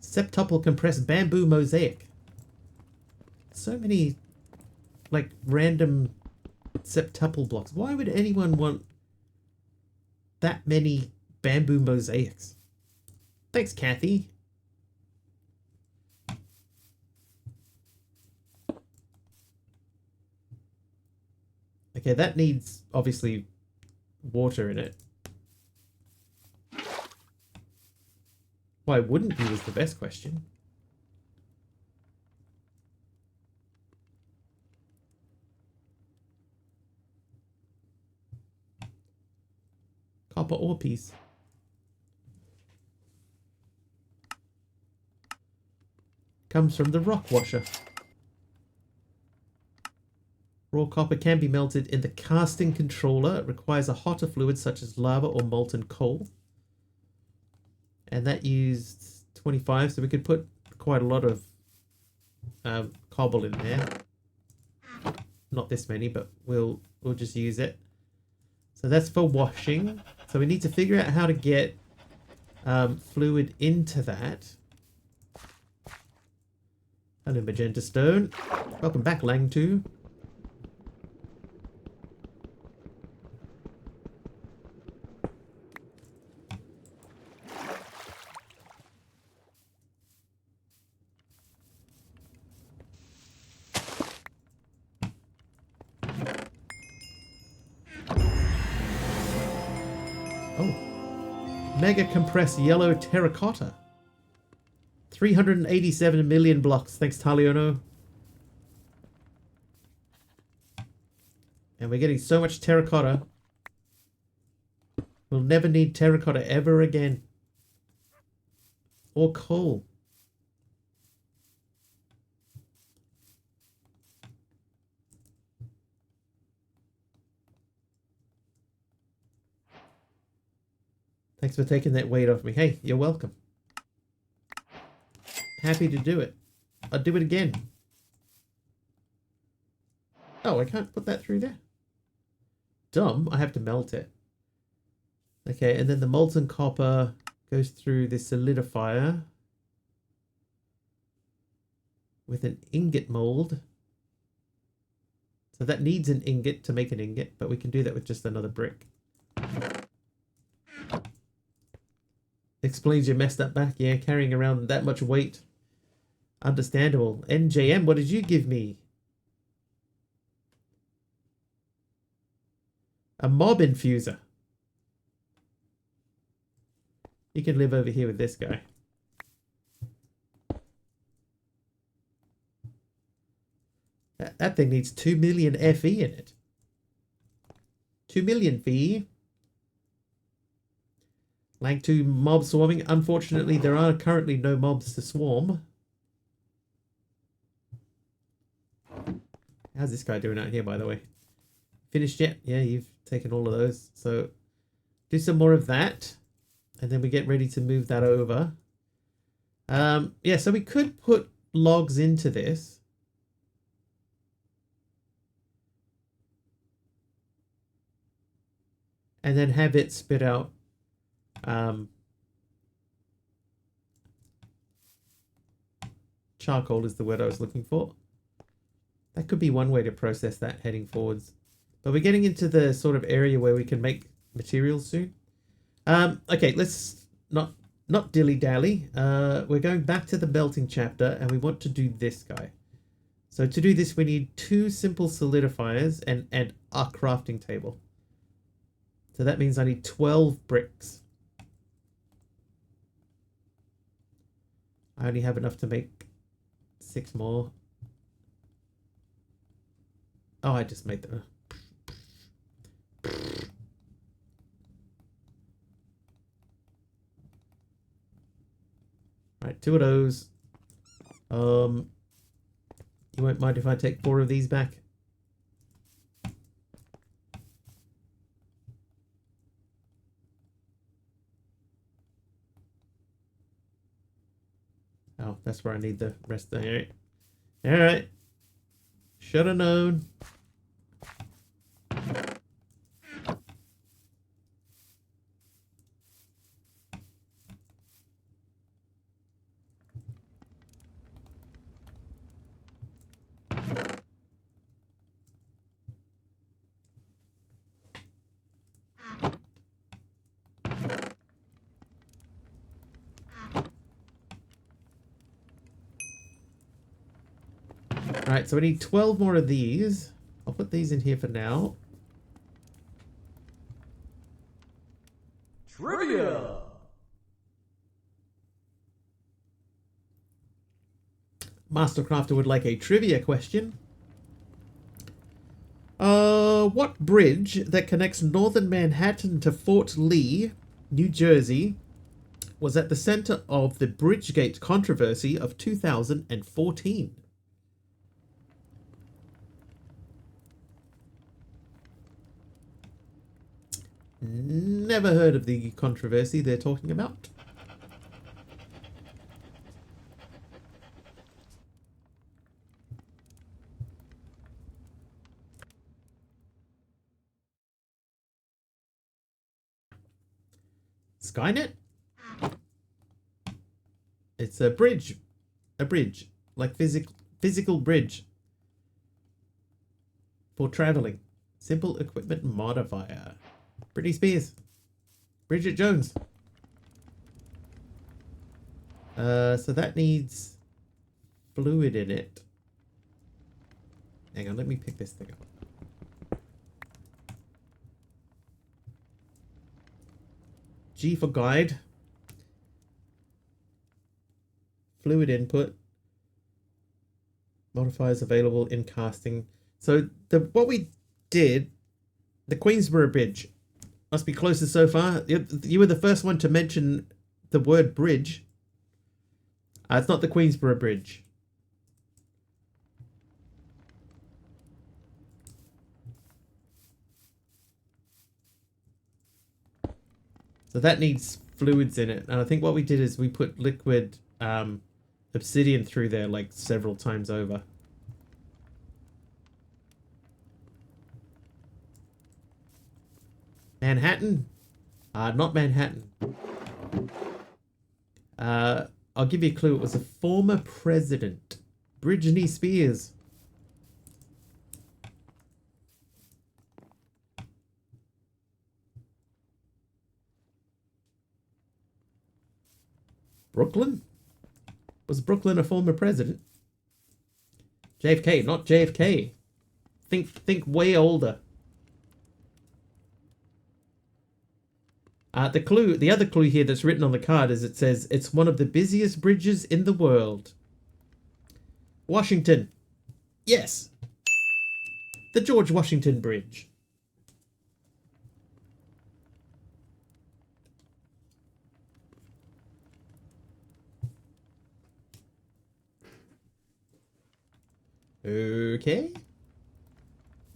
Septuple compressed bamboo mosaic. So many, like, random septuple blocks. Why would anyone want that many bamboo mosaics? Thanks, Kathy. Okay, that needs, obviously, water in it. Why wouldn't you is the best question. Copper ore piece. Comes from the rock washer. Raw copper can be melted in the casting controller. It requires a hotter fluid such as lava or molten coal. And that used 25, so we could put quite a lot of cobble in there. Not this many, but we'll just use it. So that's for washing. So we need to figure out how to get fluid into that. Hello, Magenta Stone. Welcome back, Lang2. Mega compressed yellow terracotta. 387 million blocks. Thanks, Taliono. And we're getting so much terracotta. We'll never need terracotta ever again. Or coal. Thanks for taking that weight off me. Hey, you're welcome. Happy to do it. I'll do it again. Oh, I can't put that through there. Dumb. I have to melt it. Okay, and then the molten copper goes through the solidifier with an ingot mold. So that needs an ingot to make an ingot, but we can do that with just another brick. Explains your messed up back. Yeah, carrying around that much weight. Understandable. NJM, what did you give me? A mob infuser. You can live over here with this guy. That thing needs 2 million FE in it. 2 million FE. Like 2 mob swarming. Unfortunately, there are currently no mobs to swarm. How's this guy doing out here, by the way? Finished yet? Yeah, you've taken all of those. So do some more of that. And then we get ready to move that over. Yeah, so we could put logs into this. And then have it spit out charcoal is the word I was looking for. That could be one way to process that heading forwards. But we're getting into the sort of area where we can make materials soon. Okay, let's not not dilly-dally. We're going back to the melting chapter, and we want to do this guy. So to do this, we need 2 simple solidifiers and a crafting table. So that means I need 12 bricks. I only have enough to make 6 more. Oh, I just made them. Right, 2 of those. You won't mind if I take 4 of these back? Oh, that's where I need the rest of it. Alright. Should have known. Alright, so we need 12 more of these. I'll put these in here for now. Trivia! Mastercrafter would like a trivia question. What bridge that connects northern Manhattan to Fort Lee, New Jersey, was at the center of the Bridgegate controversy of 2014? Never heard of the controversy they're talking about. Skynet? It's a bridge. A bridge. Like physical bridge. For traveling. Simple equipment modifier. Britney Spears. Bridget Jones. So that needs fluid in it. Hang on, let me pick this thing up. G for guide. Fluid input. Modifiers available in casting. So what we did, the Queensborough Bridge. Must be closest so far. You were the first one to mention the word bridge. It's not the Queensborough Bridge. So that needs fluids in it. And I think what we did is we put liquid obsidian through there like several times over. Manhattan? Not Manhattan. I'll give you a clue. It was a former president. Britney Spears. Brooklyn? Was Brooklyn a former president? JFK, not JFK. Think way older. The other clue here that's written on the card is it says it's one of the busiest bridges in the world. Washington. Yes. The George Washington Bridge. Okay.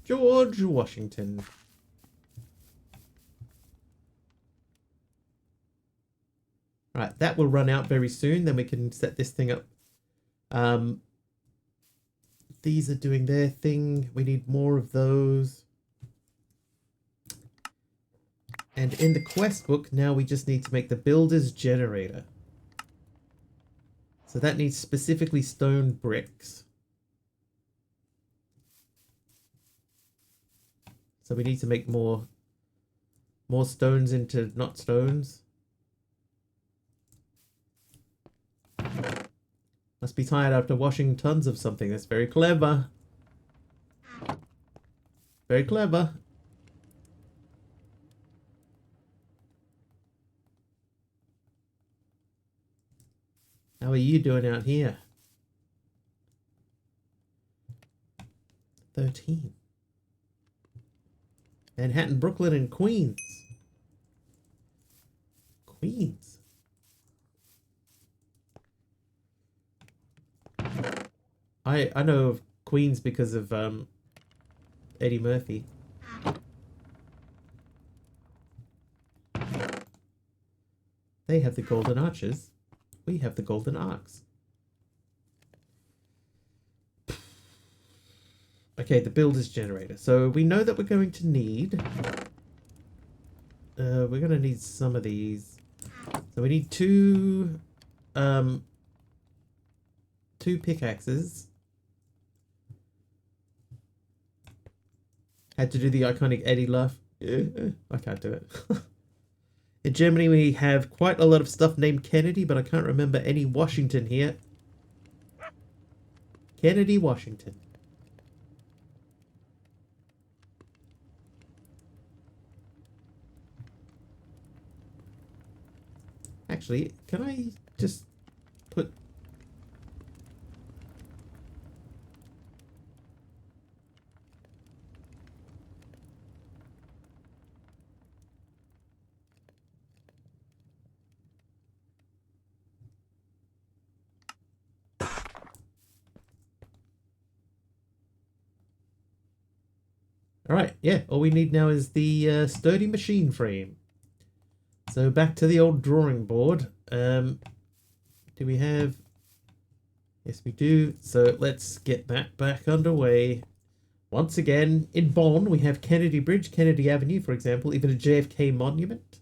George Washington. Right, that will run out very soon. Then we can set this thing up. These are doing their thing. We need more of those. And in the quest book, now we just need to make the builder's generator. So that needs specifically stone bricks. So we need to make more stones into not stones. Must be tired after washing tons of something. That's very clever. Very clever. How are you doing out here? 13. Manhattan, Brooklyn, and Queens. Queens. I know of Queens because of Eddie Murphy. They have the golden arches. We have the golden arcs. Okay, the builder's generator. So we know that we're going to need... we're going to need some of these. So we need two pickaxes. Had to do the iconic Eddie laugh. I can't do it. In Germany, we have quite a lot of stuff named Kennedy, but I can't remember any Washington here. Kennedy, Washington. Actually, can I just put... Alright, yeah, all we need now is the sturdy machine frame. So back to the old drawing board. Do we have... Yes, we do. So let's get that back underway. Once again, in Bonn, we have Kennedy Bridge, Kennedy Avenue, for example, even a JFK monument.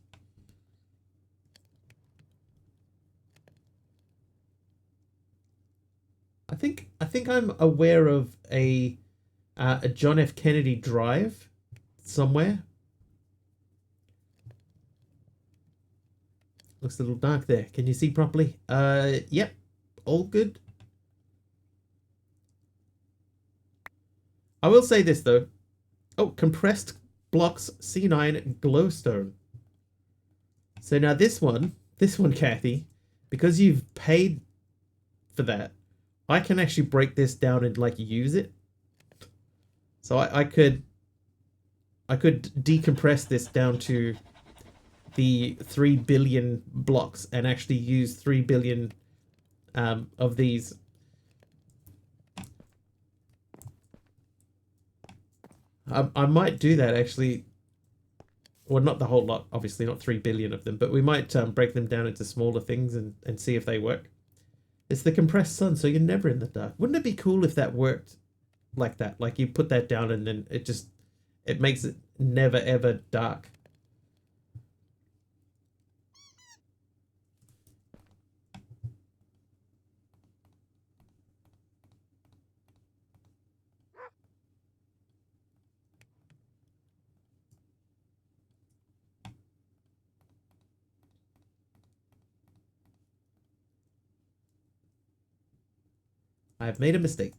I think I'm aware of a John F. Kennedy Drive somewhere. Looks a little dark there. Can you see properly? Yep. All good. I will say this, though. Oh, compressed blocks C9 glowstone. So now this one, Kathy, because you've paid for that, I can actually break this down and, like, use it. So I could decompress this down to the 3 billion blocks and actually use 3 billion of these. I might do that, actually. Well, not the whole lot, obviously, not 3 billion of them, but we might break them down into smaller things and see if they work. It's the compressed sun, so you're never in the dark. Wouldn't it be cool if that worked like that? Like, you put that down and then it makes it never ever dark. I have made a mistake.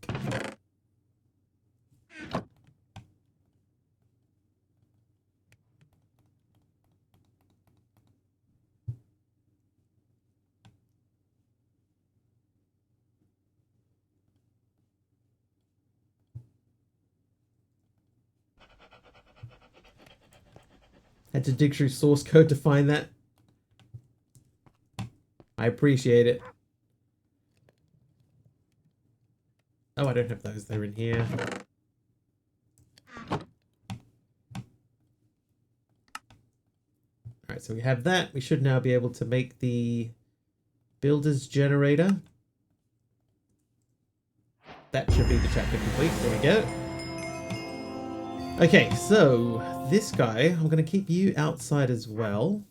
Had to dig through source code to find that. I appreciate it. Oh, I don't have those. They're in here. Alright, so we have that. We should now be able to make the builder's generator. That should be the chapter complete. There we go. Okay, so this guy, I'm going to keep you outside as well.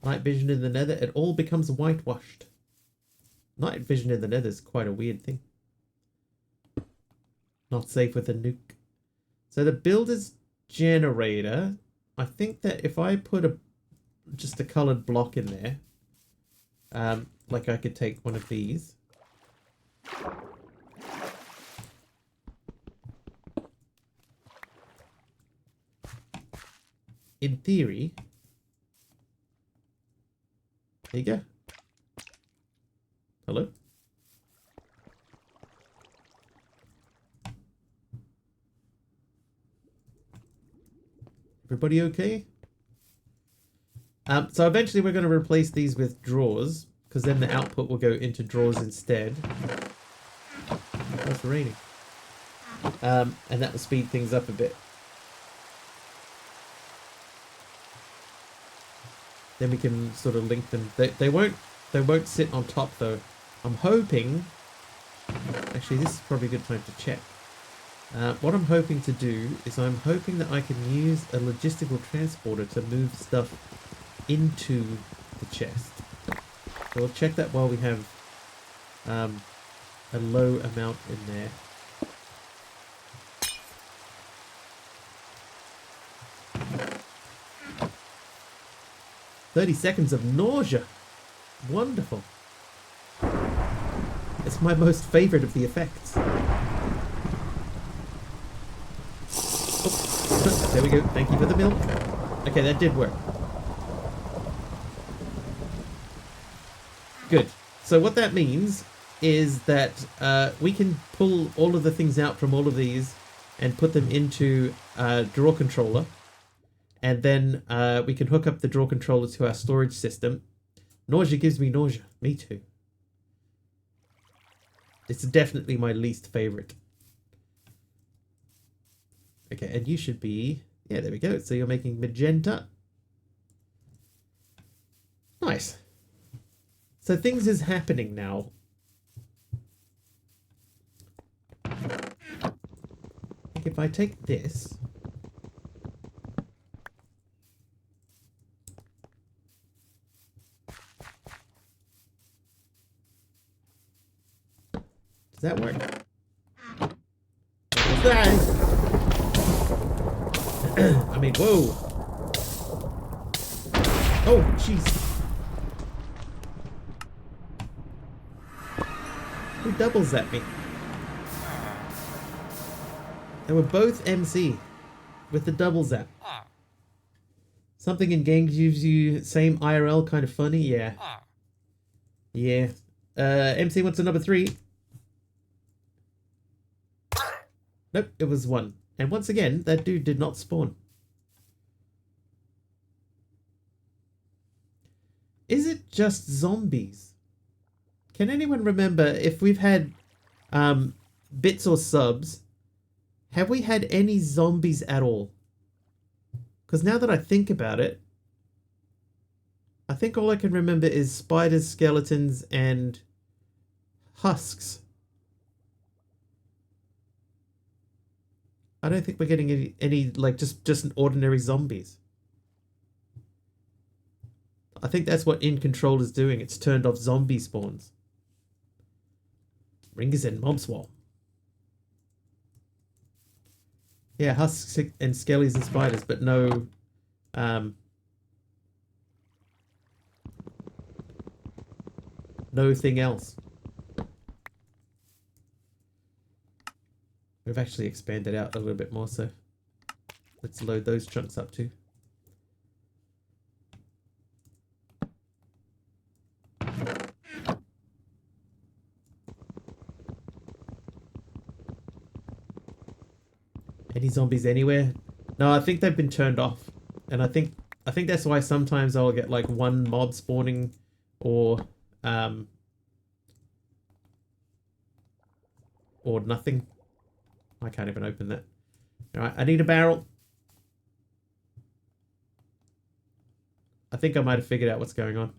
Night vision in the nether. It all becomes whitewashed. Night vision in the nether is quite a weird thing. Not safe with a nuke. So the builder's generator, I think that if I put just a colored block in there, like I could take one of these, in theory... There you go. Hello? Everybody okay? So eventually we're going to replace these with drawers, because then the output will go into drawers instead. Oh, it's raining. And that will speed things up a bit. Then we can sort of link them. They won't sit on top though. I'm hoping. Actually, this is probably a good time to check. What I'm hoping to do is I'm hoping that I can use a logistical transporter to move stuff into the chest. So we'll check that while we have a low amount in there. "30 seconds of nausea." Wonderful. It's my most favorite of the effects. Oh, there we go. Thank you for the milk. Okay, that did work. Good. So what that means is that we can pull all of the things out from all of these and put them into a drawer controller. And then we can hook up the drawer controller to our storage system. Nausea gives me nausea. Me too. It's definitely my least favorite. Okay, and you should be... Yeah, there we go. So you're making magenta. Nice. So things is happening now. If I take this... Does that work? I mean, whoa. Oh, jeez. Who doubles at me? They were both MC with the double zap. Something in game gives you same IRL kind of funny? Yeah. Yeah. MC wants a number 3. Nope, it was 1. And once again, that dude did not spawn. Is it just zombies? Can anyone remember if we've had bits or subs, have we had any zombies at all? Because now that I think about it, I think all I can remember is spiders, skeletons, and husks. I don't think we're getting any like just ordinary zombies. I think that's what In Control is doing. It's turned off zombie spawns. Ringers and mob swarm. Yeah, husks and skellies and spiders, but no no thing else. We've actually expanded out a little bit more, so let's load those chunks up too. Any zombies anywhere? No, I think they've been turned off. And I think that's why sometimes I'll get like one mob spawning or nothing. I can't even open that. Alright, I need a barrel. I think I might have figured out what's going on.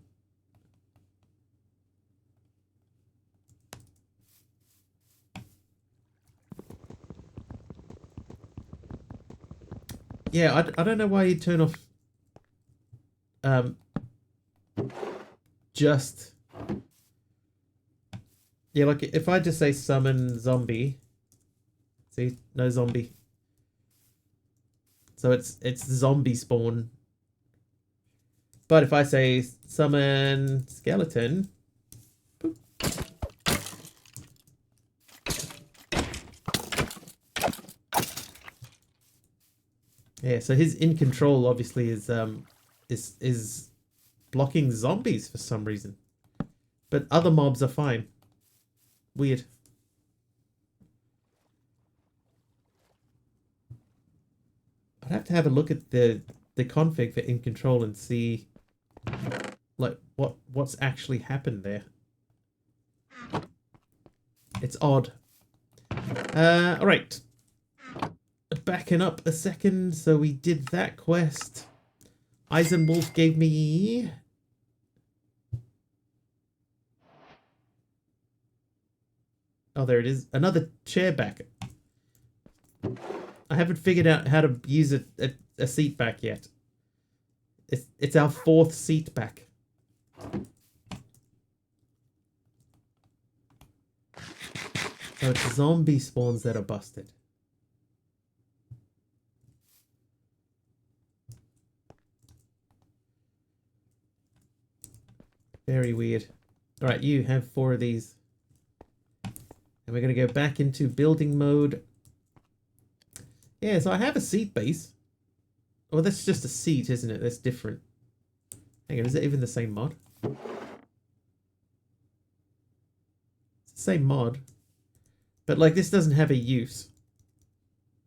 Yeah, I don't know why you turn off just... Yeah, like if I just say summon zombie... See, no zombie. So it's zombie spawn. But if I say summon skeleton, boop. Yeah, so his in control obviously is blocking zombies for some reason. But other mobs are fine. Weird. I'd have to have a look at the config for in control and see like what's actually happened there. It's odd. All right. Backing up a second. So we did that quest. Eisenwolf gave me... Oh, there it is. Another chair back. I haven't figured out how to use a seat back yet. It's our 4th seat back. So it's zombie spawns that are busted. Very weird. Alright, you have 4 of these. And we're going to go back into building mode. Yeah, so I have a seat base. Well, that's just a seat, isn't it? That's different. Hang on, is it even the same mod? It's the same mod. But, like, this doesn't have a use.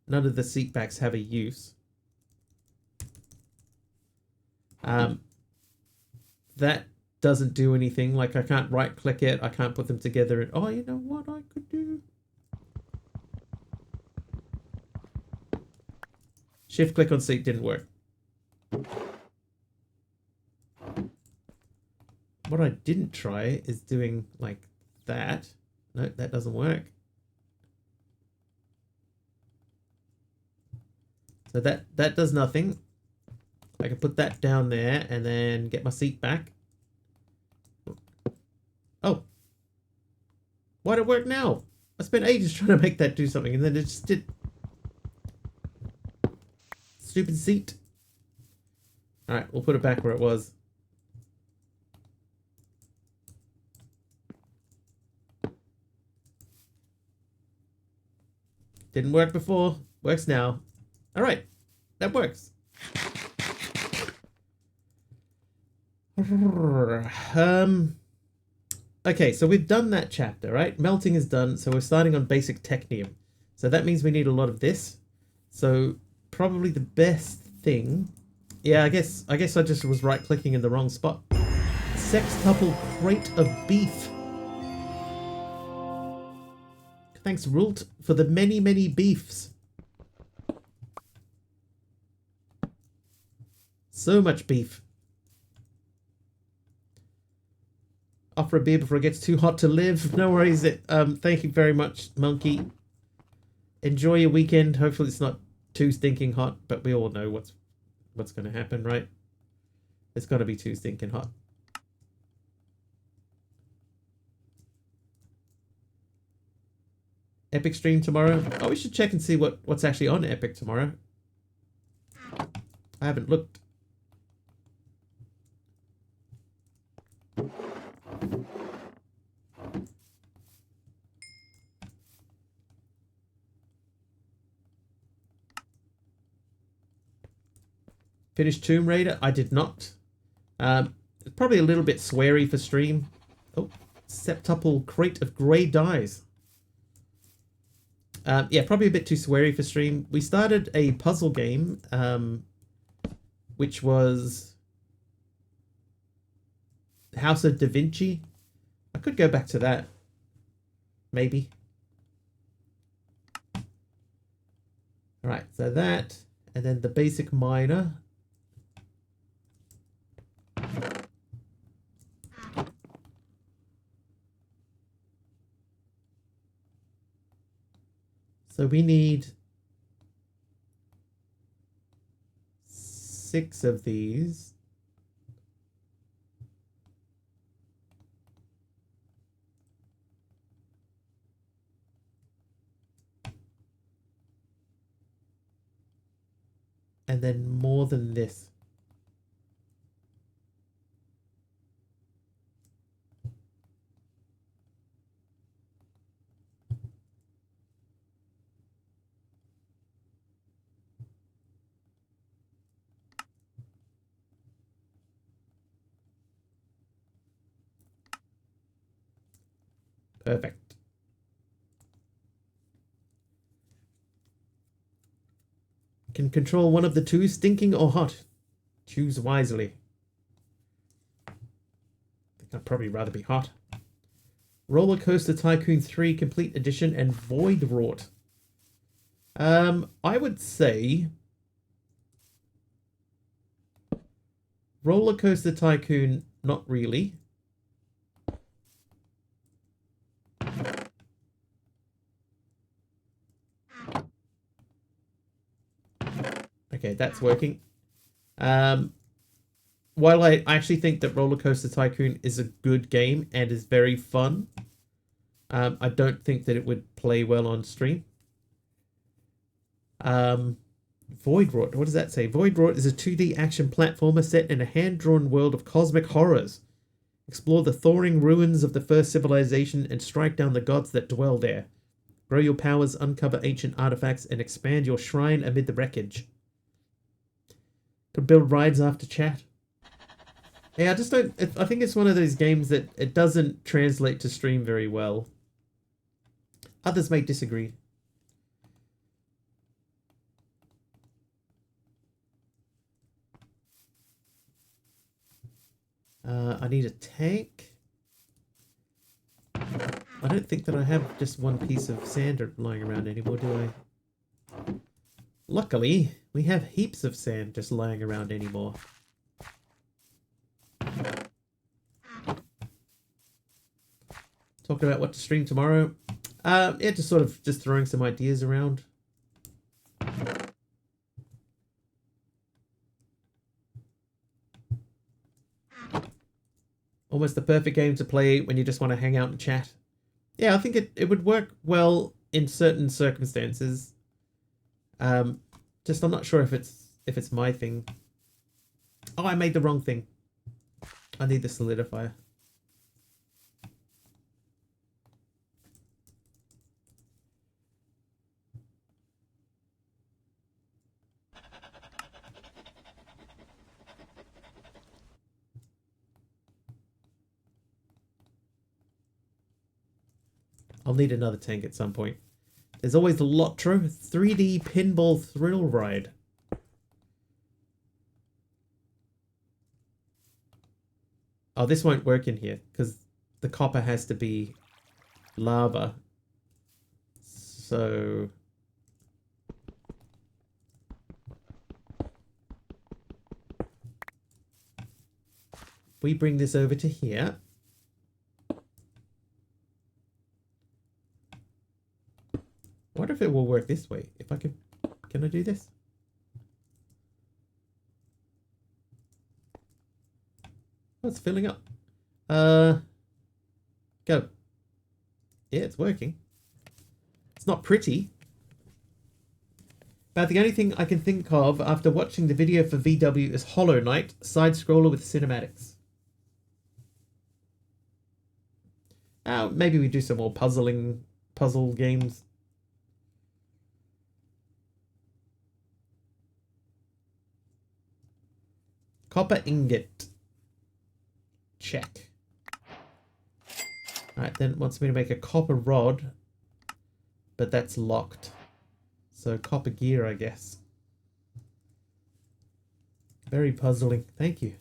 None of the seat backs have a use. That doesn't do anything. Like, I can't right-click it. I can't put them together. And, oh, you know what I could do? Shift-click on seat didn't work. What I didn't try is doing, like, that. No, that doesn't work. So that does nothing. I can put that down there and then get my seat back. Oh. Why'd it work now? I spent ages trying to make that do something and then it just did. Stupid seat. Alright, we'll put it back where it was. Didn't work before. Works now. Alright. That works. Okay, so we've done that chapter, right? Melting is done, so we're starting on basic technium. So that means we need a lot of this. So probably the best thing... Yeah, I guess I just was right-clicking in the wrong spot. Sextuple crate of beef. Thanks, Rult, for the many, many beefs. So much beef. Offer a beer before it gets too hot to live. No worries. Thank you very much, Monkey. Enjoy your weekend. Hopefully it's not too stinking hot, but we all know what's going to happen, right? It's got to be too stinking hot. Epic stream tomorrow. Oh, we should check and see what's actually on Epic tomorrow. I haven't looked. Finished Tomb Raider? I did not. It's probably a little bit sweary for stream. Oh, septuple crate of grey dyes. Yeah, probably a bit too sweary for stream. We started a puzzle game, which was House of Da Vinci. I could go back to that. Maybe. Alright, so that, and then the basic miner. So we need 6 of these. And then more than this. Perfect. Can control one of the two, stinking or hot. Choose wisely. I think I'd probably rather be hot. Roller Coaster Tycoon 3 Complete Edition and Void Wrought. I would say Roller Coaster Tycoon, not really. Okay, that's working. While I actually think that Roller Coaster Tycoon is a good game and is very fun, I don't think that it would play well on stream. Void Wrought, what does that say? Void Wrought is a 2D action platformer set in a hand-drawn world of cosmic horrors. Explore the thawing ruins of the first civilization and strike down the gods that dwell there. Grow your powers, uncover ancient artifacts, and expand your shrine amid the wreckage. Could build rides after chat. Yeah, I just don't... I think it's one of those games that it doesn't translate to stream very well. Others may disagree. I need a tank. I don't think that I have just one piece of sand lying around anymore, do I? Luckily, we have heaps of sand just lying around anymore. Talking about what to stream tomorrow. Yeah, just sort of just throwing some ideas around. Almost the perfect game to play when you just want to hang out and chat. Yeah, I think it would work well in certain circumstances. Just I'm not sure if it's my thing. Oh, I made the wrong thing. I need the solidifier. I'll need another tank at some point. There's always the Lotro 3D Pinball Thrill Ride. Oh, this won't work in here because the copper has to be lava. So... we bring this over to here. I wonder if it will work this way. If I can I do this? Oh, it's filling up. Go. Yeah, it's working. It's not pretty. But the only thing I can think of after watching the video for VW is Hollow Knight, side-scroller with cinematics. Maybe we do some more puzzle games. Copper ingot. Check. Alright, then it wants me to make a copper rod. But that's locked. So copper gear, I guess. Very puzzling. Thank you.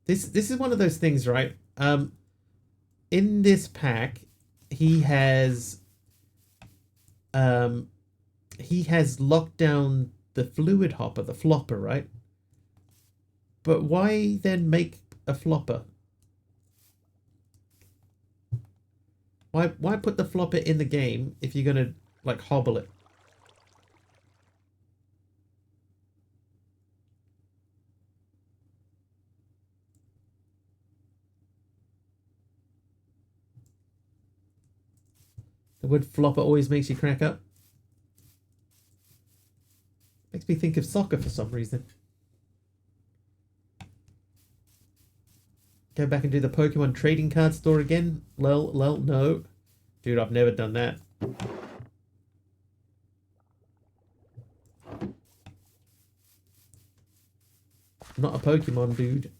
This is one of those things, right? In this pack, he has locked down the fluid hopper, the flopper, right? But why then make a flopper? Why put the flopper in the game if you're gonna like hobble it? The word flopper always makes you crack up. Makes me think of soccer for some reason. Go back and do the Pokemon trading card store again? Lol, no. Dude, I've never done that. I'm not a Pokemon dude.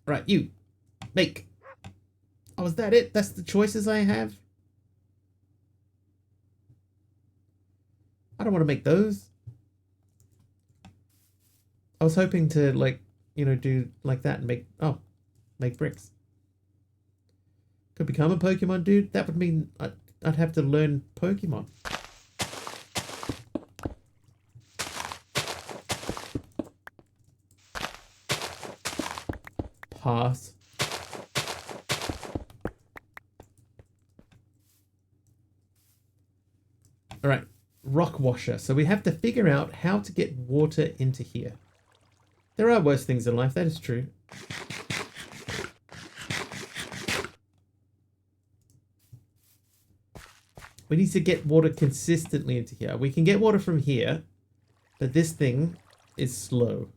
Right, you. Make. Oh, is that it? That's the choices I have? I don't want to make those. I was hoping to, like, you know, do like that and make... Oh, make bricks. Could become a Pokemon, dude. That would mean I'd have to learn Pokemon. Pass. Alright, rock washer. So we have to figure out how to get water into here. There are worse things in life, that is true. We need to get water consistently into here. We can get water from here, but this thing is slow.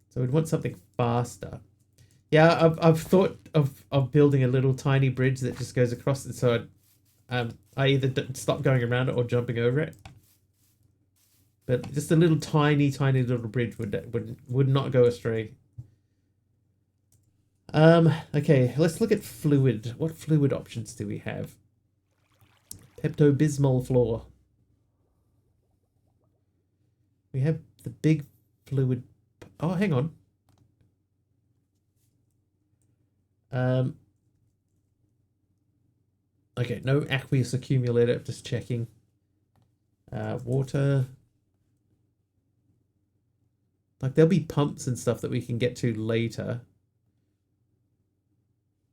So we'd want something faster. Yeah, I've thought of building a little tiny bridge that just goes across it, so I either stop going around it or jumping over it. But just a little tiny little bridge would not go astray. Okay, let's look at fluid. What fluid options do we have? Pepto-Bismol floor. We have the big fluid. Oh, hang on. Okay, no aqueous accumulator, just checking. Water. Like, there'll be pumps and stuff that we can get to later.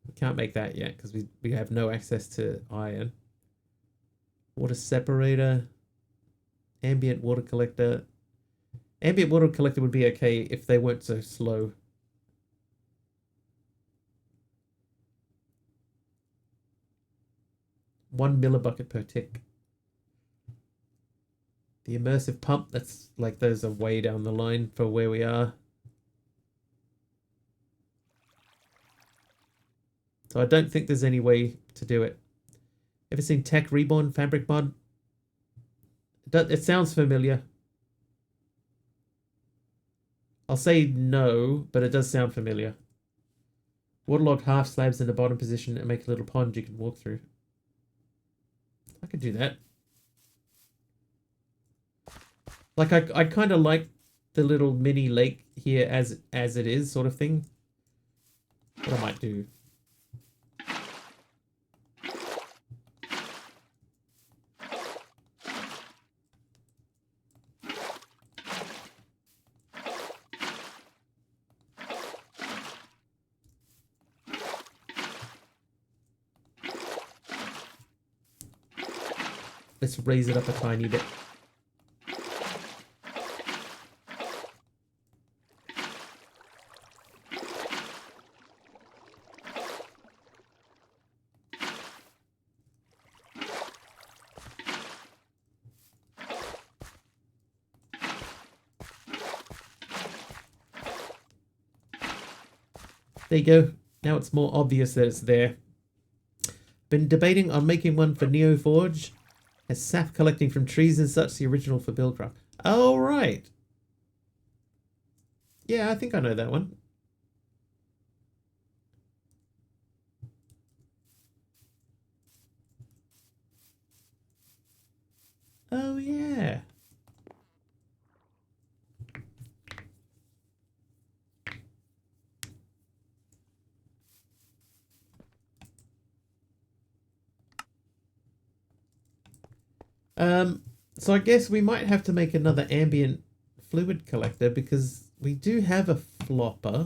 We can't make that yet because we have no access to iron. Water separator. Ambient water collector. Ambient water collector would be okay if they weren't so slow. One millibucket per tick. The immersive pump, that's like those are way down the line for where we are. So I don't think there's any way to do it. Ever seen Tech Reborn Fabric Mod? It sounds familiar. I'll say no, but it does sound familiar. Waterlog half slabs in the bottom position and make a little pond you can walk through. I could do that. Like, I kind of like the little mini lake here as it is, sort of thing. What I might do. Let's raise it up a tiny bit. There you go. Now it's more obvious that it's there. Been debating on making one for Neoforge. Has sap collecting from trees and such, the original for Buildcraft. Oh, right. Yeah, I think I know that one. Oh, yeah. So I guess we might have to make another ambient fluid collector because we do have a flopper.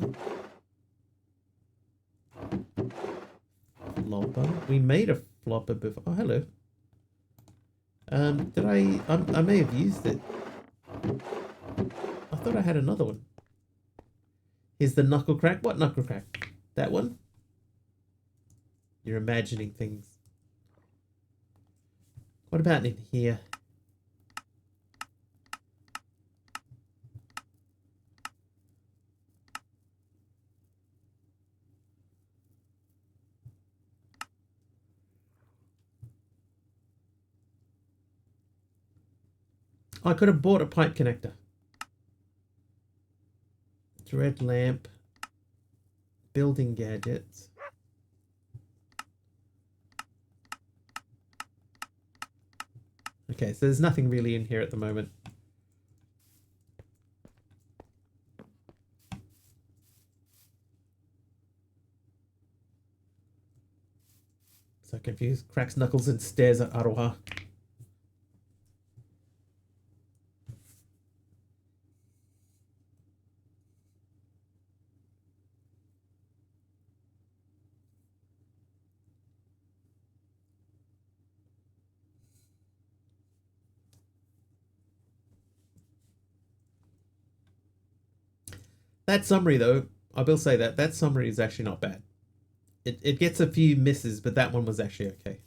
We made a flopper before. Oh, hello. Did I may have used it. I thought I had another one. Here's the knuckle crack. What knuckle crack? That one? You're imagining things. What about in here? I could have bought a pipe connector. Thread lamp. Building gadgets. Okay, so there's nothing really in here at the moment. So confused. Cracks knuckles and stares at Aroha. That summary, though, I will say that summary is actually not bad. It gets a few misses, but that one was actually okay.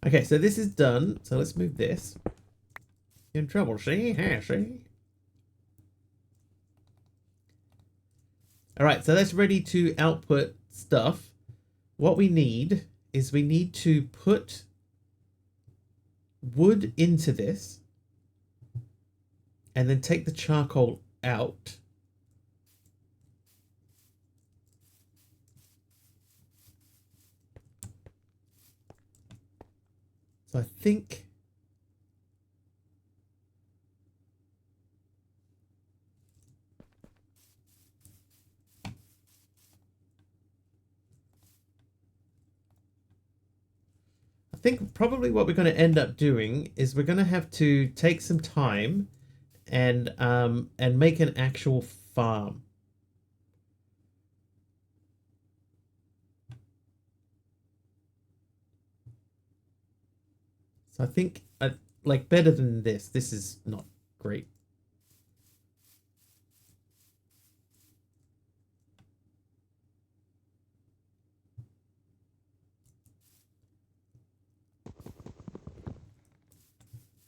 Okay, so this is done. So let's move this. You're in trouble, see? Yeah, see? All right, so that's ready to output stuff. What we need is we need to put wood into this and then take the charcoal out. So I think probably what we're going to end up doing is we're going to have to take some time and make an actual farm. So I think like better than this. This is not great.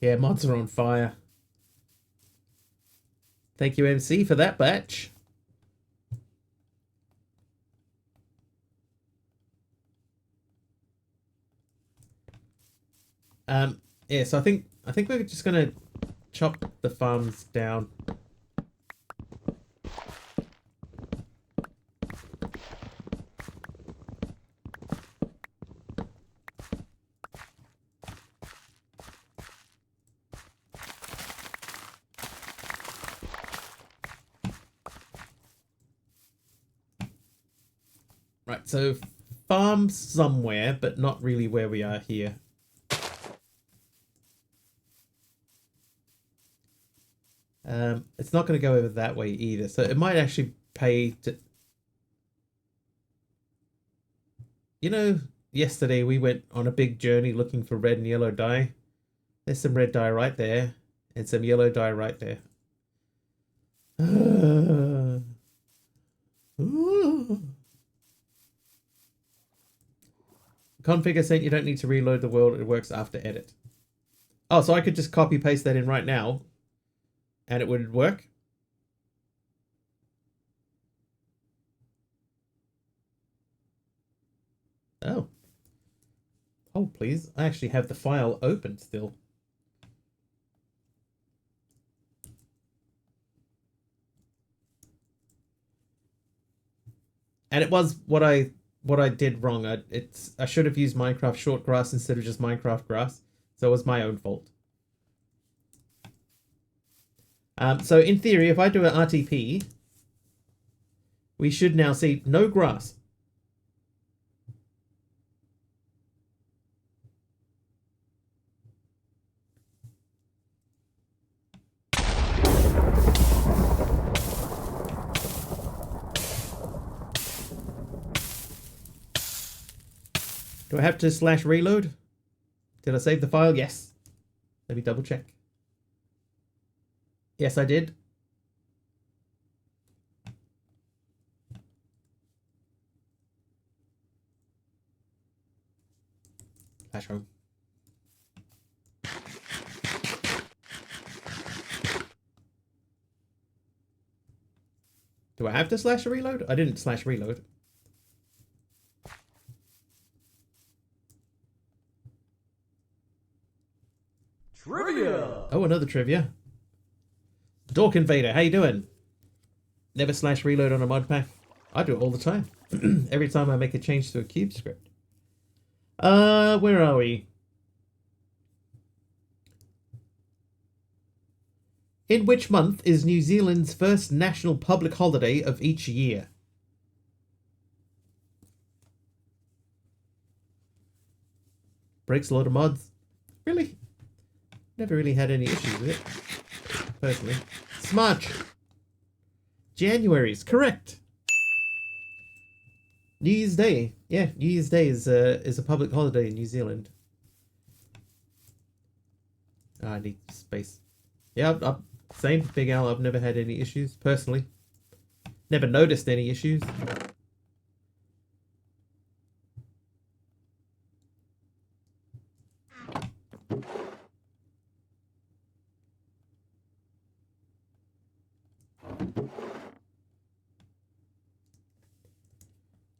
Yeah, mods are on fire. Thank you, MC, for that batch. Yeah, so I think we're just gonna chop the farms down. Right, so farm somewhere, but not really where we are here. It's not going to go over that way either, so it might actually pay to... You know, yesterday we went on a big journey looking for red and yellow dye. There's some red dye right there, and some yellow dye right there. Configure saying you don't need to reload the world, it works after edit. Oh, so I could just copy paste that in right now and it would work? Oh. Oh, please. I actually have the file open still. And it was what I did wrong. I should have used Minecraft short grass instead of just Minecraft grass. So it was my own fault. So in theory, if I do an RTP, we should now see no grass. Do I have to slash reload? Did I save the file? Yes. Let me double check. Yes, I did. Slash home. Do I have to slash reload? I didn't slash reload. Trivia! Oh, another trivia. Dork Invader, how you doing? Never slash reload on a mod pack. I do it all the time. Every time I make a change to a cube script. Where are we? In which month is New Zealand's first national public holiday of each year? Breaks a lot of mods. Really? Never really had any issues with it, personally. Smudge. January's correct. New Year's Day. Yeah, New Year's Day is a public holiday in New Zealand. Oh, I need space. Yeah, same, Big Al. I've never had any issues, personally. Never noticed any issues.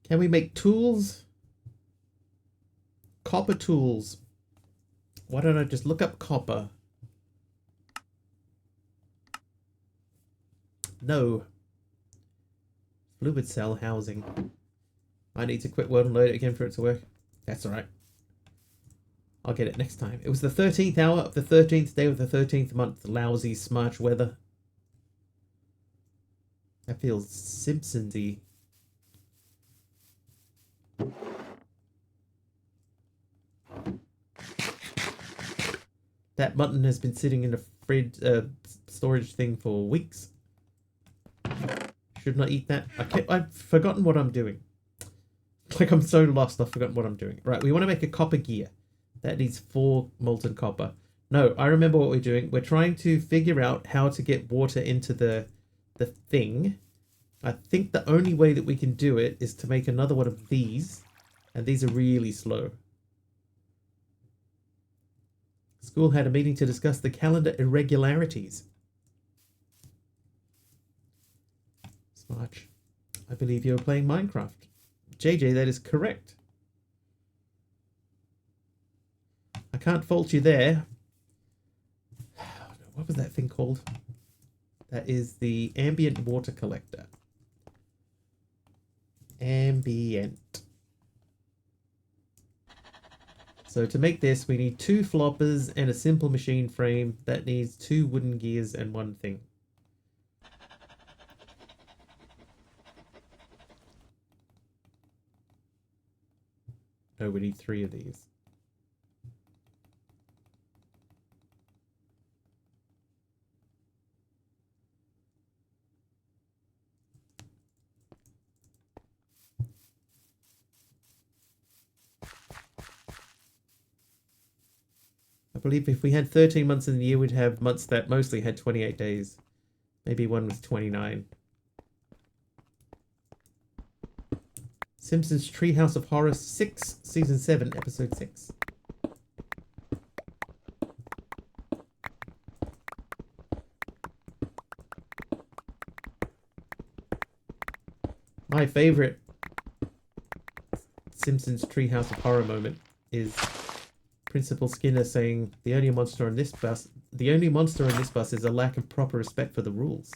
Can we make tools? Copper tools. Why don't I just look up copper? No. Fluid cell housing. I need to quit world and load it again for it to work. That's alright. I'll get it next time. It was the 13th hour of the 13th day of the 13th month. Lousy smarch weather. That feels Simpsons-y. That mutton has been sitting in a fridge storage thing for weeks. Should not eat that. I've forgotten what I'm doing. Like, I'm so lost, I've forgotten what I'm doing. Right, we want to make a copper gear. That needs 4 molten copper. No, I remember what we're doing. We're trying to figure out how to get water into the thing. I think the only way that we can do it is to make another one of these. And these are really slow. School had a meeting to discuss the calendar irregularities. Smarch. I believe you were playing Minecraft. JJ, that is correct. I can't fault you there. What was that thing called? That is the ambient water collector. Ambient. So to make this, we need 2 floppers and a simple machine frame. That needs 2 wooden gears and 1 thing. No, we need 3 of these. I believe if we had 13 months in the year, we'd have months that mostly had 28 days. Maybe one was 29. Simpsons Treehouse of Horror 6, Season 7, Episode 6. My favorite Simpsons Treehouse of Horror moment is Principal Skinner saying the only monster on this bus is a lack of proper respect for the rules.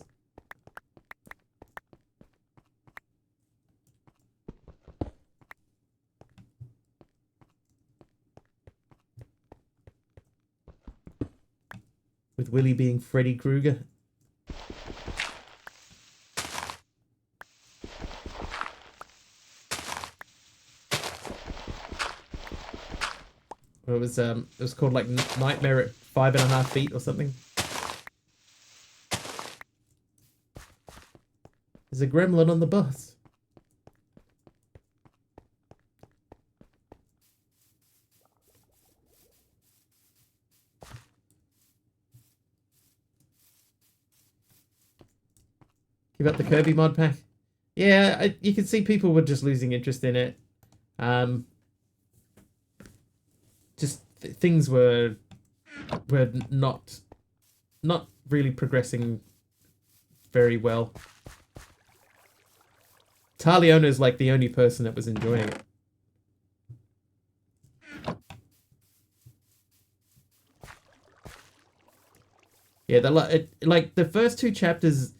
With Willie being Freddy Krueger. It was called like Nightmare at 5.5 feet or something. There's a gremlin on the bus. Give up the Kirby mod pack. Yeah, you can see people were just losing interest in it. Things were not really progressing very well. Taliona is like the only person that was enjoying it. Yeah, like the first 2 chapters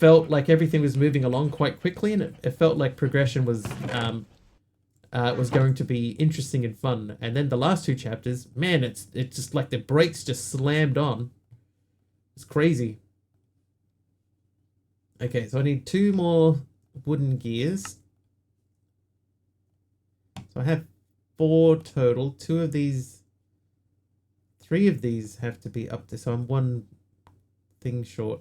felt like everything was moving along quite quickly, and it felt like progression was going to be interesting and fun. And then the last two chapters, man, it's just like the brakes just slammed on. It's crazy. Okay, so I need 2 more wooden gears. So I have 4 total. 3 of these have to be up there, so I'm 1 thing short.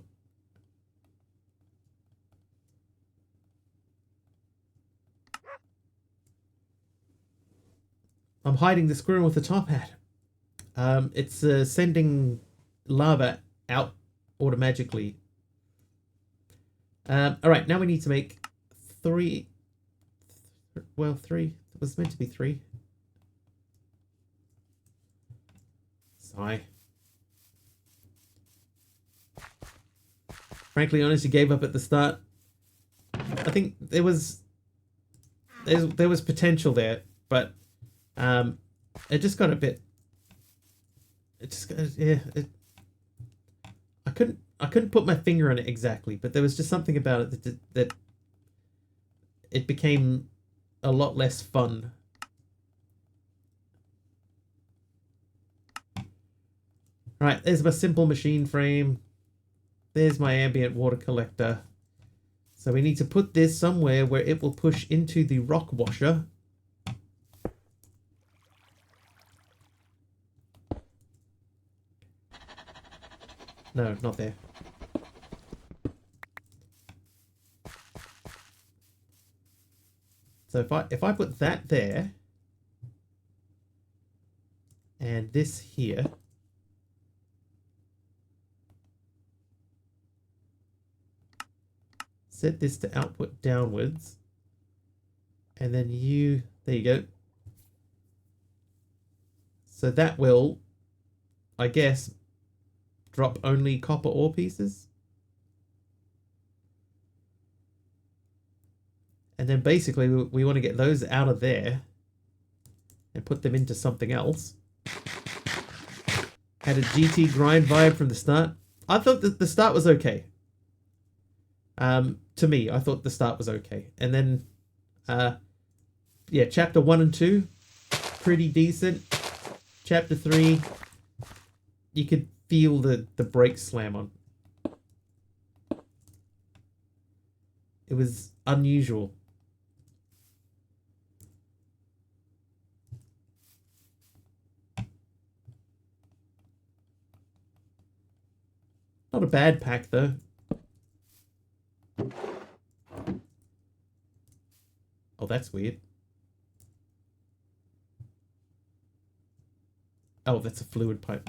I'm hiding the squirrel with the top hat. It's sending lava out automatically. Alright, now we need to make 3. Well, 3. It was meant to be 3. Sigh. Frankly, honestly, gave up at the start. I think there was potential there, but it just got a bit. It just got, yeah. I couldn't put my finger on it exactly, but there was just something about it that it became a lot less fun. Right, there's my simple machine frame. There's my ambient water collector. So we need to put this somewhere where it will push into the rock washer. No, not there. So if I put that there and this here, set this to output downwards, and then there you go. So that will, I guess, drop only copper ore pieces. And then basically we want to get those out of there and put them into something else. Had a GT grind vibe from the start. I thought that the start was okay. To me, I thought the start was okay. And then, yeah, chapter 1 and 2, pretty decent. Chapter 3, you could feel the brakes slam on. It was unusual. Not a bad pack, though. Oh, that's weird. Oh, that's a fluid pipe.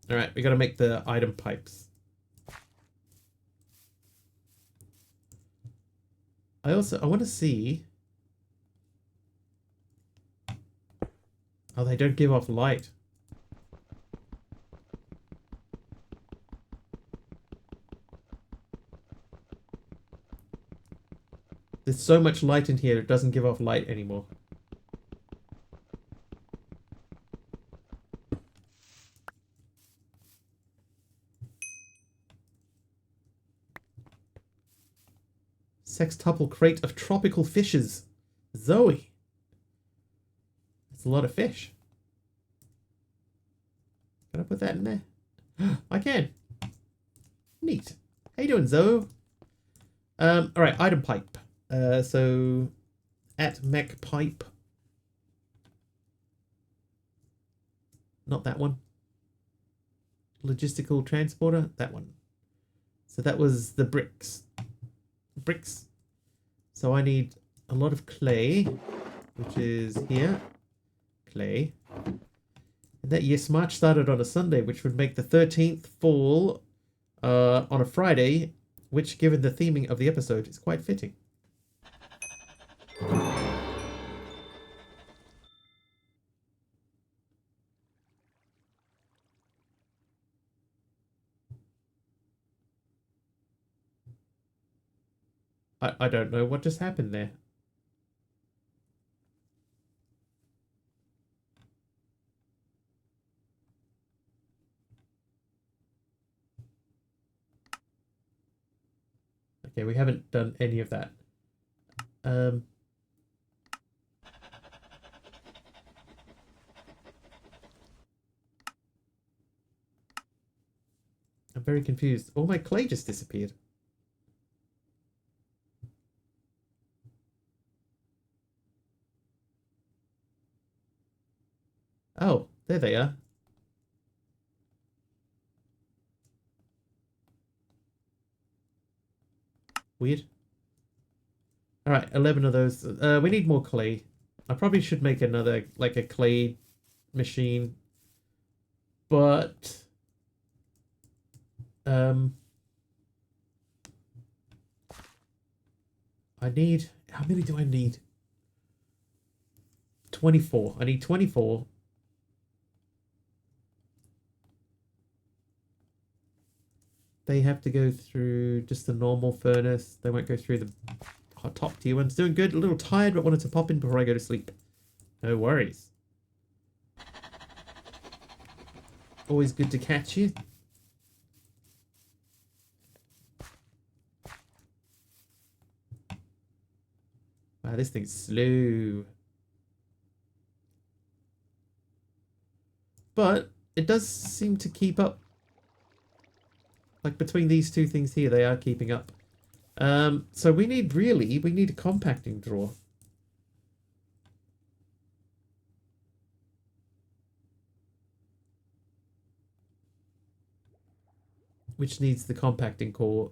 Alright, we gotta make the item pipes. I want to see. Oh, they don't give off light. There's so much light in here, it doesn't give off light anymore. Sextuple crate of tropical fishes. Zoe. That's a lot of fish. Can I put that in there? I can. Neat. How you doing, Zoe? Alright, item pipe. So at mech pipe. Not that one. Logistical transporter, that one. So that was the bricks. Bricks. So I need a lot of clay, which is here. Clay. And that yes, March started on a Sunday, which would make the 13th fall on a Friday, which, given the theming of the episode, is quite fitting. I don't know what just happened there. Okay, we haven't done any of that. I'm very confused. All my clay just disappeared. Oh, there they are. Weird. All right, 11 of those. We need more clay. I probably should make another, like a clay machine. But... I need... How many do I need? 24. I need 24. They have to go through just the normal furnace. They won't go through the top tier ones. Doing good. A little tired, but wanted to pop in before I go to sleep. No worries. Always good to catch you. Wow, this thing's slow. But it does seem to keep up. Like between these two things here, they are keeping up. So we need a compacting drawer. Which needs the compacting core.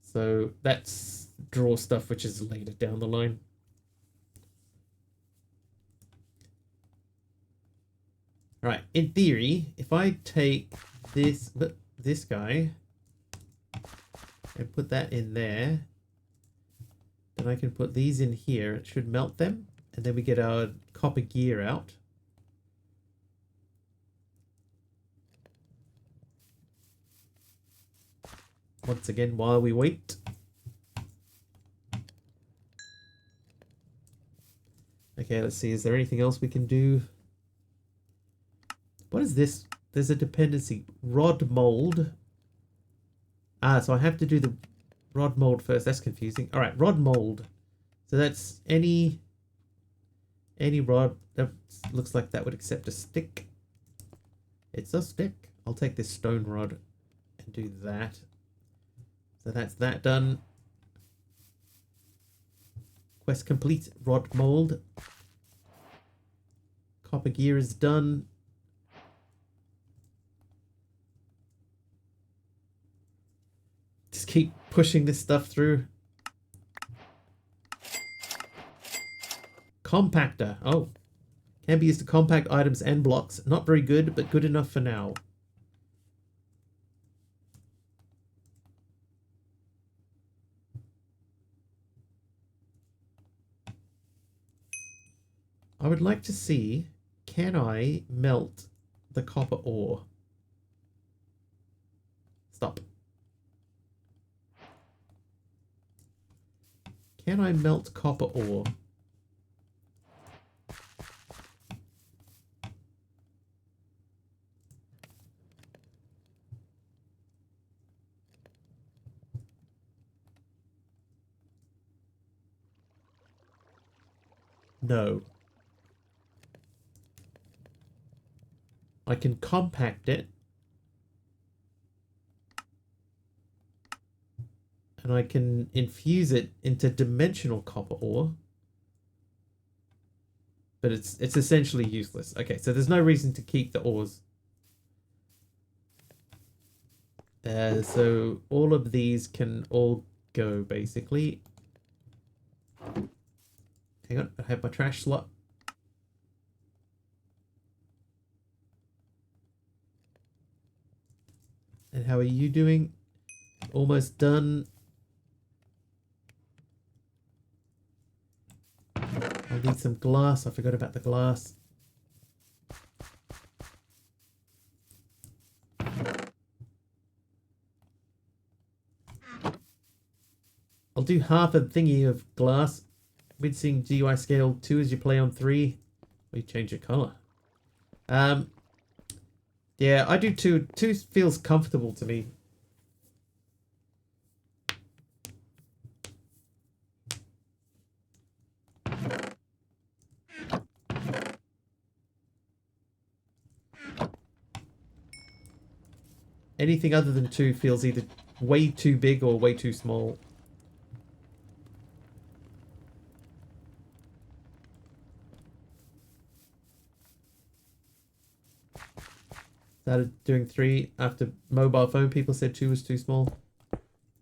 So that's draw stuff which is later down the line. Alright, in theory, if I take this guy and put that in there, then I can put these in here. It should melt them, and then we get our copper gear out. Once again, while we wait. Okay, let's see. Is there anything else we can do? What is this? There's a dependency. Rod mold. Ah, so I have to do the rod mold first. That's confusing. All right, rod mold. So that's any rod that looks like that would accept a stick. It's a stick. I'll take this stone rod and do that. So that's that done. Quest complete. Rod mold. Copper gear is done. Just keep pushing this stuff through. Compactor. Oh. Can be used to compact items and blocks. Not very good, but good enough for now. I would like to see, can I melt the copper ore? Stop. Can I melt copper ore? No. I can compact it. And I can infuse it into dimensional copper ore. But it's essentially useless. Okay, so there's no reason to keep the ores. So all of these can all go, basically. Hang on, I have my trash slot. And how are you doing? Almost done. I need some glass. I forgot about the glass. I'll do half a thingy of glass. Mid-seeing GUI scale 2 as you play on 3. We change your color. Yeah, I do 2. 2 feels comfortable to me. Anything other than 2 feels either way too big or way too small. Started doing 3 after mobile phone people said 2 was too small.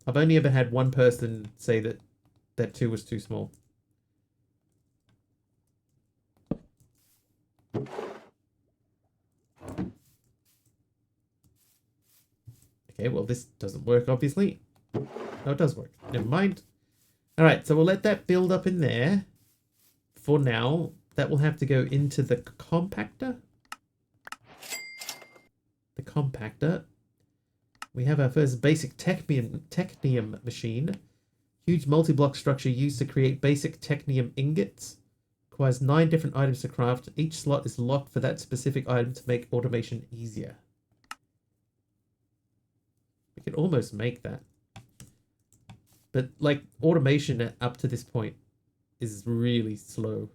I've only ever had one person say that 2 was too small. Okay, well this doesn't work obviously. No, it does work. Never mind. Alright, so we'll let that build up in there. For now, that will have to go into the compactor. The compactor. We have our first basic technium machine. Huge multi-block structure used to create basic technium ingots. Requires 9 different items to craft. Each slot is locked for that specific item to make automation easier. We could almost make that. But, like, automation up to this point is really slow.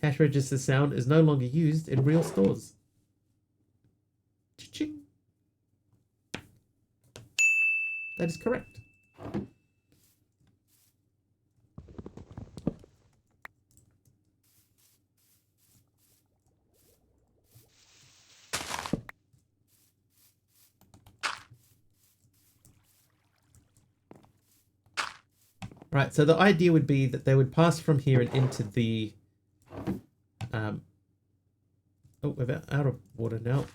Cash register sound is no longer used in real stores. Cha-ching. That is correct. Right, so the idea would be that they would pass from here and into the... Oh, we're out of water now.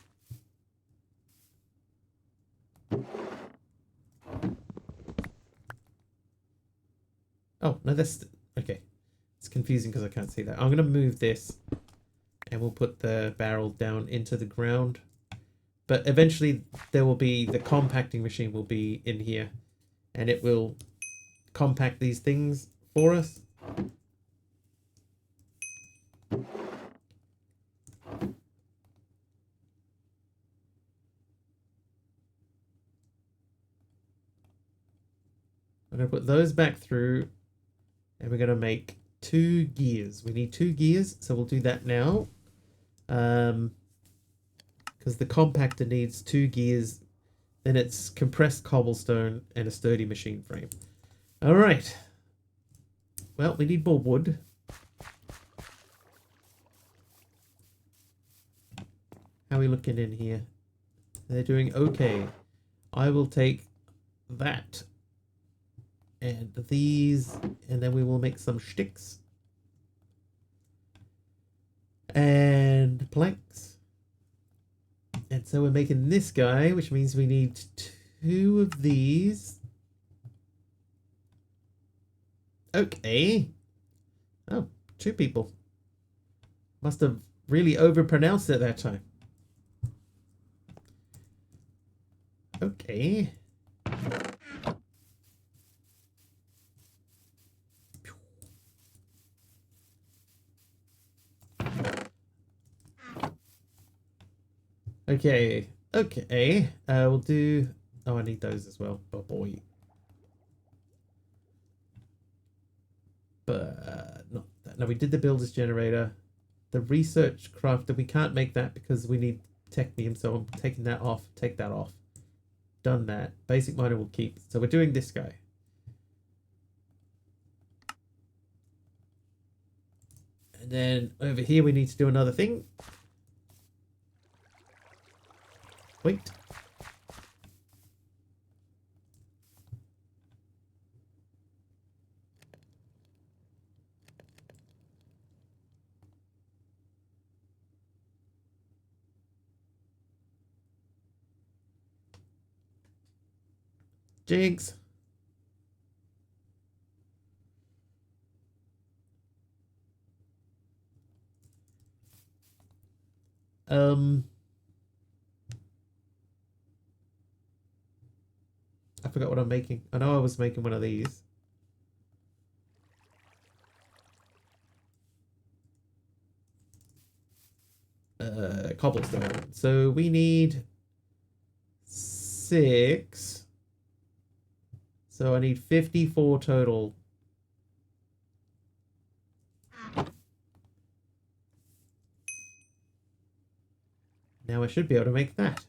Oh, no, that's... Okay. It's confusing because I can't see that. I'm going to move this and we'll put the barrel down into the ground. But eventually there will be... The compacting machine will be in here and it will compact these things for us. I'm going to put those back through and we're going to make 2 gears. We need 2 gears, so we'll do that now. Because the compactor needs 2 gears, then it's compressed cobblestone and a sturdy machine frame. All right. Well, we need more wood. How are we looking in here? They're doing okay. I will take that and these, and then we will make some sticks and planks. And so we're making this guy, which means we need 2 of these. Okay. Oh, 2 people. Must have really overpronounced it that time. Okay. Okay. Okay. We'll do... Oh, I need those as well. Oh, boy. But not that. No, we did the builder's generator. The research crafter, we can't make that because we need technium, so I'm taking that off. Take that off. Done that. Basic miner will keep. So we're doing this guy. And then over here we need to do another thing. Wait. Jinx. I forgot what I'm making. I know I was making one of these. Cobblestone. So we need 6. So I need 54 total. Now I should be able to make that.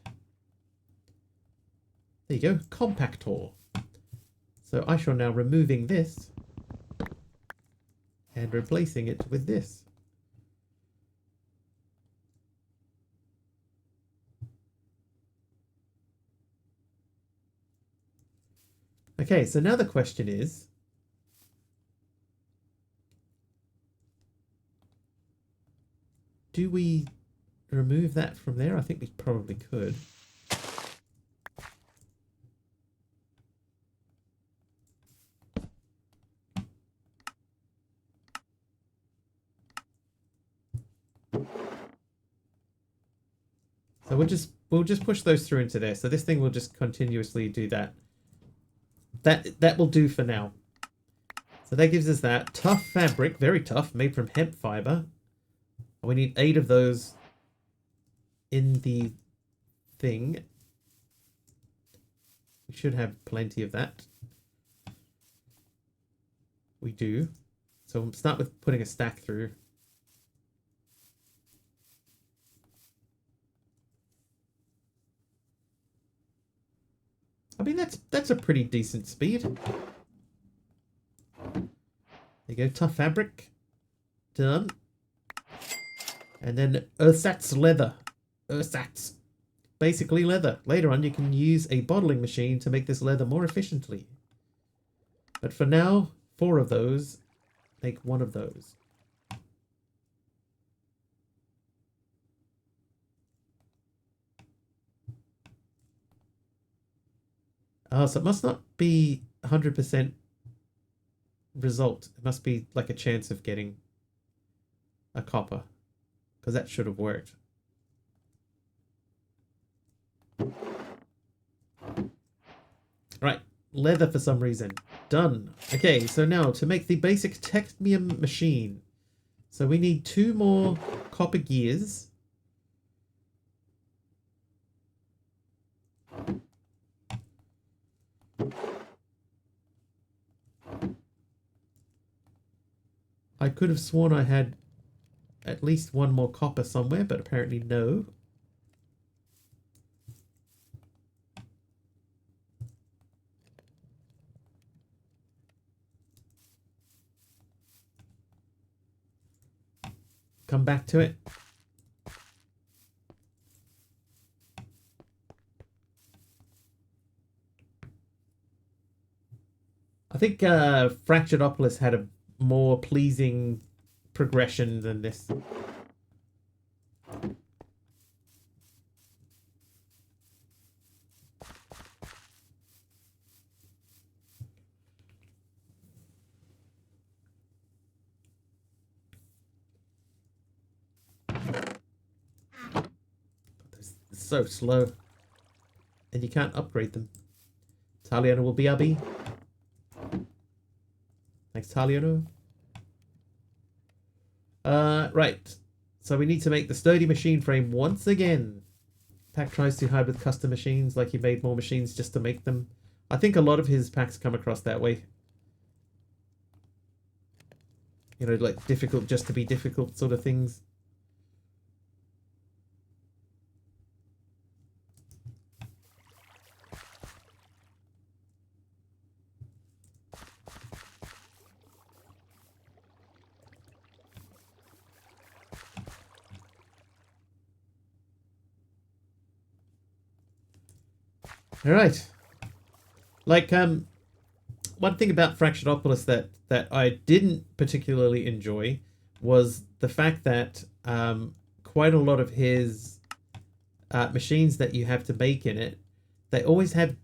There you go, compactor. So I shall now removing this and replacing it with this. Okay, so now the question is, do we remove that from there? I think we probably could. So we'll just push those through into there. So this thing will just continuously do that. That will do for now. So that gives us that tough fabric, very tough, made from hemp fiber. We need 8 of those in the thing. We should have plenty of that. We do. So we'll start with putting a stack through. I mean, that's a pretty decent speed. There you go, tough fabric. Done. And then ersatz leather. Ersatz. Basically leather. Later on, you can use a bottling machine to make this leather more efficiently. But for now, 4 of those. Make 1 of those. So it must not be 100% result. It must be like a chance of getting a copper. Because that should have worked. Right. Leather for some reason. Done. Okay, so now to make the basic technium machine. So we need 2 more copper gears. I could have sworn I had at least 1 more copper somewhere, but apparently no. Come back to it. I think Fracturedopolis had a more pleasing progression than this. It's so slow. And you can't upgrade them. Taliano will be Abby. Thanks, Taliano. Right. So we need to make the sturdy machine frame once again. Pack tries to hide with custom machines, like he made more machines just to make them. I think a lot of his packs come across that way. You know, like difficult just to be difficult sort of things. All right. Like, one thing about Fracturedopolis that I didn't particularly enjoy was the fact that quite a lot of his machines that you have to make in it, they always have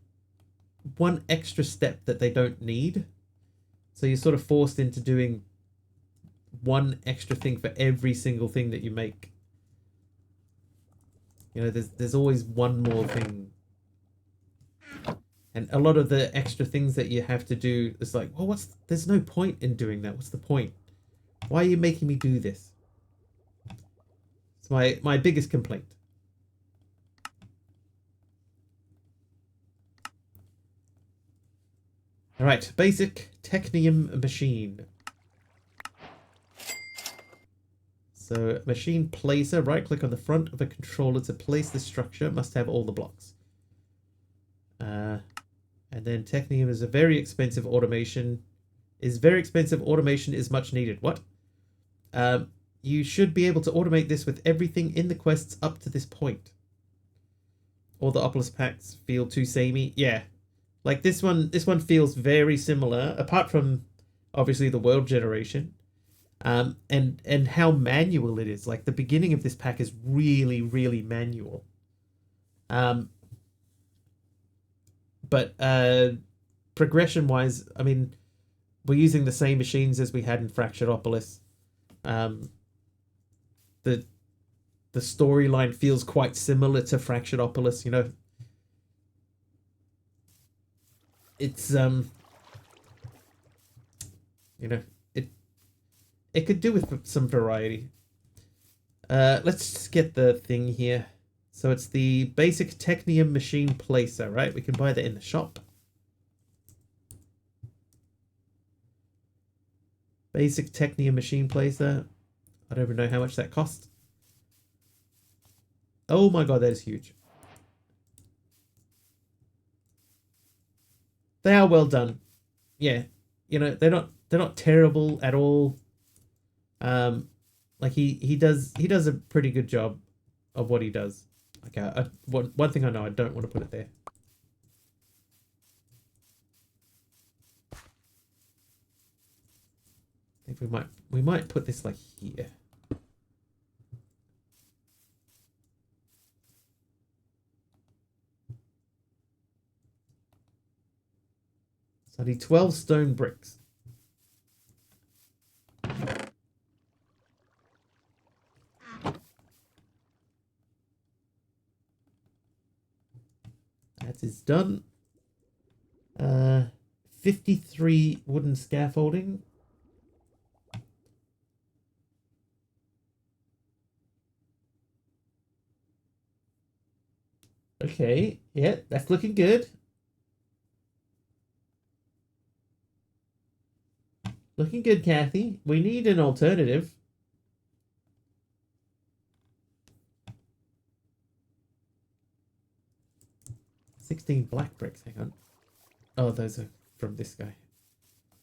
1 extra step that they don't need. So you're sort of forced into doing 1 extra thing for every single thing that you make. You know, there's always 1 more thing. And a lot of the extra things that you have to do, it's like, well, there's no point in doing that. What's the point? Why are you making me do this? It's my biggest complaint. All right, basic technium machine. So machine placer, right click on the front of a controller to place the structure, must have all the blocks. And then Technium is a very expensive automation. Automation is much needed. What? You should be able to automate this with everything in the quests up to this point. All the Opolis packs feel too samey. Yeah. Like this one feels very similar, apart from obviously the world generation. And how manual it is. Like the beginning of this pack is really, really manual. But progression wise, I mean, we're using the same machines as we had in Fractureopolis. The storyline feels quite similar to Fractureopolis, you know. It's you know, it could do with some variety. Let's get the thing here. So it's the basic Technium machine placer, right? We can buy that in the shop. Basic Technium machine placer. I don't even know how much that costs. Oh my god, that is huge. They are well done. Yeah. You know, they're not terrible at all. Like he does a pretty good job of what he does. Okay, one thing I know, I don't want to put it there. I think we might put this like here. So I need 12 stone bricks. That is done. 53 wooden scaffolding. Okay, yeah, that's looking good. Looking good, Kathy. We need an alternative. $16 black bricks, hang on. Oh, those are from this guy.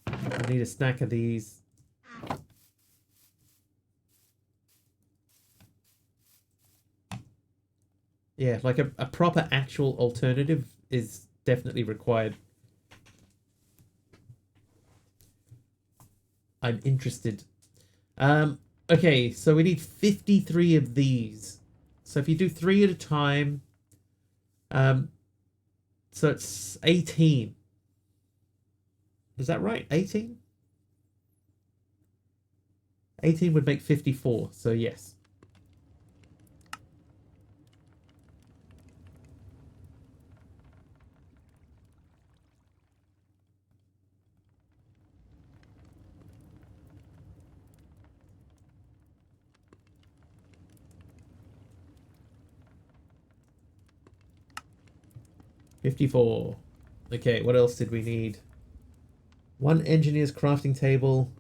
I need a stack of these. Yeah, like a proper actual alternative is definitely required. I'm interested. Okay, so we need 53 of these. So if you do 3 at a time, so it's 18. Is that right? 18? 18 would make 54, so yes. $54. Okay, what else did we need? 1 engineer's crafting table.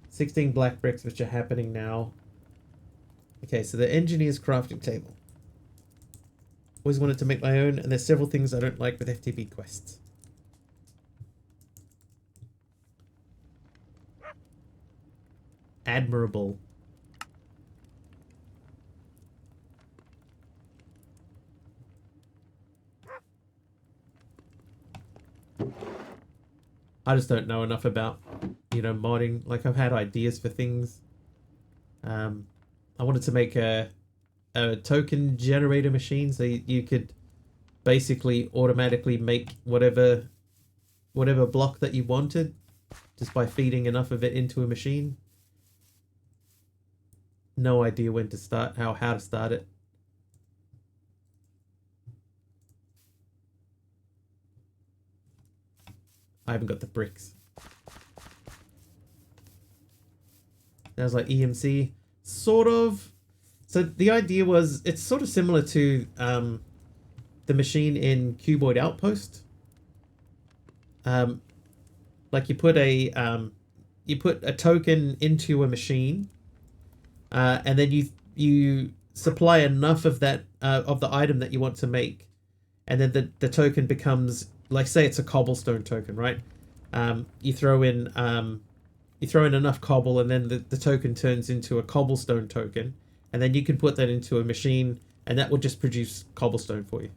16 black bricks, which are happening now. Okay, so the engineer's crafting table. Always wanted to make my own, and there's several things I don't like with FTB quests. Admirable. I just don't know enough about, you know, modding. Like, I've had ideas for things. I wanted to make a token generator machine, so you could basically automatically make whatever block that you wanted just by feeding enough of it into a machine. No idea when to start, how to start it. I haven't got the bricks. That was like EMC, sort of. So the idea was, it's sort of similar to the machine in Cuboid Outpost. Like you put a token into a machine, and then you supply enough of that of the item that you want to make, and then the token becomes, like, say it's a cobblestone token, right? You throw in enough cobble, and then the token turns into a cobblestone token, and then you can put that into a machine, and that will just produce cobblestone for you.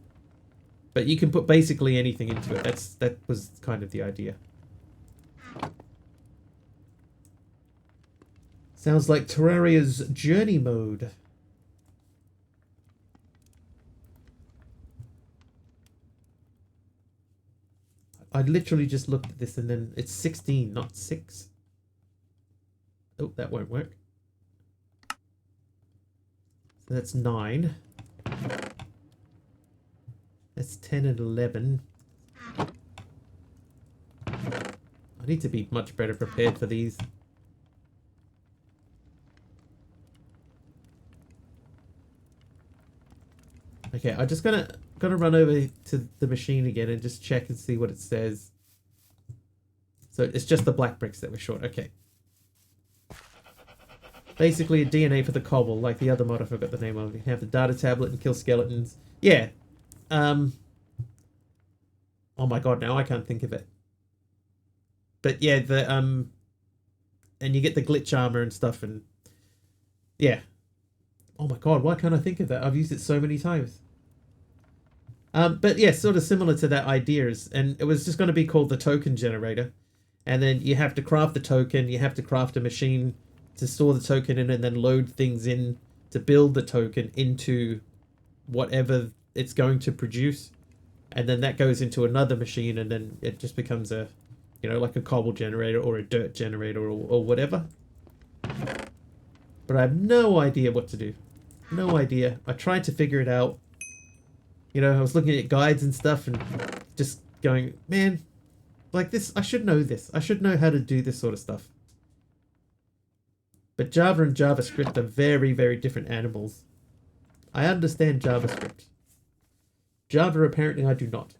But you can put basically anything into it. That was kind of the idea. Sounds like Terraria's journey mode. I literally just looked at this and then it's 16, not 6. Oh, that won't work. So that's 9. That's 10 and 11. I need to be much better prepared for these. Okay, I'm just gonna run over to the machine again and just check and see what it says. So it's just the black bricks that we're short. Okay. Basically a DNA for the cobble, like the other mod I forgot the name of. You have the data tablet and kill skeletons. Yeah. Oh my god, now I can't think of it. But yeah, and you get the glitch armor and stuff, and yeah. Oh my god, why can't I think of that? I've used it so many times. But yeah, sort of similar to that idea, and it was just going to be called the token generator. And then you have to craft the token, you have to craft a machine to store the token in, and then load things in to build the token into whatever it's going to produce. And then that goes into another machine, and then it just becomes a, you know, like a cobble generator or a dirt generator or whatever. But I have no idea what to do. No idea. I tried to figure it out. You know, I was looking at guides and stuff and just going, man, like this, I should know this. I should know how to do this sort of stuff. But Java and JavaScript are very, very different animals. I understand JavaScript. Java, apparently, I do not.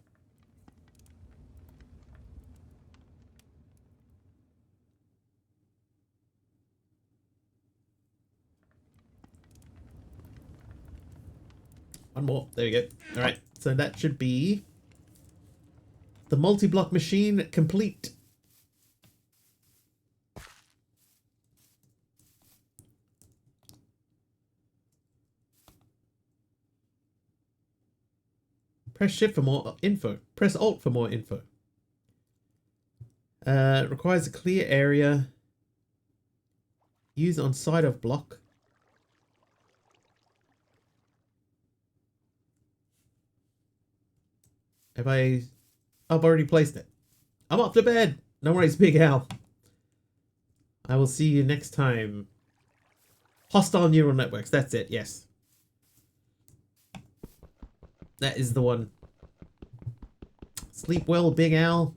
One more. There we go. All right. So that should be the multi-block machine complete. Press shift for more info. Press alt for more info. Requires a clear area. Use on side of block. Have I... I've already placed it. I'm off to bed. No worries, Big Al. I will see you next time. Hostile neural networks. That's it. Yes. That is the one. Sleep well, Big Al.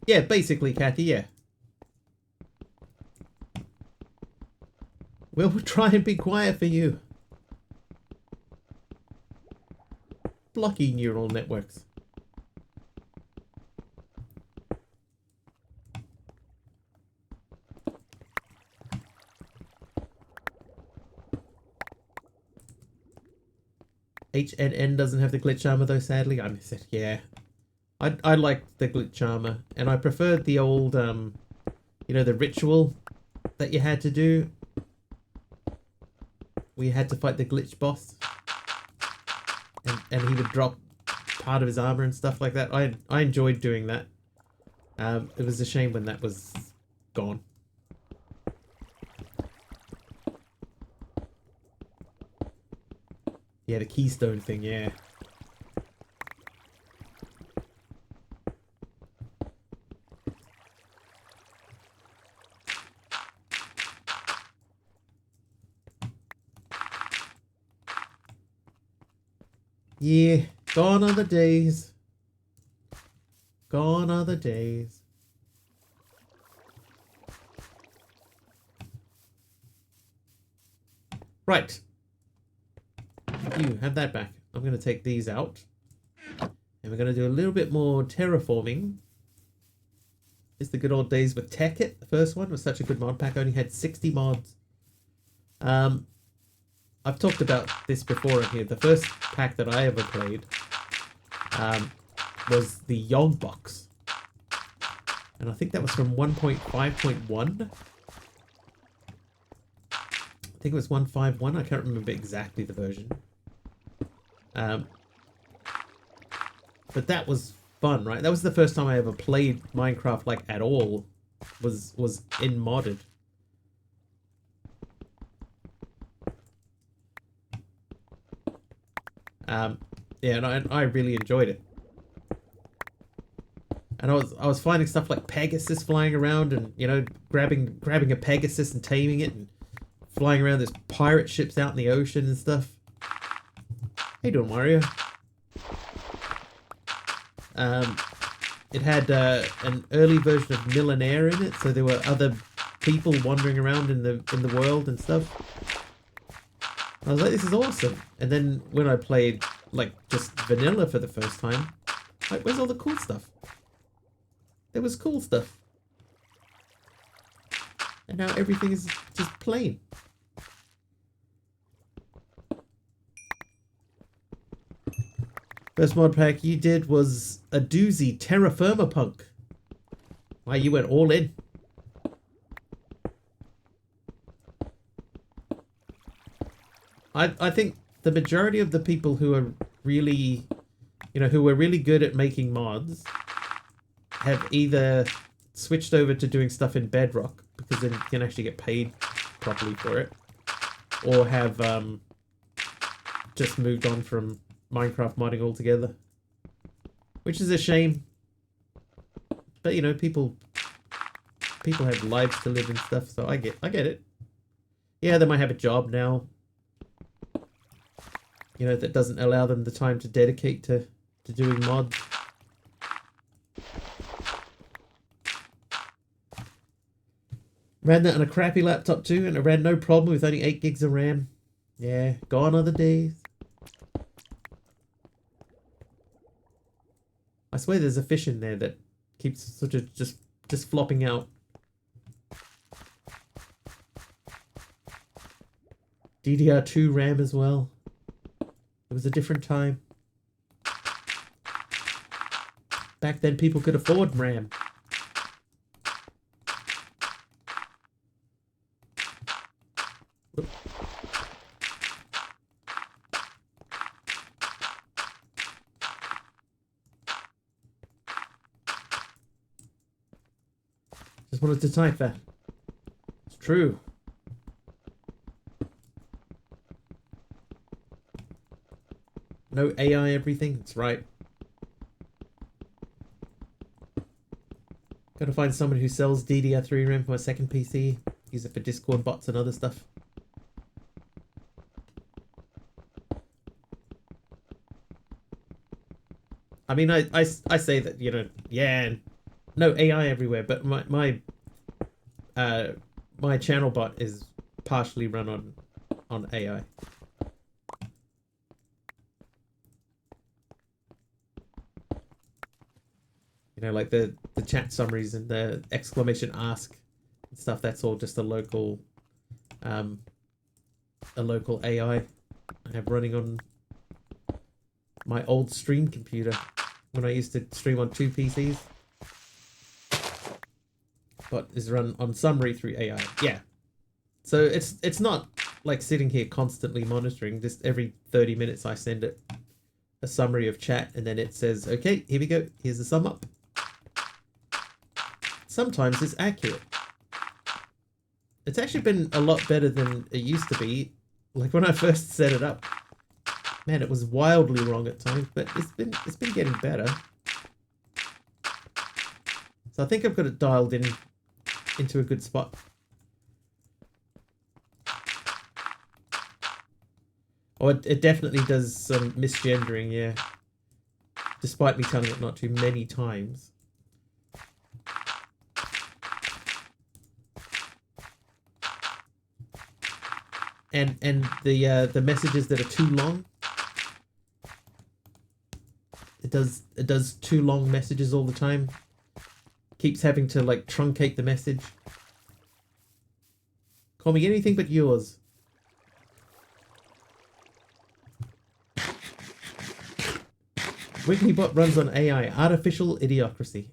Yeah, basically, Kathy, yeah. We'll try and be quiet for you. Blocky neural networks. HNN doesn't have the glitch armor though, sadly. I miss it, yeah. I like the glitch armor, and I preferred the old, you know, the ritual that you had to do. We had to fight the glitch boss, and he would drop part of his armor and stuff like that. I enjoyed doing that. It was a shame when that was gone. Yeah, the keystone thing, yeah. Yeah, gone are the days. Gone are the days. Right. You have that back. I'm going to take these out. And we're going to do a little bit more terraforming. It's the good old days with Techopolis. The first one was such a good mod pack. Only had 60 mods. I've talked about this before in here. The first pack that I ever played was the Yog box. And I think that was from 1.5.1. I think it was 151. I can't remember exactly the version. But that was fun, right? That was the first time I ever played Minecraft like at all. Was in modded. Yeah, and I really enjoyed it. And I was finding stuff like Pegasus flying around, and you know, grabbing a Pegasus and taming it, and flying around. There's pirate ships out in the ocean and stuff. How you doing, Mario? It had an early version of Millionaire in it, so there were other people wandering around in the world and stuff. I was like, this is awesome. And then when I played like just vanilla for the first time, like, where's all the cool stuff? There was cool stuff. And now everything is just plain. First mod pack you did was a doozy, Terra Firma Punk. Wow, you went all in. I think the majority of the people who are really, you know, who were really good at making mods have either switched over to doing stuff in Bedrock, because then you can actually get paid properly for it, or have just moved on from Minecraft modding altogether, which is a shame. But you know, people have lives to live and stuff, so I get it. Yeah, they might have a job now, you know, that doesn't allow them the time to dedicate to doing mods. Ran that on a crappy laptop too, and it ran no problem with only 8 gigs of RAM. Yeah, gone are the days. I swear there's a fish in there that keeps sort of just flopping out. DDR2 RAM as well. It was a different time. Back then people could afford RAM. Whoop. Just wanted to type that. It's true. No AI everything, that's right. Gotta find someone who sells DDR3 RAM for my second PC. Use it for Discord bots and other stuff. I mean, I say that, you know, yeah, no AI everywhere, but my channel bot is partially run on AI. You know, like the chat summaries and the exclamation ask and stuff, that's all just a local AI I have running on my old stream computer when I used to stream on 2 PCs. But is run on summary through AI. Yeah. So it's not like sitting here constantly monitoring. Just every 30 minutes I send it a summary of chat, and then it says, okay, here we go. Here's the sum up. Sometimes it's accurate. It's actually been a lot better than it used to be. Like when I first set it up, man, it was wildly wrong at times, but it's been getting better. So I think I've got it dialed into a good spot. Oh, it definitely does some misgendering, yeah. Despite me telling it not to many times. And the messages that are too long, It does too long messages all the time. Keeps having to like truncate the message. Call me anything but yours. Wikibot runs on AI, artificial idiocracy.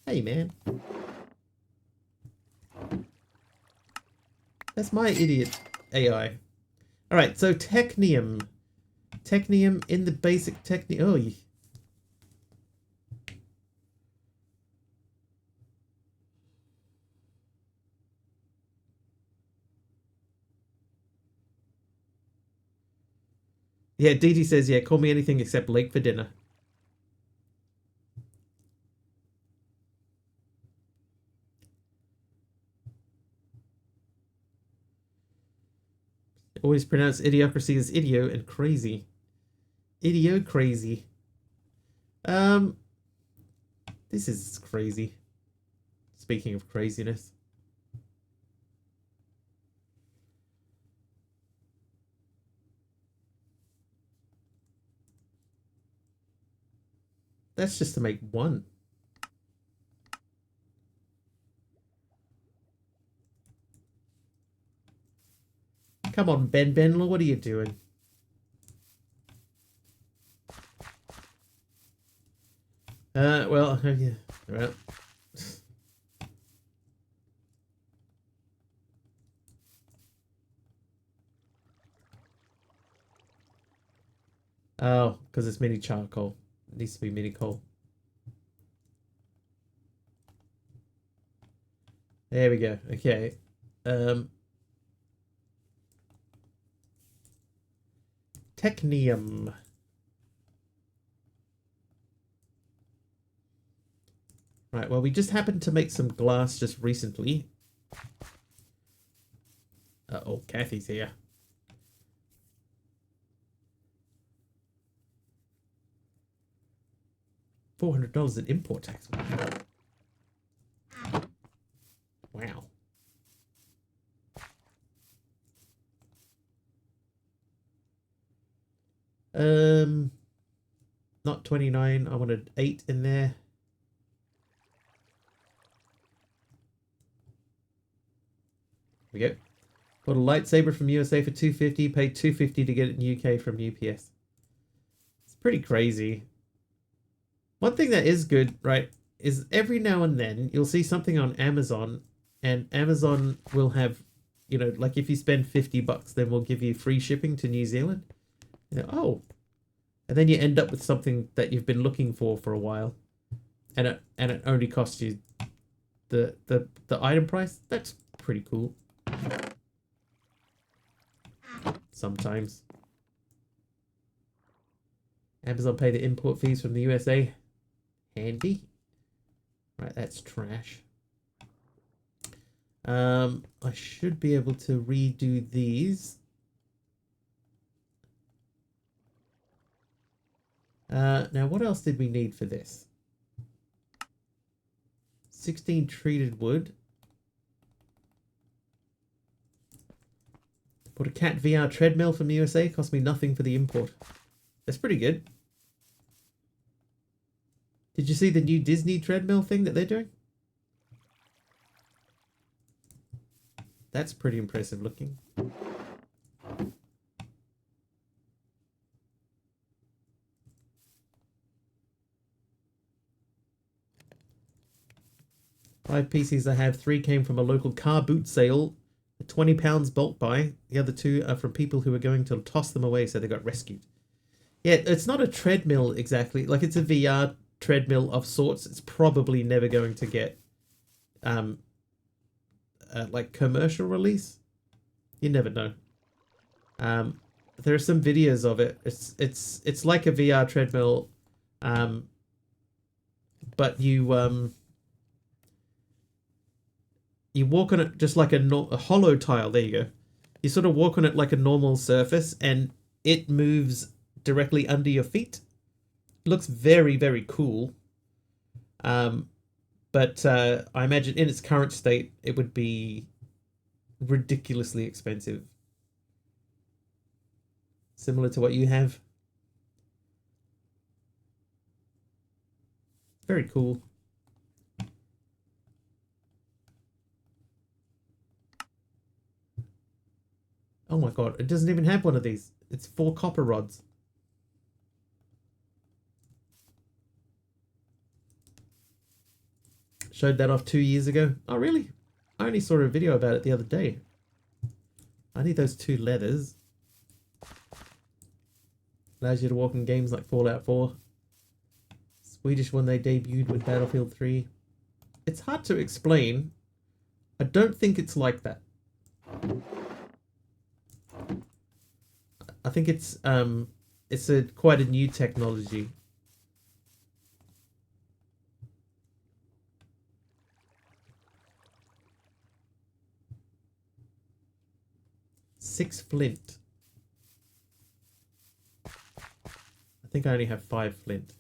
Hey, man. That's my idiot AI. Alright, so Technium. Technium in the basic Technium. Oh, yeah, DT says, yeah, call me anything except late for dinner. Always pronounce idiocracy as idio and crazy. Idio crazy. This is crazy. Speaking of craziness. That's just to make one. Come on, Ben Benler, what are you doing? Well, yeah, well. Oh, because it's mini charcoal. It needs to be mini coal. There we go. Okay. Technium. Right, well, we just happened to make some glass just recently. Uh-oh, Kathy's here. $400 in import tax. Wow. Not 29. I wanted 8 in there. There we go. Bought a lightsaber from USA for $250. Paid $250 to get it in UK from UPS. It's pretty crazy. One thing that is good, right, is every now and then you'll see something on Amazon, and Amazon will have, you know, like if you spend $50, then we'll give you free shipping to New Zealand. You know, oh, and then you end up with something that you've been looking for a while, and it only costs you the item price. That's pretty cool. Sometimes Amazon pay the import fees from the USA. Handy. Right, that's trash. I should be able to redo these. Now, what else did we need for this? 16 treated wood. Bought a Cat VR treadmill from the USA. Cost me nothing for the import. That's pretty good. Did you see the new Disney treadmill thing that they're doing? That's pretty impressive looking. Five PCs I have, 3 came from a local car boot sale. £20 bulk buy. The other 2 are from people who were going to toss them away, so they got rescued. Yeah, it's not a treadmill exactly. Like, it's a VR treadmill of sorts. It's probably never going to get like commercial release. You never know. There are some videos of it. It's like a VR treadmill, but you walk on it just like a hollow tile. There you go. You sort of walk on it like a normal surface, and it moves directly under your feet. Looks very, very cool. But I imagine in its current state, it would be ridiculously expensive. Similar to what you have. Very cool. Oh my god, it doesn't even have one of these. It's 4 copper rods. Showed that off 2 years ago. Oh really? I only saw a video about it the other day. I need those 2 leathers. Allows you to walk in games like Fallout 4. Swedish one they debuted with Battlefield 3. It's hard to explain. I don't think it's like that. I think it's quite a new technology. Six flint. I think I only have 5 flint.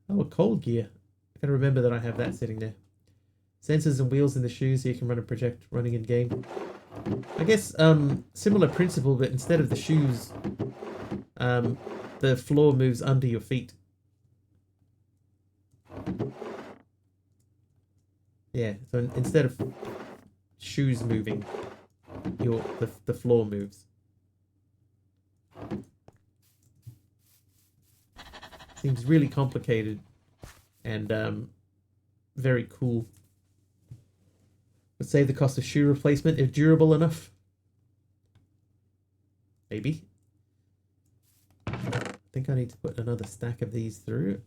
Oh, a cold gear. I gotta remember that I have that sitting there. Sensors and wheels in the shoes so you can run a project running in game. I guess similar principle, but instead of the shoes, the floor moves under your feet. Yeah, so instead of shoes moving, the floor moves. Seems really complicated and very cool. Would save the cost of shoe replacement if durable enough. Maybe. I think I need to put another stack of these through.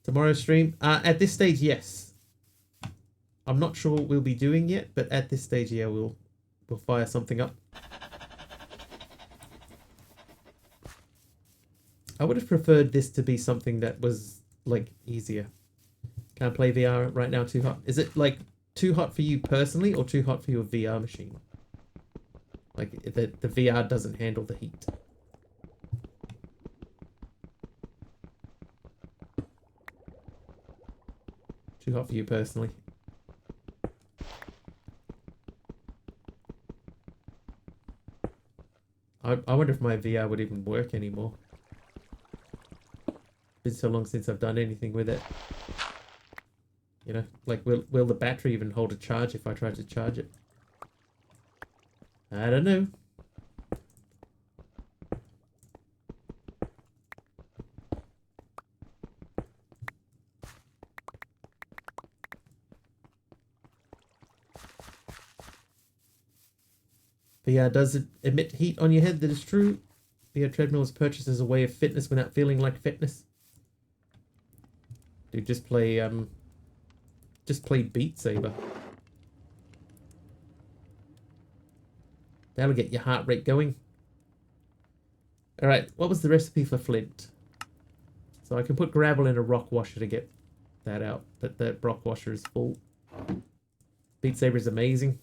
Tomorrow's stream? At this stage, yes. I'm not sure what we'll be doing yet, but at this stage, yeah, we'll fire something up. I would have preferred this to be something that was, like, easier. Can't play VR right now, too hot. Is it, like, too hot for you personally or too hot for your VR machine? Like, the VR doesn't handle the heat. Too hot for you personally. I wonder if my VR would even work anymore. It's been so long since I've done anything with it. You know, like, will the battery even hold a charge if I try to charge it? I don't know. VR does it emit heat on your head, that is true. VR treadmill was purchased as a way of fitness without feeling like fitness. Dude, just play Beat Saber. That'll get your heart rate going. Alright, what was the recipe for flint? So I can put gravel in a rock washer to get that out. That rock washer is full. Beat Saber is amazing.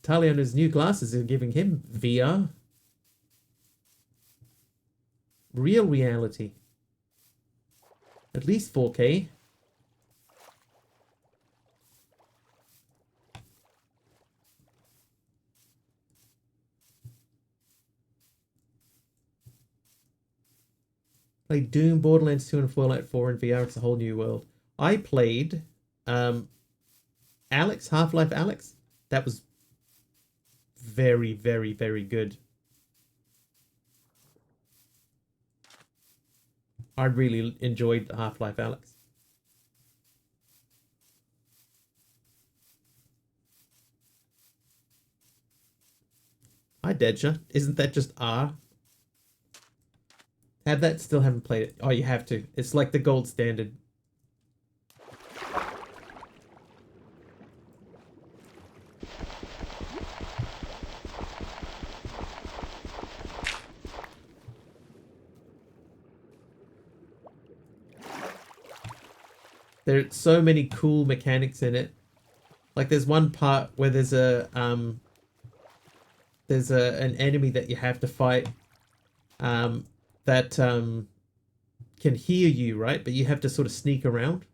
Taliano's new glasses are giving him VR. Real reality. At least 4K. Played Doom, Borderlands 2 and Fallout 4 in VR. It's a whole new world. I played Alex, Half-Life Alex. That was very, very, very good. I really enjoyed Half-Life Alex. Hi, Dedsha. Isn't that just R? Have that, still haven't played it. Oh, you have to. It's like the gold standard. There's so many cool mechanics in it. Like there's one part where there's an enemy that you have to fight that can hear you, right? But you have to sort of sneak around.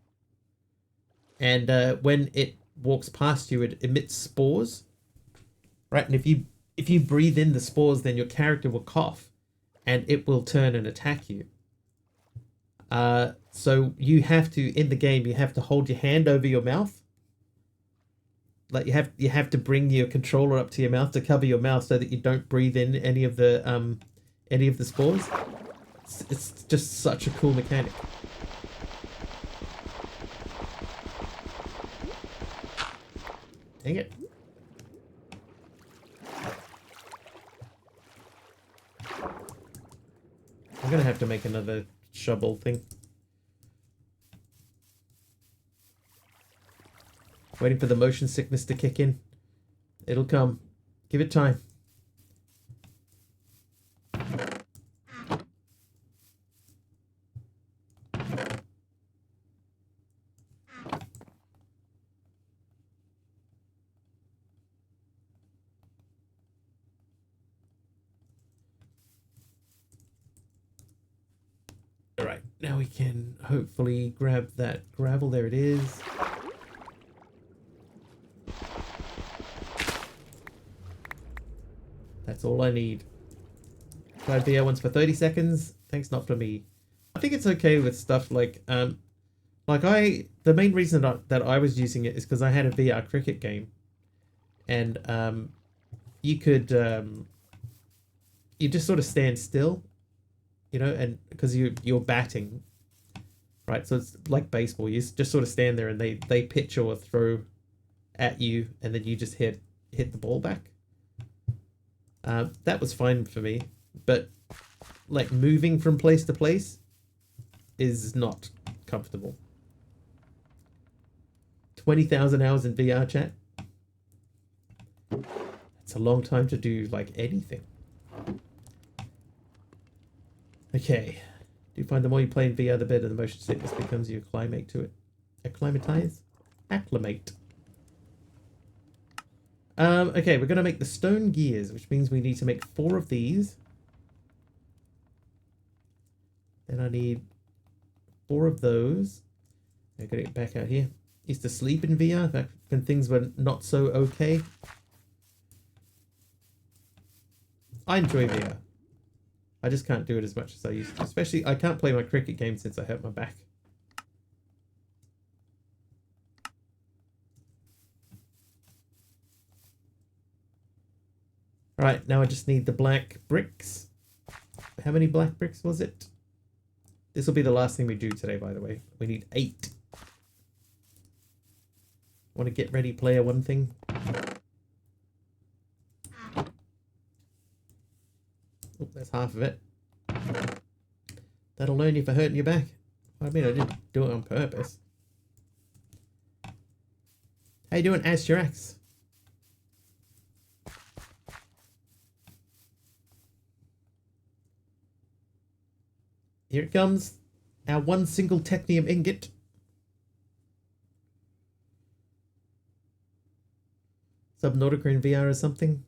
And when it walks past you, it emits spores, right? And if you if you breathe in the spores, then your character will cough, and it will turn and attack you. So you have to, in the game, you have to hold your hand over your mouth. Like you have to bring your controller up to your mouth to cover your mouth so that you don't breathe in any of the spores. It's just such a cool mechanic. Dang it. I'm gonna have to make another shovel thing. Waiting for the motion sickness to kick in. It'll come. Give it time. Alright, now we can hopefully grab that gravel. There it is. That's all I need. Tried VR once for 30 seconds. Thanks, not for me. I think it's okay with stuff like the main reason that I was using it is because I had a VR cricket game, and you could you just sort of stand still, you know, and because you're batting, right? So it's like baseball. You just sort of stand there and they pitch or throw at you, and then you just hit the ball back. That was fine for me, but like moving from place to place is not comfortable. 20,000 hours in VR, chat. It's a long time to do like anything. Okay. Do you find the more you play in VR, the better the motion sickness becomes? You acclimate to it. Acclimatize? Acclimate. Okay, we're going to make the stone gears, which means we need to make 4 of these. Then I need 4 of those. I'm going to get back out here. Used to sleep in VR back when things were not so okay. I enjoy VR. I just can't do it as much as I used to. Especially, I can't play my cricket game since I hurt my back. Right, now I just need the black bricks. How many black bricks was it? This will be the last thing we do today, by the way. We need 8. Want to get ready, player one thing? Oh, that's half of it. That'll learn you for hurting your back. I mean, I didn't do it on purpose. How you doing, Asterax? Here it comes. Our one single technium ingot. Subnautica in VR or something.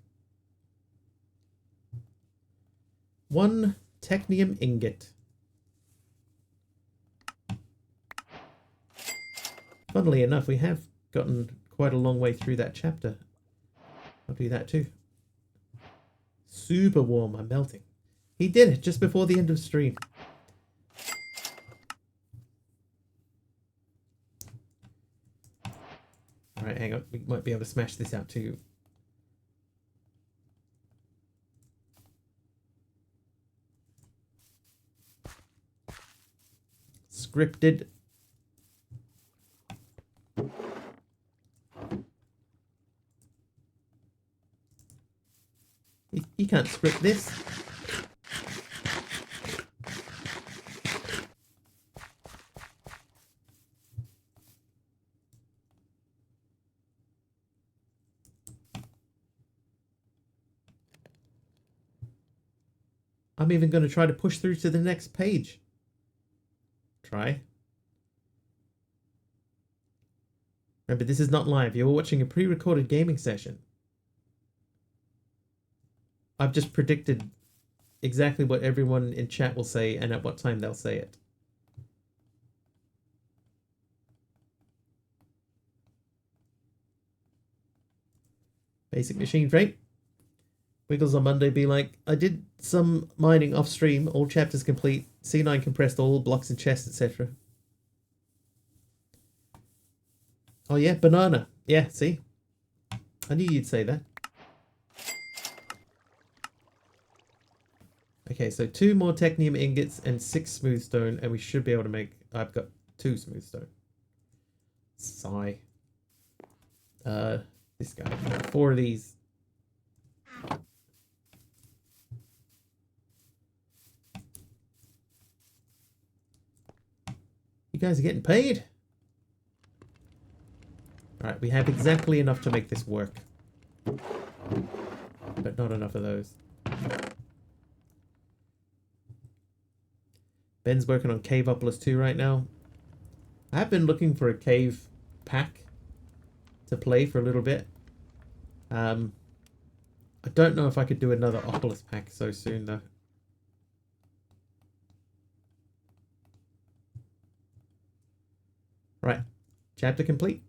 1 technium ingot. Funnily enough, we have gotten quite a long way through that chapter. I'll do that too. Super warm, I'm melting. He did it just before the end of stream. Alright, hang on. We might be able to smash this out too. Scripted. You can't script this. I'm even going to try to push through to the next page. Try. Remember, this is not live. You're watching a pre-recorded gaming session. I've just predicted exactly what everyone in chat will say and at what time they'll say it. Basic machine rate. Wiggles on Monday be like, I did some mining off stream, all chapters complete, C9 compressed all blocks and chests, etc. Oh yeah, banana. Yeah, see? I knew you'd say that. Okay, so 2 more technium ingots and 6 smooth stone, and we should be able to make... I've got 2 smooth stone. Sigh. This guy. 4 of these. You guys are getting paid? Alright, we have exactly enough to make this work. But not enough of those. Ben's working on Caveopolis 2 right now. I have been looking for a cave pack to play for a little bit. I don't know if I could do another Opolis pack so soon though. Right, chapter complete.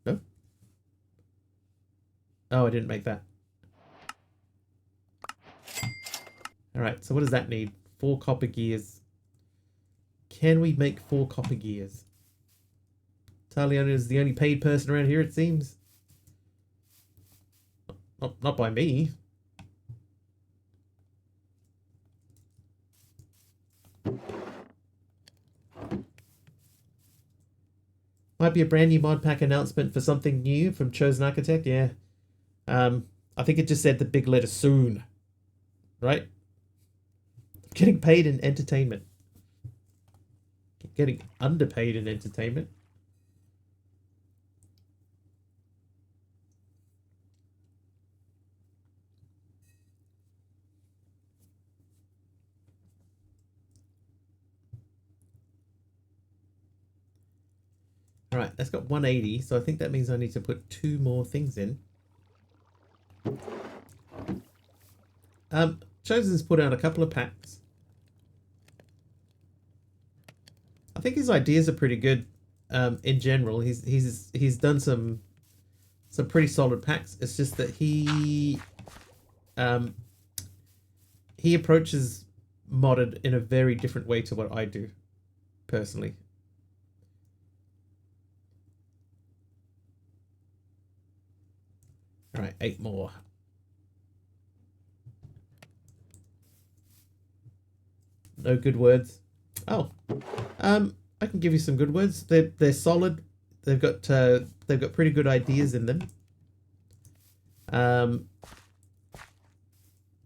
No? Oh, I didn't make that. Alright, so what does that need? 4 copper gears. Can we make 4 copper gears? Taliana is the only paid person around here, it seems. Not by me. Might be a brand new mod pack announcement for something new from Chosen Architect, yeah. I think it just said the big letter soon. Right? Getting paid in entertainment. Getting underpaid in entertainment. Alright, that's got 180, so I think that means I need to put 2 more things in. Chosen's put out a couple of packs. I think his ideas are pretty good in general. He's done some pretty solid packs. It's just that he approaches modded in a very different way to what I do personally. All right, 8 more. No good words. Oh, I can give you some good words. They're solid. They've got pretty good ideas in them.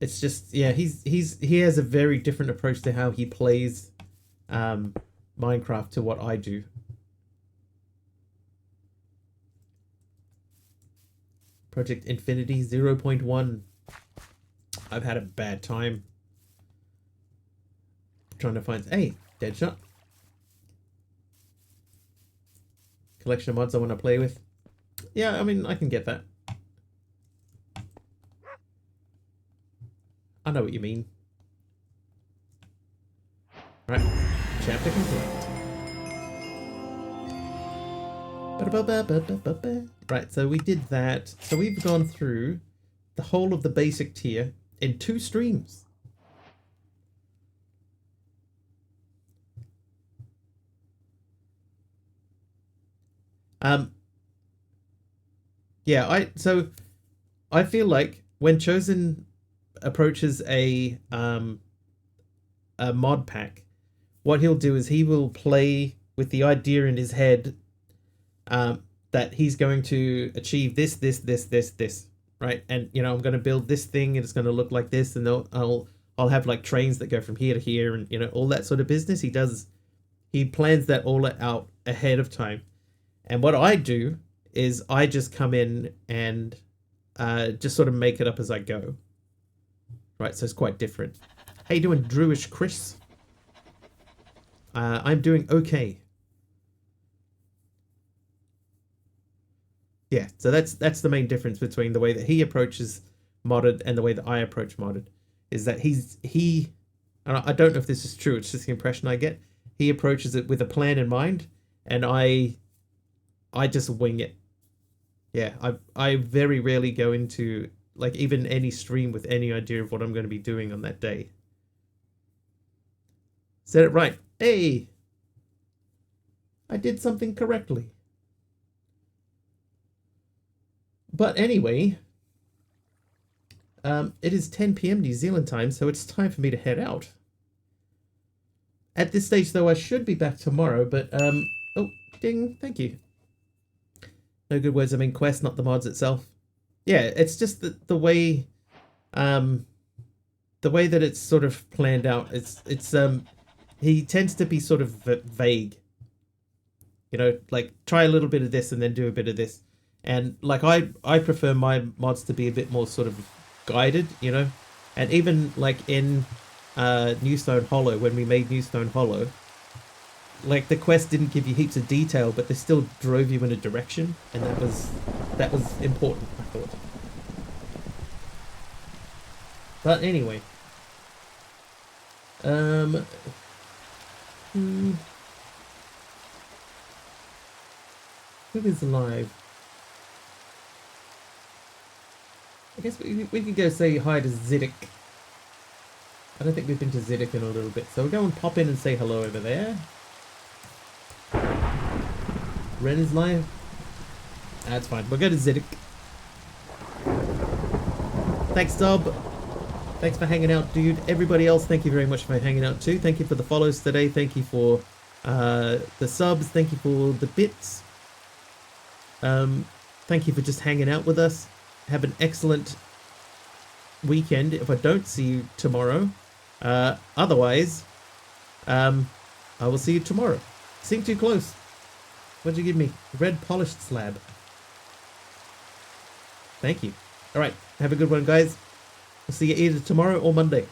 It's just, yeah, he has a very different approach to how he plays Minecraft to what I do. Project Infinity 0.1. I've had a bad time trying to find... Hey, Deadshot. Collection of mods I want to play with. Yeah, I mean, I can get that. I know what you mean. Right, chapter complete. Right, so we did that. So we've gone through the whole of the basic tier in 2 streams. Yeah, I feel like when Chosen approaches a mod pack, what he'll do is he will play with the idea in his head that he's going to achieve this, right? And you know, I'm going to build this thing, and it's going to look like this, and I'll have like trains that go from here to here, and you know, all that sort of business. He plans that all out ahead of time. And what I do is I just come in and just sort of make it up as I go. Right, so it's quite different. How you doing, Druish Chris? I'm doing okay. Yeah, so that's the main difference between the way that he approaches modded and the way that I approach modded. Is that I don't know if this is true, it's just the impression I get. He approaches it with a plan in mind, and I just wing it. Yeah, I very rarely go into like even any stream with any idea of what I'm going to be doing on that day. Said it right. Hey! I did something correctly. But anyway, it is 10 p.m. New Zealand time, so it's time for me to head out. At this stage, though, I should be back tomorrow, but, oh, ding, thank you. No good words, I mean quest, not the mods itself. Yeah, it's just the way that it's sort of planned out. He tends to be sort of vague. You know, like, try a little bit of this and then do a bit of this. And, like, I prefer my mods to be a bit more sort of guided, you know? And even, like, in New Stone Hollow, when we made New Stone Hollow, like, the quest didn't give you heaps of detail, but they still drove you in a direction, and that was important, I thought. But anyway. Who is alive? I guess we could go say hi to Ziddick. I don't think we've been to Ziddick in a little bit, so we'll go and pop in and say hello over there. Ren is live. That's fine. We'll go to Ziddick. Thanks, Dob. Thanks for hanging out, dude. Everybody else, thank you very much for hanging out too. Thank you for the follows today. Thank you for the subs. Thank you for the bits. Thank you for just hanging out with us. Have an excellent weekend if I don't see you tomorrow. Otherwise, I will see you tomorrow. Sing too close. What'd you give me? Red polished slab. Thank you. Alright, have a good one, guys. I'll see you either tomorrow or Monday.